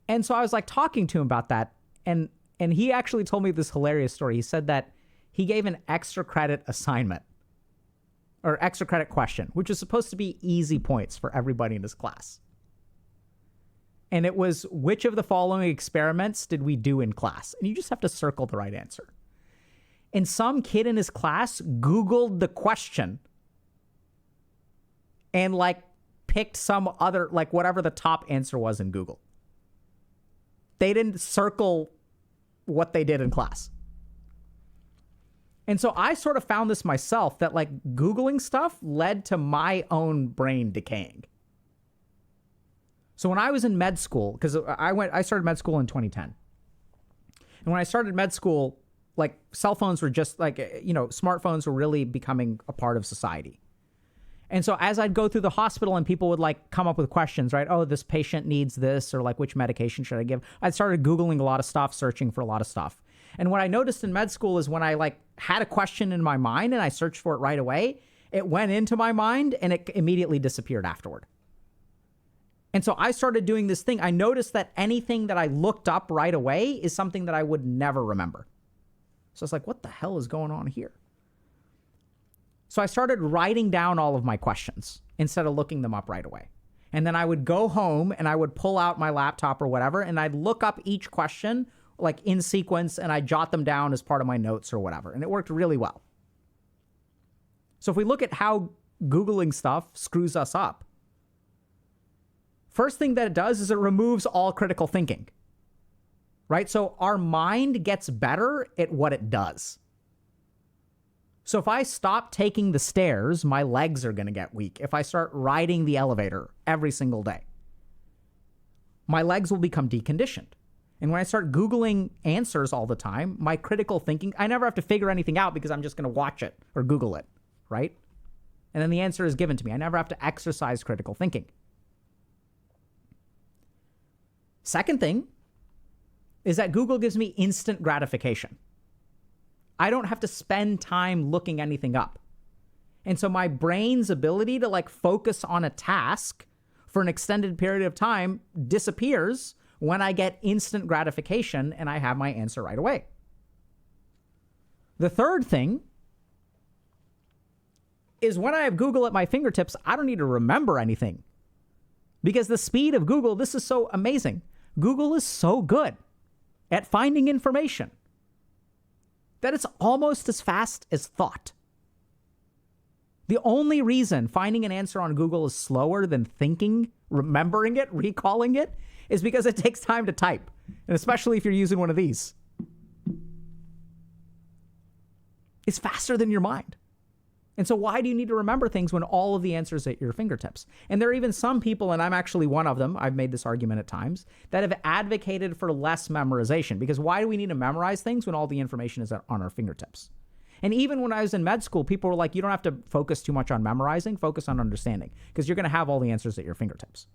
And so I was talking to him about that. And he actually told me this hilarious story. He said that he gave an extra credit assignment or extra credit question, which was supposed to be easy points for everybody in his class. And it was, which of the following experiments did we do in class? And you just have to circle the right answer. And some kid in his class Googled the question and picked some other, whatever the top answer was in Google. They didn't circle what they did in class. And so I sort of found this myself, that Googling stuff led to my own brain decaying. So when I was in med school, because I started med school in 2010. And when I started med school, cell phones were just smartphones were really becoming a part of society. And so as I'd go through the hospital and people would come up with questions, right? Oh, this patient needs this, or which medication should I give? I started Googling a lot of stuff, searching for a lot of stuff. And what I noticed in med school is when I had a question in my mind and I searched for it right away, it went into my mind and it immediately disappeared afterward. And so I started doing this thing. I noticed that anything that I looked up right away is something that I would never remember. So it's what the hell is going on here? So I started writing down all of my questions instead of looking them up right away. And then I would go home and I would pull out my laptop or whatever, and I'd look up each question like in sequence, and I'd jot them down as part of my notes or whatever. And it worked really well. So if we look at how Googling stuff screws us up, first thing that it does is it removes all critical thinking, right? So our mind gets better at what it does. So if I stop taking the stairs, my legs are going to get weak. If I start riding the elevator every single day, my legs will become deconditioned. And when I start Googling answers all the time, my critical thinking, I never have to figure anything out because I'm just going to watch it or Google it, right? And then the answer is given to me. I never have to exercise critical thinking. Second thing is that Google gives me instant gratification. I don't have to spend time looking anything up. And so my brain's ability to like focus on a task for an extended period of time disappears when I get instant gratification and I have my answer right away. The third thing is when I have Google at my fingertips, I don't need to remember anything. Because the speed of Google, this is so amazing. Google is so good at finding information that it's almost as fast as thought. The only reason finding an answer on Google is slower than thinking, remembering it, recalling it, is because it takes time to type. And especially if you're using one of these. It's faster than your mind. And so why do you need to remember things when all of the answers are at your fingertips? And there are even some people, and I'm actually one of them, I've made this argument at times, that have advocated for less memorization. Because why do we need to memorize things when all the information is on our fingertips? And even when I was in med school, people were like, you don't have to focus too much on memorizing, focus on understanding, because you're going to have all the answers at your fingertips.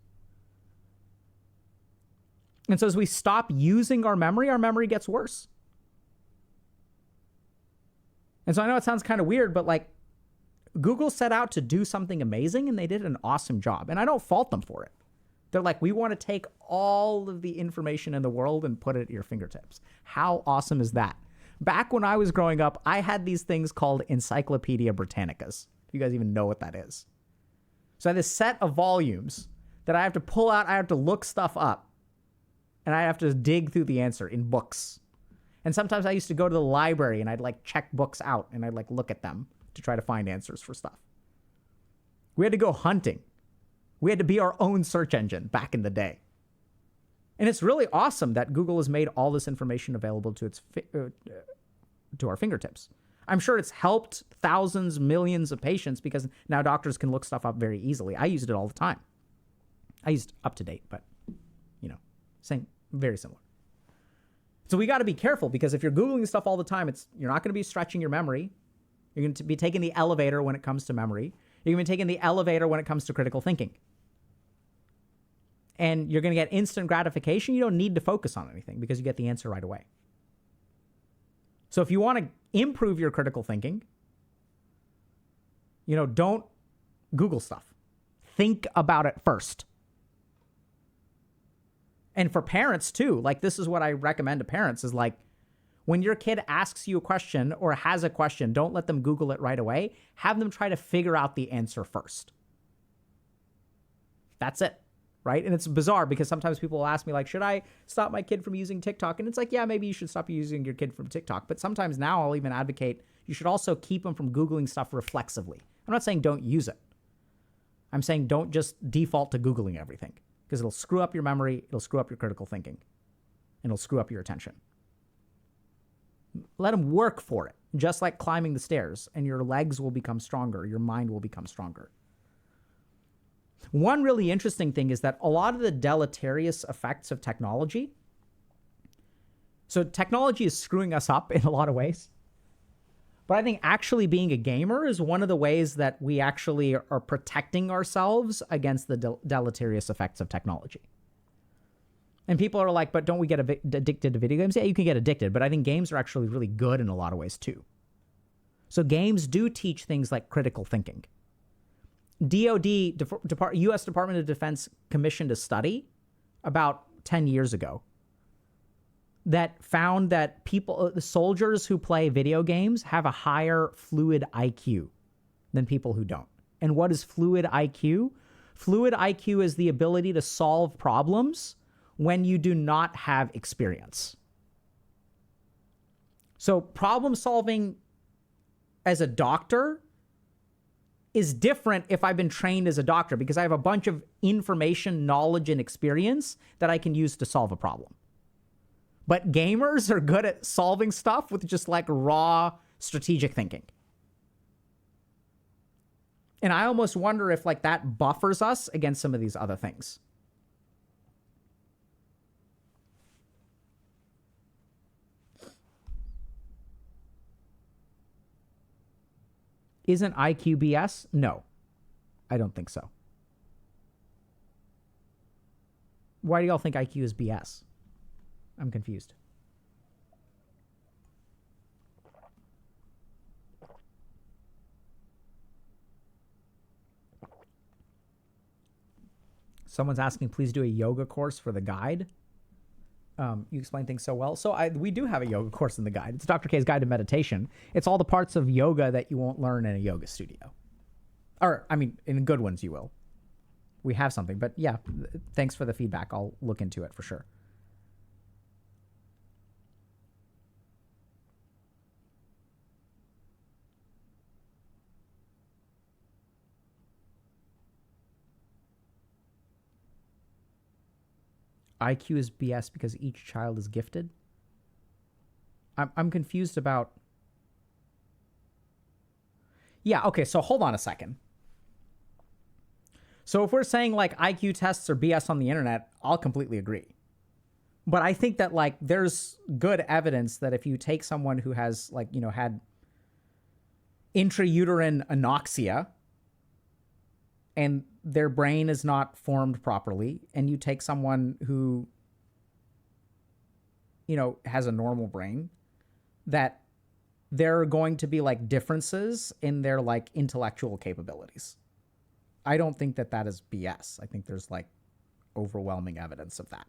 And so as we stop using our memory gets worse. And so I know it sounds kind of weird, but like, Google set out to do something amazing and they did an awesome job. And I don't fault them for it. They're like, we want to take all of the information in the world and put it at your fingertips. How awesome is that? Back when I was growing up, I had these things called Encyclopedia Britannicas. If you guys even know what that is. So I had this set of volumes that I have to pull out. I have to look stuff up. And I have to dig through the answer in books. And sometimes I used to go to the library and I'd like check books out and I'd like look at them to try to find answers for stuff. We had to go hunting. We had to be our own search engine back in the day. And it's really awesome that Google has made all this information available to our fingertips. I'm sure it's helped thousands, millions of patients because now doctors can look stuff up very easily. I used it all the time. I used UpToDate, but same, very similar. So we got to be careful because if you're Googling stuff all the time, you're not going to be stretching your memory. You're going to be taking the elevator when it comes to memory. You're going to be taking the elevator when it comes to critical thinking. And you're going to get instant gratification. You don't need to focus on anything because you get the answer right away. So if you want to improve your critical thinking, don't Google stuff. Think about it first. And for parents too, like this is what I recommend to parents is like, when your kid asks you a question or has a question, don't let them Google it right away. Have them try to figure out the answer first. That's it, right? And it's bizarre because sometimes people will ask me like, should I stop my kid from using TikTok? And it's like, yeah, maybe you should stop using your kid from TikTok. But sometimes now I'll even advocate you should also keep them from Googling stuff reflexively. I'm not saying don't use it. I'm saying don't just default to Googling everything because it'll screw up your memory, it'll screw up your critical thinking, and it'll screw up your attention. Let them work for it, just like climbing the stairs, and your legs will become stronger. Your mind will become stronger. One really interesting thing is that a lot of the deleterious effects of technology, so technology is screwing us up in a lot of ways, but I think actually being a gamer is one of the ways that we actually are protecting ourselves against the deleterious effects of technology. And people are like, but don't we get addicted to video games? Yeah, you can get addicted, but I think games are actually really good in a lot of ways too. So games do teach things like critical thinking. DOD, U.S. Department of Defense, commissioned a study about 10 years ago that found that the soldiers who play video games have a higher fluid IQ than people who don't. And what is fluid IQ? Fluid IQ is the ability to solve problems when you do not have experience. So problem solving as a doctor is different if I've been trained as a doctor, because I have a bunch of information, knowledge, and experience that I can use to solve a problem. But gamers are good at solving stuff with just like raw strategic thinking. And I almost wonder if like that buffers us against some of these other things. Isn't IQ BS? No, I don't think so. Why do y'all think IQ is BS? I'm confused. Someone's asking, please do a yoga course for the guide. You explain things so well. So we do have a yoga course in the guide. It's Dr. K's Guide to Meditation. It's all the parts of yoga that you won't learn in a yoga studio. Or, I mean, in good ones you will. We have something. But yeah, thanks for the feedback. I'll look into it for sure. IQ is BS because each child is gifted? I'm confused about... Yeah, okay, so hold on a second. So if we're saying like IQ tests are BS on the internet, I'll completely agree. But I think that like there's good evidence that if you take someone who has like, you know, had intrauterine anoxia and their brain is not formed properly, and you take someone who, you know, has a normal brain, that there are going to be like differences in their like intellectual capabilities. I don't think that that is BS. I think there's like overwhelming evidence of that,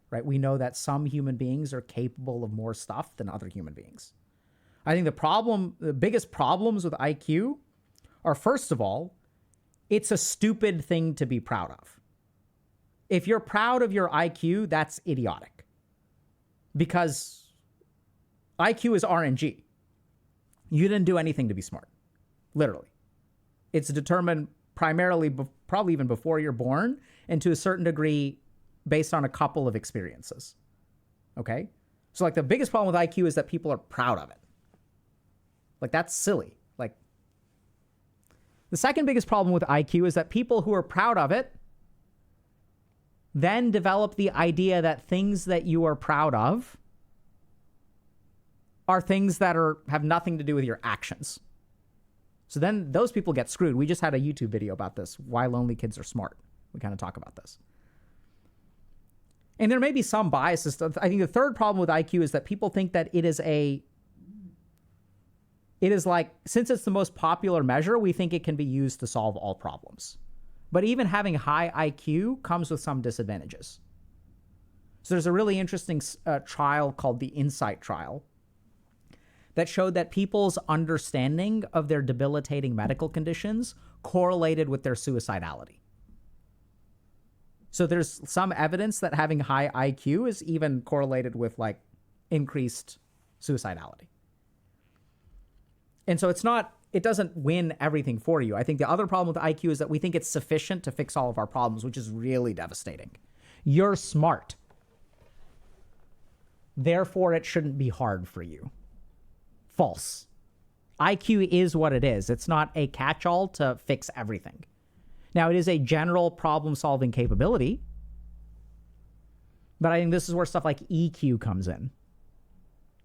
right? We know that some human beings are capable of more stuff than other human beings. I think the biggest problems with IQ are, first of all, it's a stupid thing to be proud of. If you're proud of your IQ, that's idiotic. Because IQ is RNG. You didn't do anything to be smart. Literally. It's determined primarily, probably even before you're born, and to a certain degree based on a couple of experiences. Okay? So like the biggest problem with IQ is that people are proud of it. Like that's silly. Like the second biggest problem with IQ is that people who are proud of it then develop the idea that things that you are proud of are things that have nothing to do with your actions. So then those people get screwed. We just had a YouTube video about this, why lonely kids are smart. We kind of talk about this. And there may be some biases. I think the third problem with IQ is that people think that it is like, since it's the most popular measure, we think it can be used to solve all problems. But even having high IQ comes with some disadvantages. So there's a really interesting trial called the Insight trial that showed that people's understanding of their debilitating medical conditions correlated with their suicidality. So there's some evidence that having high IQ is even correlated with like increased suicidality. And so it doesn't win everything for you. I think the other problem with IQ is that we think it's sufficient to fix all of our problems, which is really devastating. You're smart. Therefore, it shouldn't be hard for you. False. IQ is what it is. It's not a catch-all to fix everything. Now, it is a general problem-solving capability, but I think this is where stuff like EQ comes in,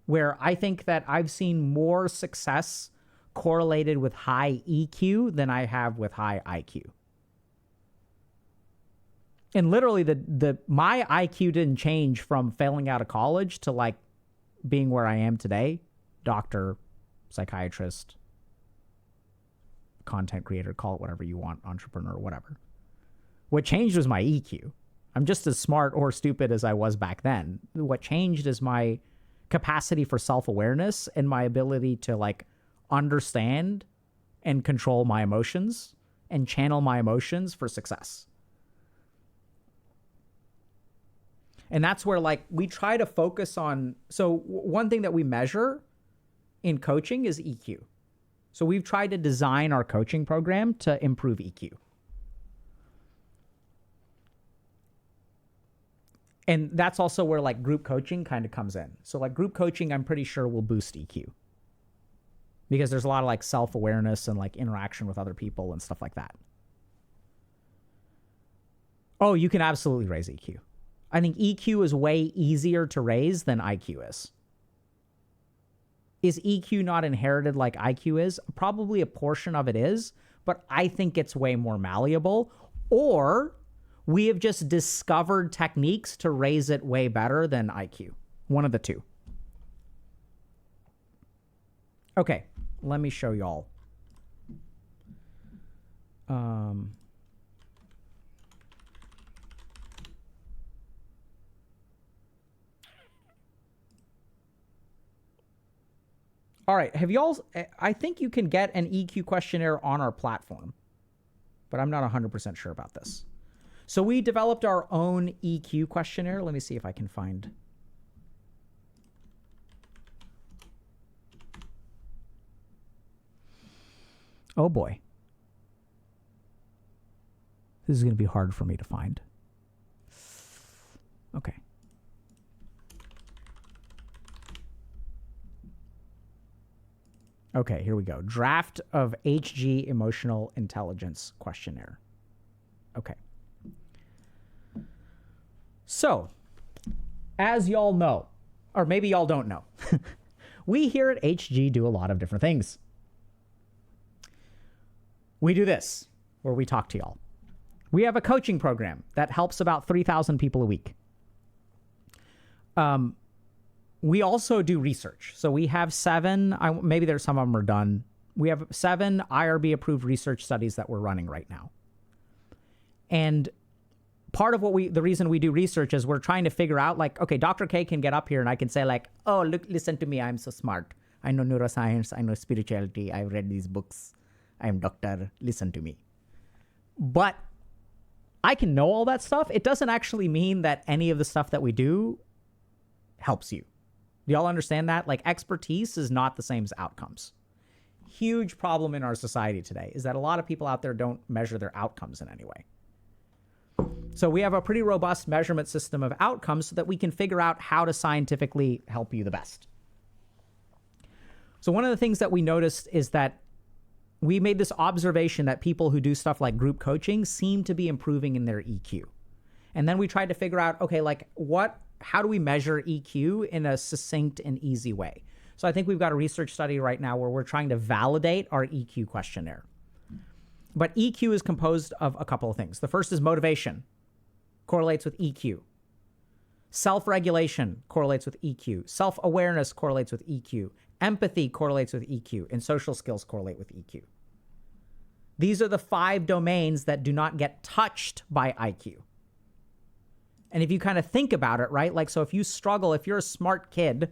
where I think that I've seen more success correlated with high EQ than I have with high IQ. And literally, my IQ didn't change from failing out of college to like being where I am today. Doctor, psychiatrist, content creator, call it whatever you want, entrepreneur, whatever. What changed was my EQ. I'm just as smart or stupid as I was back then. What changed is my capacity for self-awareness and my ability to like understand and control my emotions and channel my emotions for success. And that's where like we try to focus on. So one thing that we measure in coaching is EQ. So we've tried to design our coaching program to improve EQ. And that's also where like group coaching kind of comes in. So like group coaching, I'm pretty sure will boost EQ because there's a lot of like self-awareness and like interaction with other people and stuff like that. Oh, you can absolutely raise EQ. I think EQ is way easier to raise than IQ is. Is EQ not inherited like IQ is? Probably a portion of it is, but I think it's way more malleable. Or we have just discovered techniques to raise it way better than IQ. One of the two. Okay, let me show y'all. All right, have y'all, I think you can get an EQ questionnaire on our platform, but I'm not 100% sure about this. So we developed our own EQ questionnaire. Let me see if I can find. Oh boy. This is going to be hard for me to find. Okay. Okay, here we go. Draft of HG Emotional Intelligence Questionnaire. Okay. So, as y'all know, or maybe y'all don't know, we here at HG do a lot of different things. We do this, where we talk to y'all. We have a coaching program that helps about 3,000 people a week. We also do research. So we have 7, maybe there's some of them are done. We have 7 IRB approved research studies that we're running right now. And part of the reason we do research is we're trying to figure out like, okay, Dr. K can get up here and I can say like, oh, look, listen to me. I'm so smart. I know neuroscience. I know spirituality. I've read these books. I'm doctor. Listen to me. But I can know all that stuff. It doesn't actually mean that any of the stuff that we do helps you. Do y'all understand that? Like expertise is not the same as outcomes. Huge problem in our society today is that a lot of people out there don't measure their outcomes in any way. So we have a pretty robust measurement system of outcomes so that we can figure out how to scientifically help you the best. So one of the things that we noticed is that we made this observation that people who do stuff like group coaching seem to be improving in their EQ. And then we tried to figure out, okay, like how do we measure EQ in a succinct and easy way? So I think we've got a research study right now where we're trying to validate our EQ questionnaire. But EQ is composed of a couple of things. The first is motivation, correlates with EQ. Self-regulation correlates with EQ. Self-awareness correlates with EQ. Empathy correlates with EQ. And social skills correlate with EQ. These are the 5 domains that do not get touched by IQ. And if you kind of think about it, right? Like, so if you're a smart kid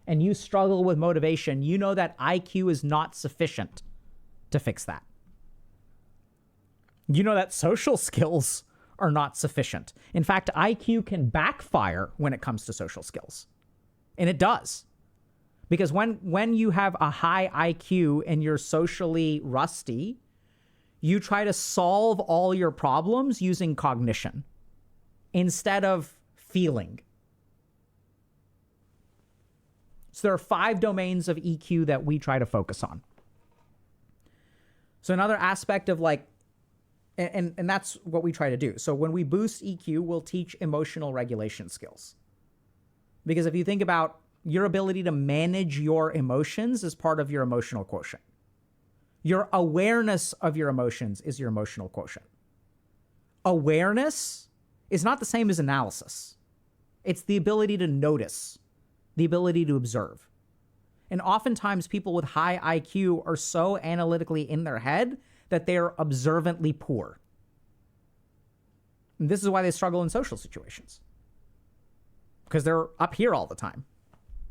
and you struggle with motivation, you know that IQ is not sufficient to fix that. You know that social skills are not sufficient. In fact, IQ can backfire when it comes to social skills. And it does. Because when you have a high IQ and you're socially rusty, you try to solve all your problems using cognition instead of feeling. So there are 5 domains of EQ that we try to focus on. So another aspect of like, and that's what we try to do. So when we boost EQ, we'll teach emotional regulation skills. Because if you think about your ability to manage your emotions is part of your emotional quotient. Your awareness of your emotions is your emotional quotient. Awareness is not the same as analysis. It's the ability to notice, the ability to observe. And oftentimes people with high IQ are so analytically in their head that they're observantly poor. And this is why they struggle in social situations. Because they're up here all the time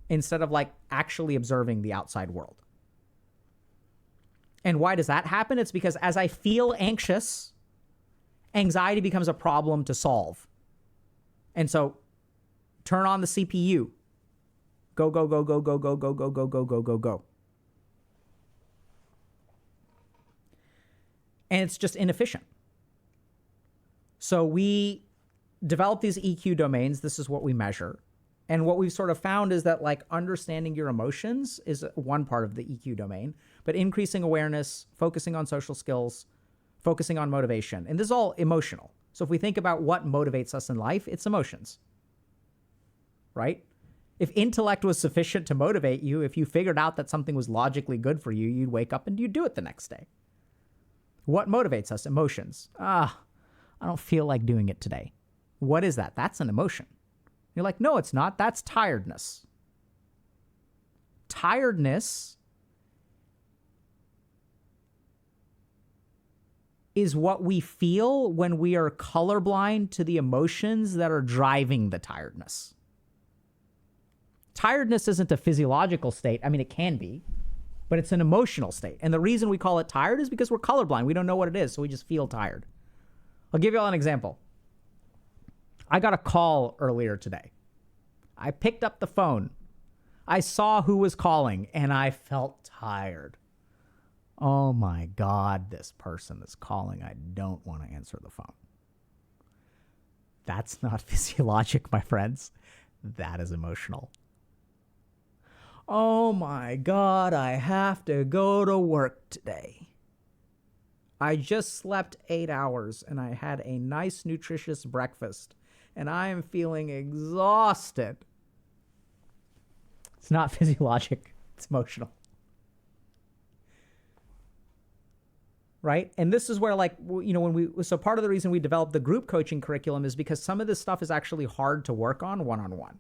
instead of like actually observing the outside world. And why does that happen? It's because as I feel anxious, anxiety becomes a problem to solve. And so turn on the CPU. Go, go, go, go, go, go, go, go, go, go, go, go, go. And it's just inefficient. So we develop these EQ domains. This is what we measure. And what we've sort of found is that like understanding your emotions is one part of the EQ domain, but increasing awareness, focusing on social skills, focusing on motivation. And this is all emotional. So if we think about what motivates us in life, it's emotions, right? If intellect was sufficient to motivate you, if you figured out that something was logically good for you, you'd wake up and you'd do it the next day. What motivates us? Emotions. I don't feel like doing it today. What is that? That's an emotion. You're like, no, it's not. That's tiredness. Tiredness is what we feel when we are colorblind to the emotions that are driving the tiredness. Tiredness isn't a physiological state. I mean, it can be, but it's an emotional state. And the reason we call it tired is because we're colorblind. We don't know what it is, so we just feel tired. I'll give you all an example. I got a call earlier today. I picked up the phone. I saw who was calling, and I felt tired. Oh my God, this person is calling. I don't want to answer the phone. That's not physiologic, my friends. That is emotional. Oh my God, I have to go to work today. I just slept 8 hours and I had a nice, nutritious breakfast and I am feeling exhausted. It's not physiologic, it's emotional. Right? And this is where, like, you know, so part of the reason we developed the group coaching curriculum is because some of this stuff is actually hard to work on one-on-one.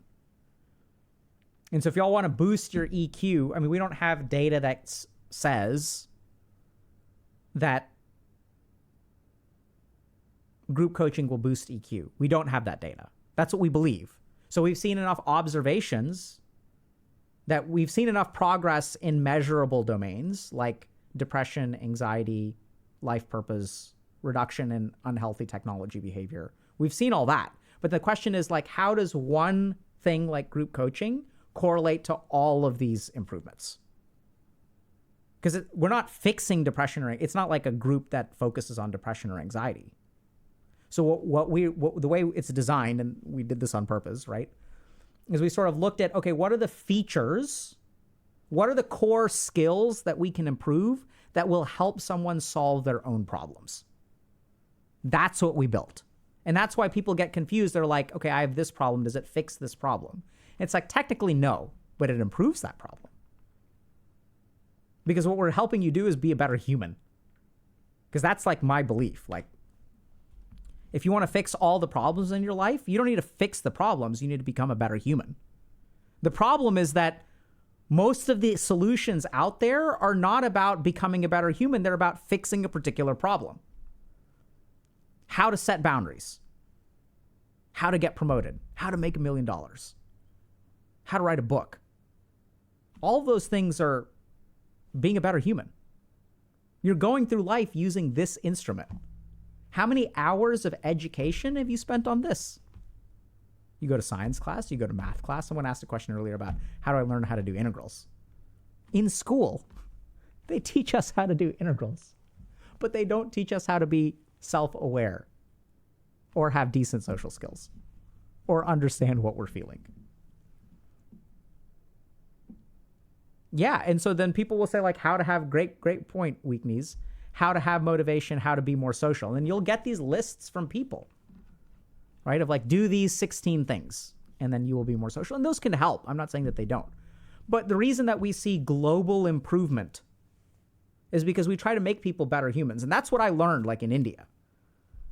And so if y'all want to boost your EQ, I mean, we don't have data that says that group coaching will boost EQ. We don't have that data. That's what we believe. So we've seen enough observations that we've seen enough progress in measurable domains like depression, anxiety, life purpose, reduction in unhealthy technology behavior. We've seen all that. But the question is, like, how does one thing like group coaching correlate to all of these improvements? Because we're not fixing depression, or it's not like a group that focuses on depression or anxiety. So the way it's designed, and we did this on purpose, right, is we sort of looked at, okay, what are the features, what are the core skills that we can improve that will help someone solve their own problems? That's what we built. And that's why people get confused. They're like, okay, I have this problem. Does it fix this problem? It's like, technically no, but it improves that problem. Because what we're helping you do is be a better human. Because that's like my belief. Like, if you want to fix all the problems in your life, you don't need to fix the problems. You need to become a better human. The problem is that most of the solutions out there are not about becoming a better human. They're about fixing a particular problem. How to set boundaries. How to get promoted. How to make $1 million. How to write a book. All of those things are being a better human. You're going through life using this instrument. How many hours of education have you spent on this? You go to science class, you go to math class. Someone asked a question earlier about how do I learn how to do integrals? In school, they teach us how to do integrals, but they don't teach us how to be self-aware or have decent social skills or understand what we're feeling. Yeah, and so then people will say, like, how to have great point, Weeknies, how to have motivation, how to be more social. And you'll get these lists from people, right? Of like, do these 16 things and then you will be more social. And those can help. I'm not saying that they don't. But the reason that we see global improvement is because we try to make people better humans. And that's what I learned, like, in India.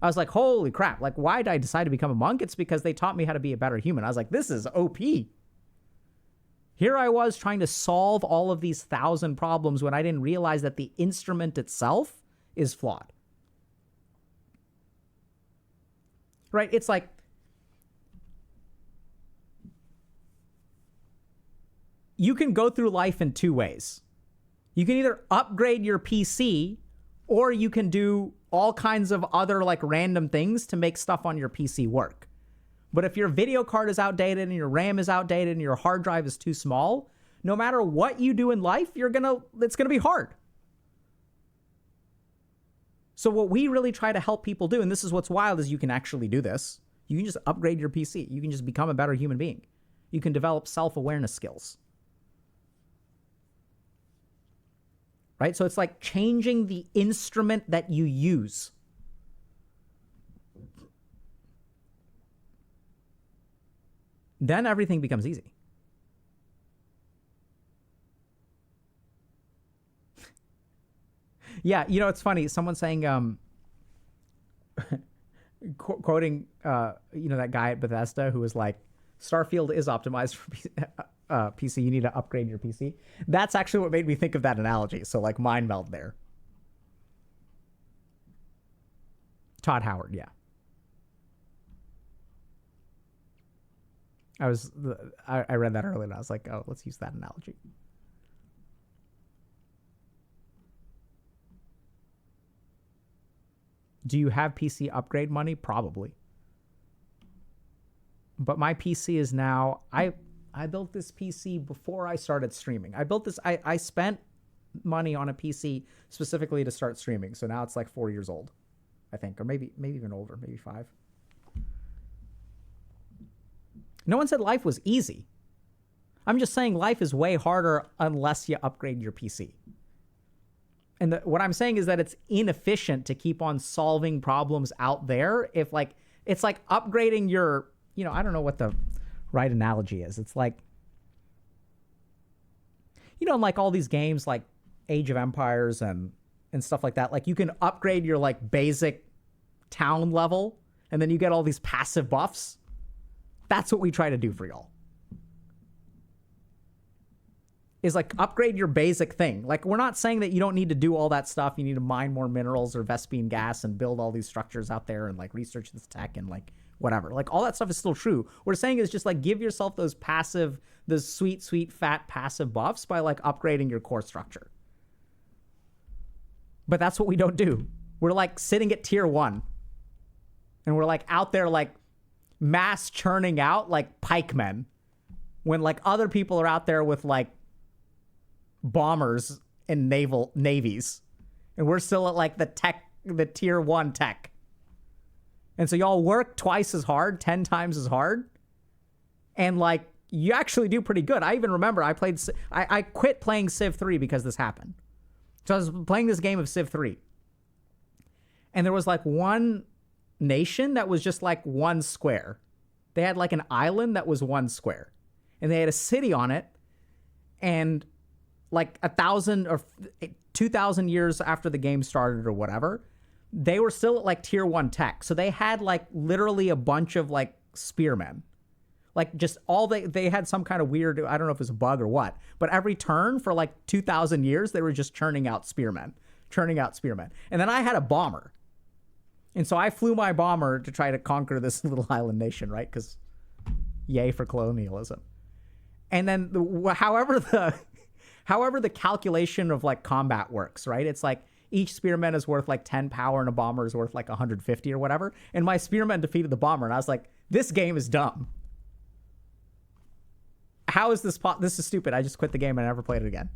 I was like, holy crap. Like, why did I decide to become a monk? It's because they taught me how to be a better human. I was like, this is OP. Here I was trying to solve all of these 1,000 problems when I didn't realize that the instrument itself is flawed. Right? It's like, you can go through life in two ways. You can either upgrade your PC or you can do all kinds of other like random things to make stuff on your PC work. But if your video card is outdated and your RAM is outdated and your hard drive is too small, no matter what you do in life, it's gonna be hard. So what we really try to help people do, and this is what's wild, is you can actually do this. You can just upgrade your PC. You can just become a better human being. You can develop self-awareness skills. Right? So it's like changing the instrument that you use. Then everything becomes easy. Yeah, you know, it's funny. Someone saying, quoting, that guy at Bethesda who was like, Starfield is optimized for PC. You need to upgrade your PC. That's actually what made me think of that analogy. So like mind meld there. Todd Howard, yeah. I read that earlier and I was like, oh, let's use that analogy. Do you have PC upgrade money? Probably. But my PC is now, I built this PC before I started streaming. I spent money on a PC specifically to start streaming. So now it's like 4 years old, I think, or maybe even older, maybe 5. No one said life was easy. I'm just saying life is way harder unless you upgrade your PC. And what I'm saying is that it's inefficient to keep on solving problems out there. If like, it's like upgrading your, I don't know what the right analogy is. It's like, like all these games like Age of Empires and stuff like that. Like you can upgrade your like basic town level and then you get all these passive buffs. That's what we try to do for y'all. Is like upgrade your basic thing. Like we're not saying that you don't need to do all that stuff. You need to mine more minerals or Vespine gas and build all these structures out there and like research this tech and like whatever. Like all that stuff is still true. What we're saying is just like give yourself those sweet, fat passive buffs by like upgrading your core structure. But that's what we don't do. We're like sitting at tier 1 and we're like out there like mass churning out like pikemen when like other people are out there with like bombers and navies, and we're still at like the tier 1 tech. And so y'all work twice as hard, 10 times as hard, and like you actually do pretty good. I even remember I quit playing Civ 3 because this happened. So I was playing this game of Civ 3, and there was like one nation that was just like 1 square. They had like an island that was 1 square, and they had a city on it, and like 1,000 or 2,000 years after the game started or whatever, they were still at like tier 1 tech. So they had like literally a bunch of like spearmen. Like just they had some kind of weird, I don't know if it was a bug or what, but every turn for like 2,000 years, they were just churning out spearmen. And then I had a bomber. And so I flew my bomber to try to conquer this little island nation, right? Because yay for colonialism. And then however the calculation of like combat works, right? It's like each spearman is worth like 10 power and a bomber is worth like 150 or whatever. And my spearman defeated the bomber. And I was like, this game is dumb. How is this? This is stupid. I just quit the game and I never played it again.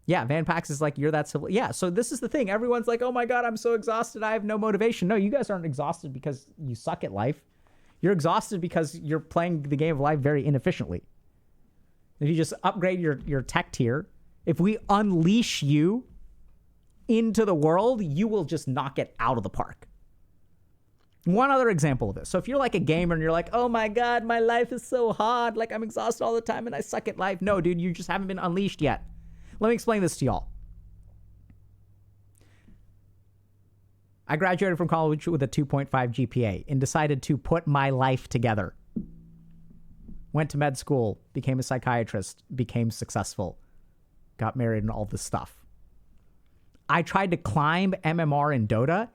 Yeah, Van Pax is like, you're that civil. Yeah, so this is the thing. Everyone's like, oh my God, I'm so exhausted. I have no motivation. No, you guys aren't exhausted because you suck at life. You're exhausted because you're playing the game of life very inefficiently. If you just upgrade your tech tier, if we unleash you into the world, you will just knock it out of the park. One other example of this. So if you're like a gamer and you're like, oh my God, my life is so hard. Like I'm exhausted all the time and I suck at life. No, dude, you just haven't been unleashed yet. Let me explain this to y'all. I graduated from college with a 2.5 GPA and decided to put my life together. Went to med school, became a psychiatrist, became successful, got married and all this stuff. I tried to climb MMR in Dota.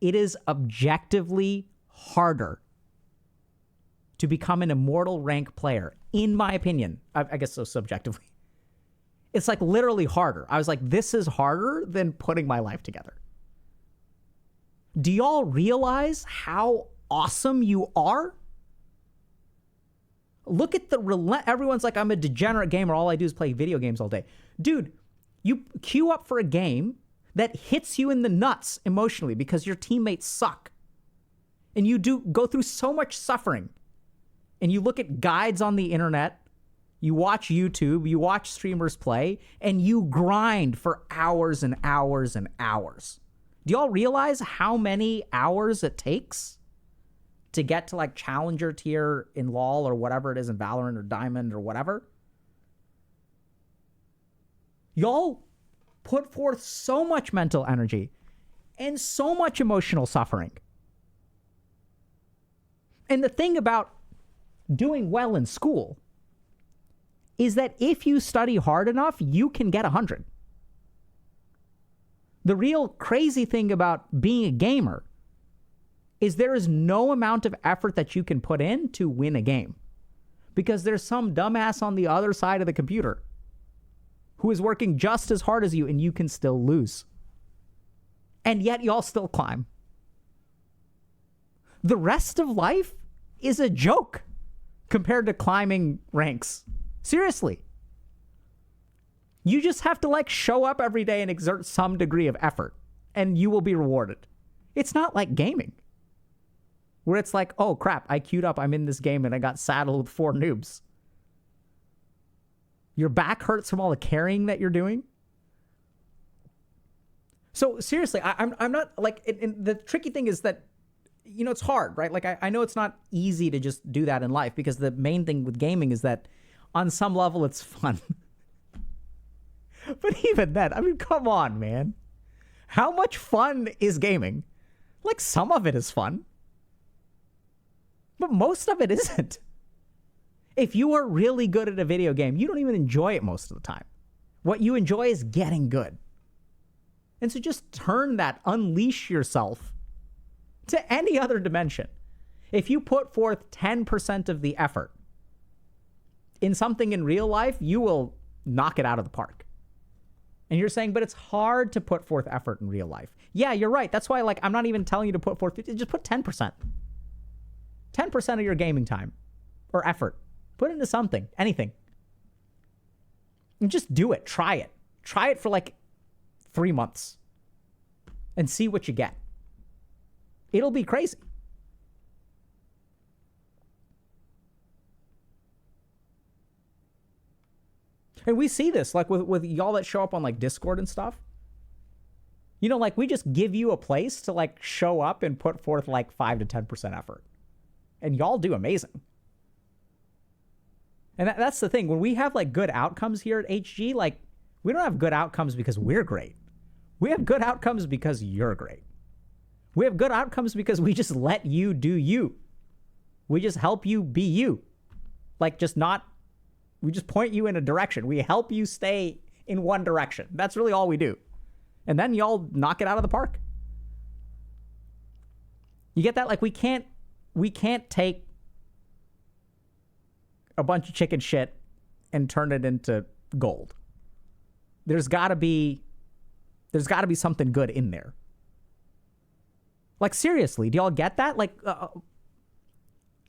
It is objectively harder to become an immortal rank player, in my opinion, I guess so subjectively, it's like literally harder. I was like, this is harder than putting my life together. Do y'all realize how awesome you are? Look at the everyone's like, I'm a degenerate gamer. All I do is play video games all day. Dude, you queue up for a game that hits you in the nuts emotionally because your teammates suck. And you go through so much suffering. And you look at guides on the internet, you watch YouTube, you watch streamers play, and you grind for hours and hours and hours. Do y'all realize how many hours it takes to get to like challenger tier in LoL or whatever it is in Valorant or Diamond or whatever? Y'all put forth so much mental energy and so much emotional suffering. And the thing about doing well in school is that if you study hard enough, you can get 100. The real crazy thing about being a gamer is there is no amount of effort that you can put in to win a game, because there's some dumbass on the other side of the computer who is working just as hard as you, and you can still lose. And yet y'all still climb. The rest of life is a joke compared to climbing ranks. Seriously. You just have to like show up every day and exert some degree of effort, and you will be rewarded. It's not like gaming, where it's like, oh crap, I queued up, I'm in this game, and I got saddled with 4 noobs. Your back hurts from all the carrying that you're doing. So seriously, I'm not like, the tricky thing is that, you know, it's hard, right? Like I know it's not easy to just do that in life, because the main thing with gaming is that on some level it's fun. But even then, I mean, come on, man. How much fun is gaming? Like, some of it is fun, but most of it isn't. If you are really good at a video game, you don't even enjoy it most of the time. What you enjoy is getting good. And so just turn that, unleash yourself to any other dimension. If you put forth 10% of the effort in something in real life, you will knock it out of the park. And you're saying, but it's hard to put forth effort in real life. Yeah, you're right. That's why, like, I'm not even telling you to put forth 50, just put 10%. 10% of your gaming time or effort. Put it into something, anything. And just do it. Try it. Try it for like 3 months and see what you get. It'll be crazy. And we see this like with y'all that show up on like Discord and stuff. You know, like we just give you a place to like show up and put forth like 5 to 10% effort. And y'all do amazing. And that's the thing. When we have like good outcomes here at HG, like we don't have good outcomes because we're great. We have good outcomes because you're great. We have good outcomes because we just let you do you. We just help you be you. Like we just point you in a direction. We help you stay in one direction. That's really all we do. And then y'all knock it out of the park. You get that? Like we can't take a bunch of chicken shit and turn it into gold. There's got to be something good in there. Like seriously, do y'all get that? Like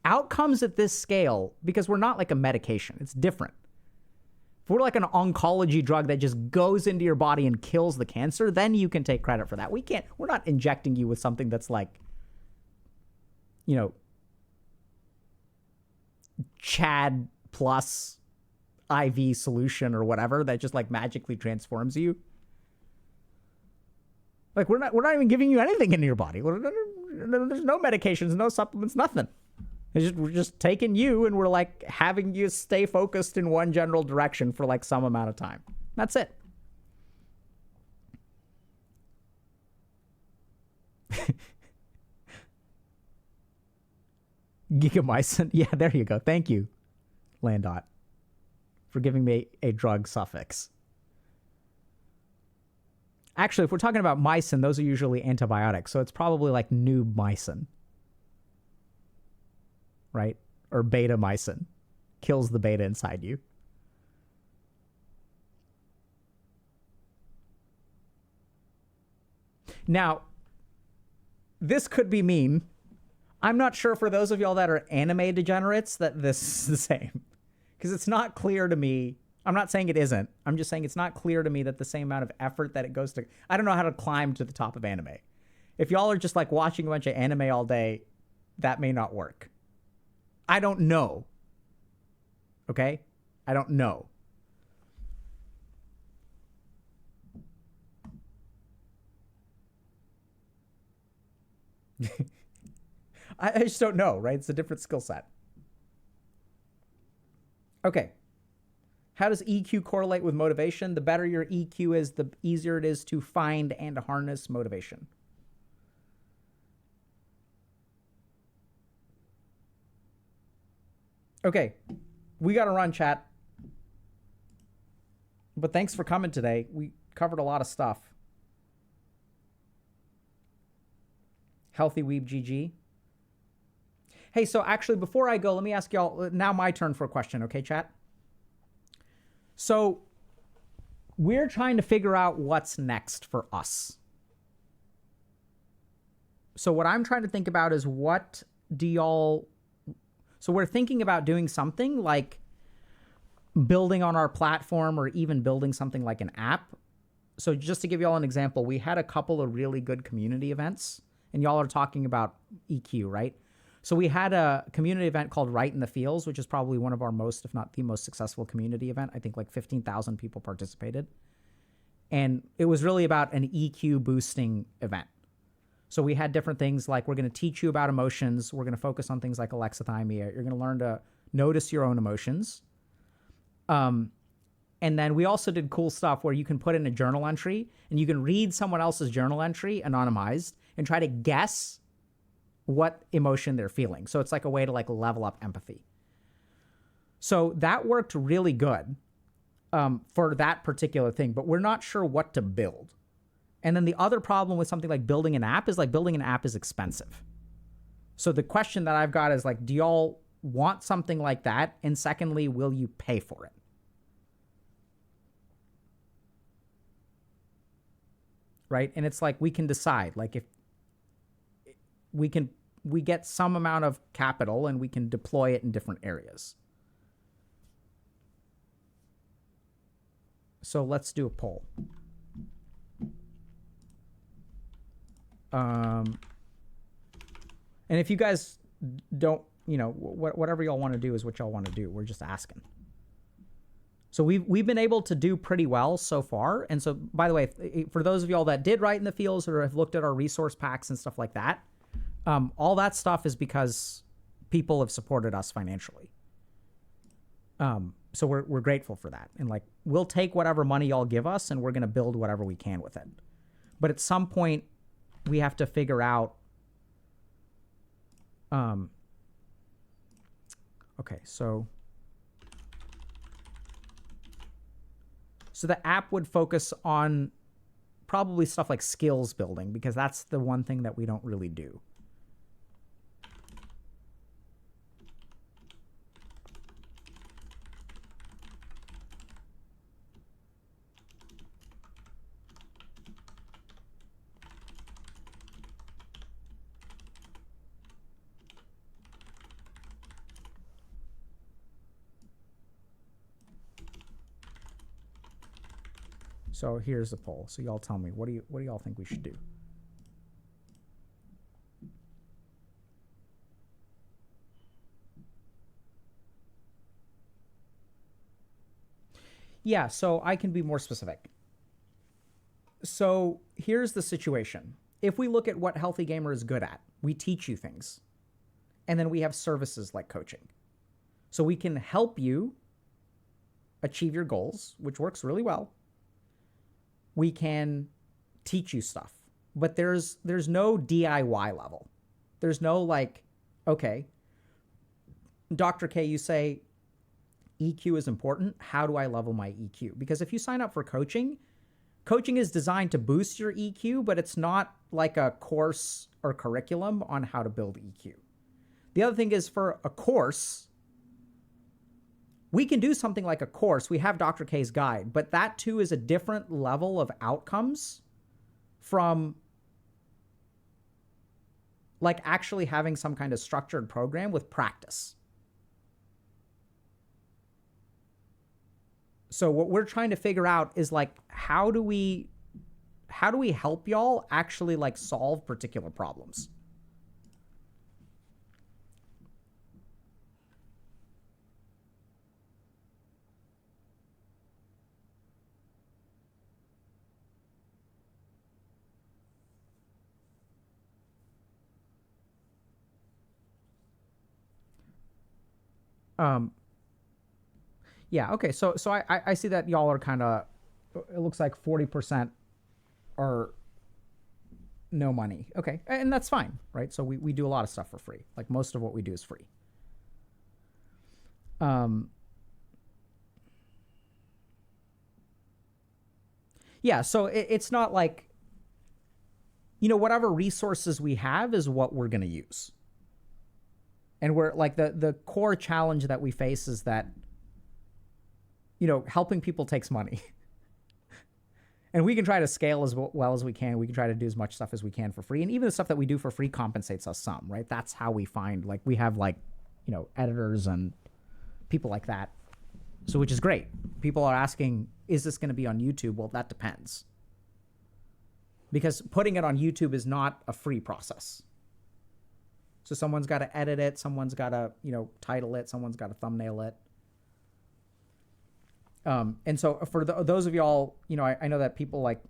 outcomes at this scale, because we're not like a medication. It's different. If we're like an oncology drug that just goes into your body and kills the cancer, then you can take credit for that. We're not injecting you with something that's like, you know, Chad plus IV solution or whatever that just like magically transforms you. Like we're not even giving you anything into your body. There's no medications, no supplements, nothing. We're just taking you and we're like having you stay focused in one general direction for like some amount of time. That's it. Gigamycin. Yeah, there you go. Thank you, Landot, for giving me a drug suffix. Actually, if we're talking about mycin, those are usually antibiotics. So it's probably like noob mycin. Right? or beta-mycin. Kills the beta inside you. Now, this could be mean. I'm not sure for those of y'all that are anime degenerates that this is the same. Because it's not clear to me. I'm not saying it isn't. I'm just saying it's not clear to me that the same amount of effort that it goes to. I don't know how to climb to the top of anime. If y'all are just like watching a bunch of anime all day, that may not work. I don't know. Okay? I don't know. I just don't know, right? It's a different skill set. Okay. How does EQ correlate with motivation? The better your EQ is, the easier it is to find and harness motivation. Okay. We got to run, chat. But thanks for coming today. We covered a lot of stuff. HealthyWeeb GG. Hey, so actually, before I go, let me ask y'all, now my turn for a question, okay, chat? So, we're trying to figure out what's next for us. So what I'm trying to think about is what do y'all... So we're thinking about doing something like building on our platform or even building something like an app. So just to give y'all an example, we had a couple of really good community events. And y'all are talking about EQ, right? So we had a community event called Right in the Fields, which is probably one of our most, if not the most successful community event. I think like 15,000 people participated. And it was really about an EQ boosting event. So we had different things like we're going to teach you about emotions. We're going to focus on things like alexithymia. You're going to learn to notice your own emotions. And then we also did cool stuff where you can put in a journal entry and you can read someone else's journal entry anonymized and try to guess what emotion they're feeling. So it's like a way to like level up empathy. So that worked really good for that particular thing, but we're not sure what to build. And then the other problem with something like building an app is like building an app is expensive. So the question that I've got is like, do y'all want something like that? And secondly, will you pay for it? Right? And it's like, we can decide, like if we get some amount of capital and we can deploy it in different areas. So let's do a poll. And if you guys don't, you know, whatever y'all want to do is what y'all want to do. We're just asking. So we've been able to do pretty well so far. And so, by the way, for those of y'all that did Right in the Fields or have looked at our resource packs and stuff like that, all that stuff is because people have supported us financially. So we're grateful for that. And like, we'll take whatever money y'all give us and we're going to build whatever we can with it. But at some point, we have to figure out, okay, so the app would focus on probably stuff like skills building, because that's the one thing that we don't really do. So here's the poll. So y'all tell me, what do y'all think we should do? Yeah, so I can be more specific. So here's the situation. If we look at what Healthy Gamer is good at, we teach you things. And then we have services like coaching. So we can help you achieve your goals, which works really well. We can teach you stuff, but there's no DIY level. There's no like, okay, Dr. K, you say EQ is important. How do I level my EQ? Because if you sign up for coaching, coaching is designed to boost your EQ, but it's not like a course or curriculum on how to build EQ. The other thing is for a course, we can do something like a course. We have Dr. K's guide, but that too is a different level of outcomes from like actually having some kind of structured program with practice. So what we're trying to figure out is like, how do we help y'all actually like solve particular problems? Yeah, okay. So I see that y'all are kind of, it looks like 40% are no money. Okay, and that's fine, right? So we do a lot of stuff for free. Like most of what we do is free. Yeah, so it's not like, you know, whatever resources we have is what we're going to use. And we're like, the core challenge that we face is that, you know, helping people takes money. And we can try to scale as well as we can. We can try to do as much stuff as we can for free. And even the stuff that we do for free compensates us some, right? That's how we find, like, we have, like, you know, editors and people like that. So, which is great. People are asking, is this going to be on YouTube? Well, that depends. Because putting it on YouTube is not a free process. So someone's got to edit it. Someone's got to, you know, title it. Someone's got to thumbnail it. And so for those of y'all, you know, I know that people like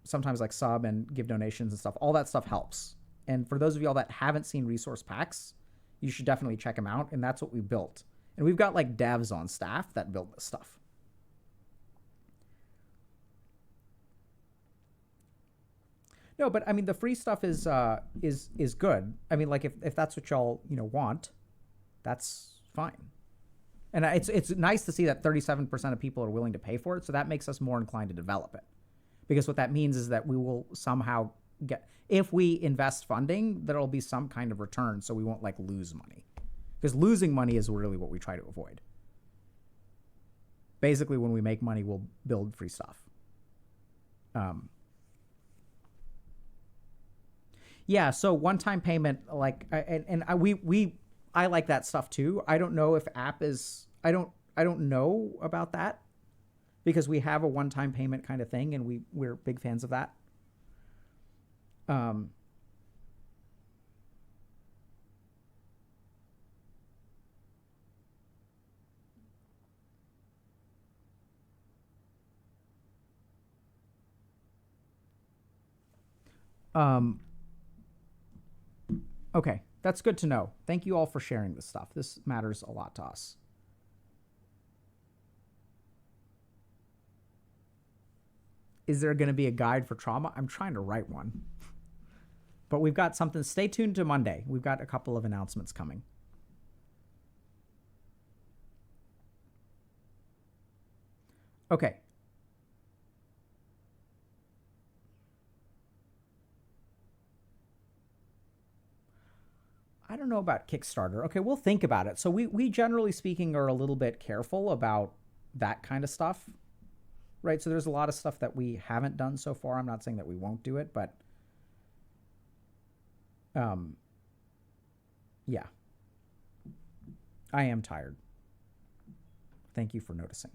sometimes like sub and give donations and stuff. All that stuff helps. And for those of y'all that haven't seen resource packs, you should definitely check them out. And that's what we built. And we've got like devs on staff that build this stuff. No, but I mean, the free stuff is good. I mean, like if that's what y'all, you know, want, that's fine. And it's nice to see that 37% of people are willing to pay for it. So that makes us more inclined to develop it. Because what that means is that we will somehow get, if we invest funding, there'll be some kind of return. So we won't like lose money. Because losing money is really what we try to avoid. Basically, when we make money, we'll build free stuff. Yeah, so one-time payment, like, I like that stuff too. I don't know if app is, I don't know about that because we have a one-time payment kind of thing and we're big fans of that. Okay, that's good to know. Thank you all for sharing this stuff. This matters a lot to us. Is there going to be a guide for trauma? I'm trying to write one. But we've got something. Stay tuned to Monday. We've got a couple of announcements coming. Okay. I don't know about Kickstarter. Okay, we'll think about it. So we generally speaking are a little bit careful about that kind of stuff, right? So there's a lot of stuff that we haven't done so far. I'm not saying that we won't do it, but yeah. I am tired. Thank you for noticing.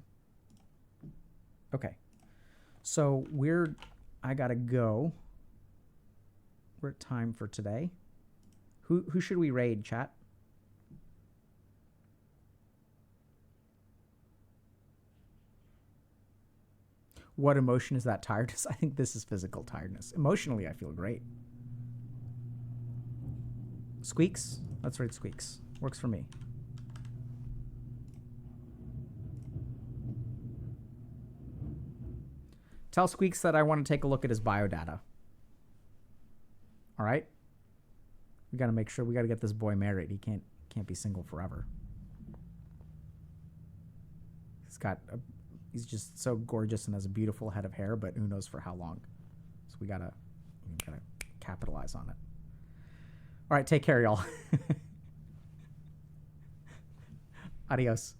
Okay. So I gotta go. We're at time for today. Who should we raid, chat? What emotion is that? Tiredness? I think this is physical tiredness. Emotionally, I feel great. Squeaks? Let's raid Squeaks. Works for me. Tell Squeaks that I want to take a look at his biodata. All right? We got to make sure, we got to get this boy married. He can't be single forever. He's just so gorgeous and has a beautiful head of hair, but who knows for how long. So we got to capitalize on it. All right, take care, y'all. Adios.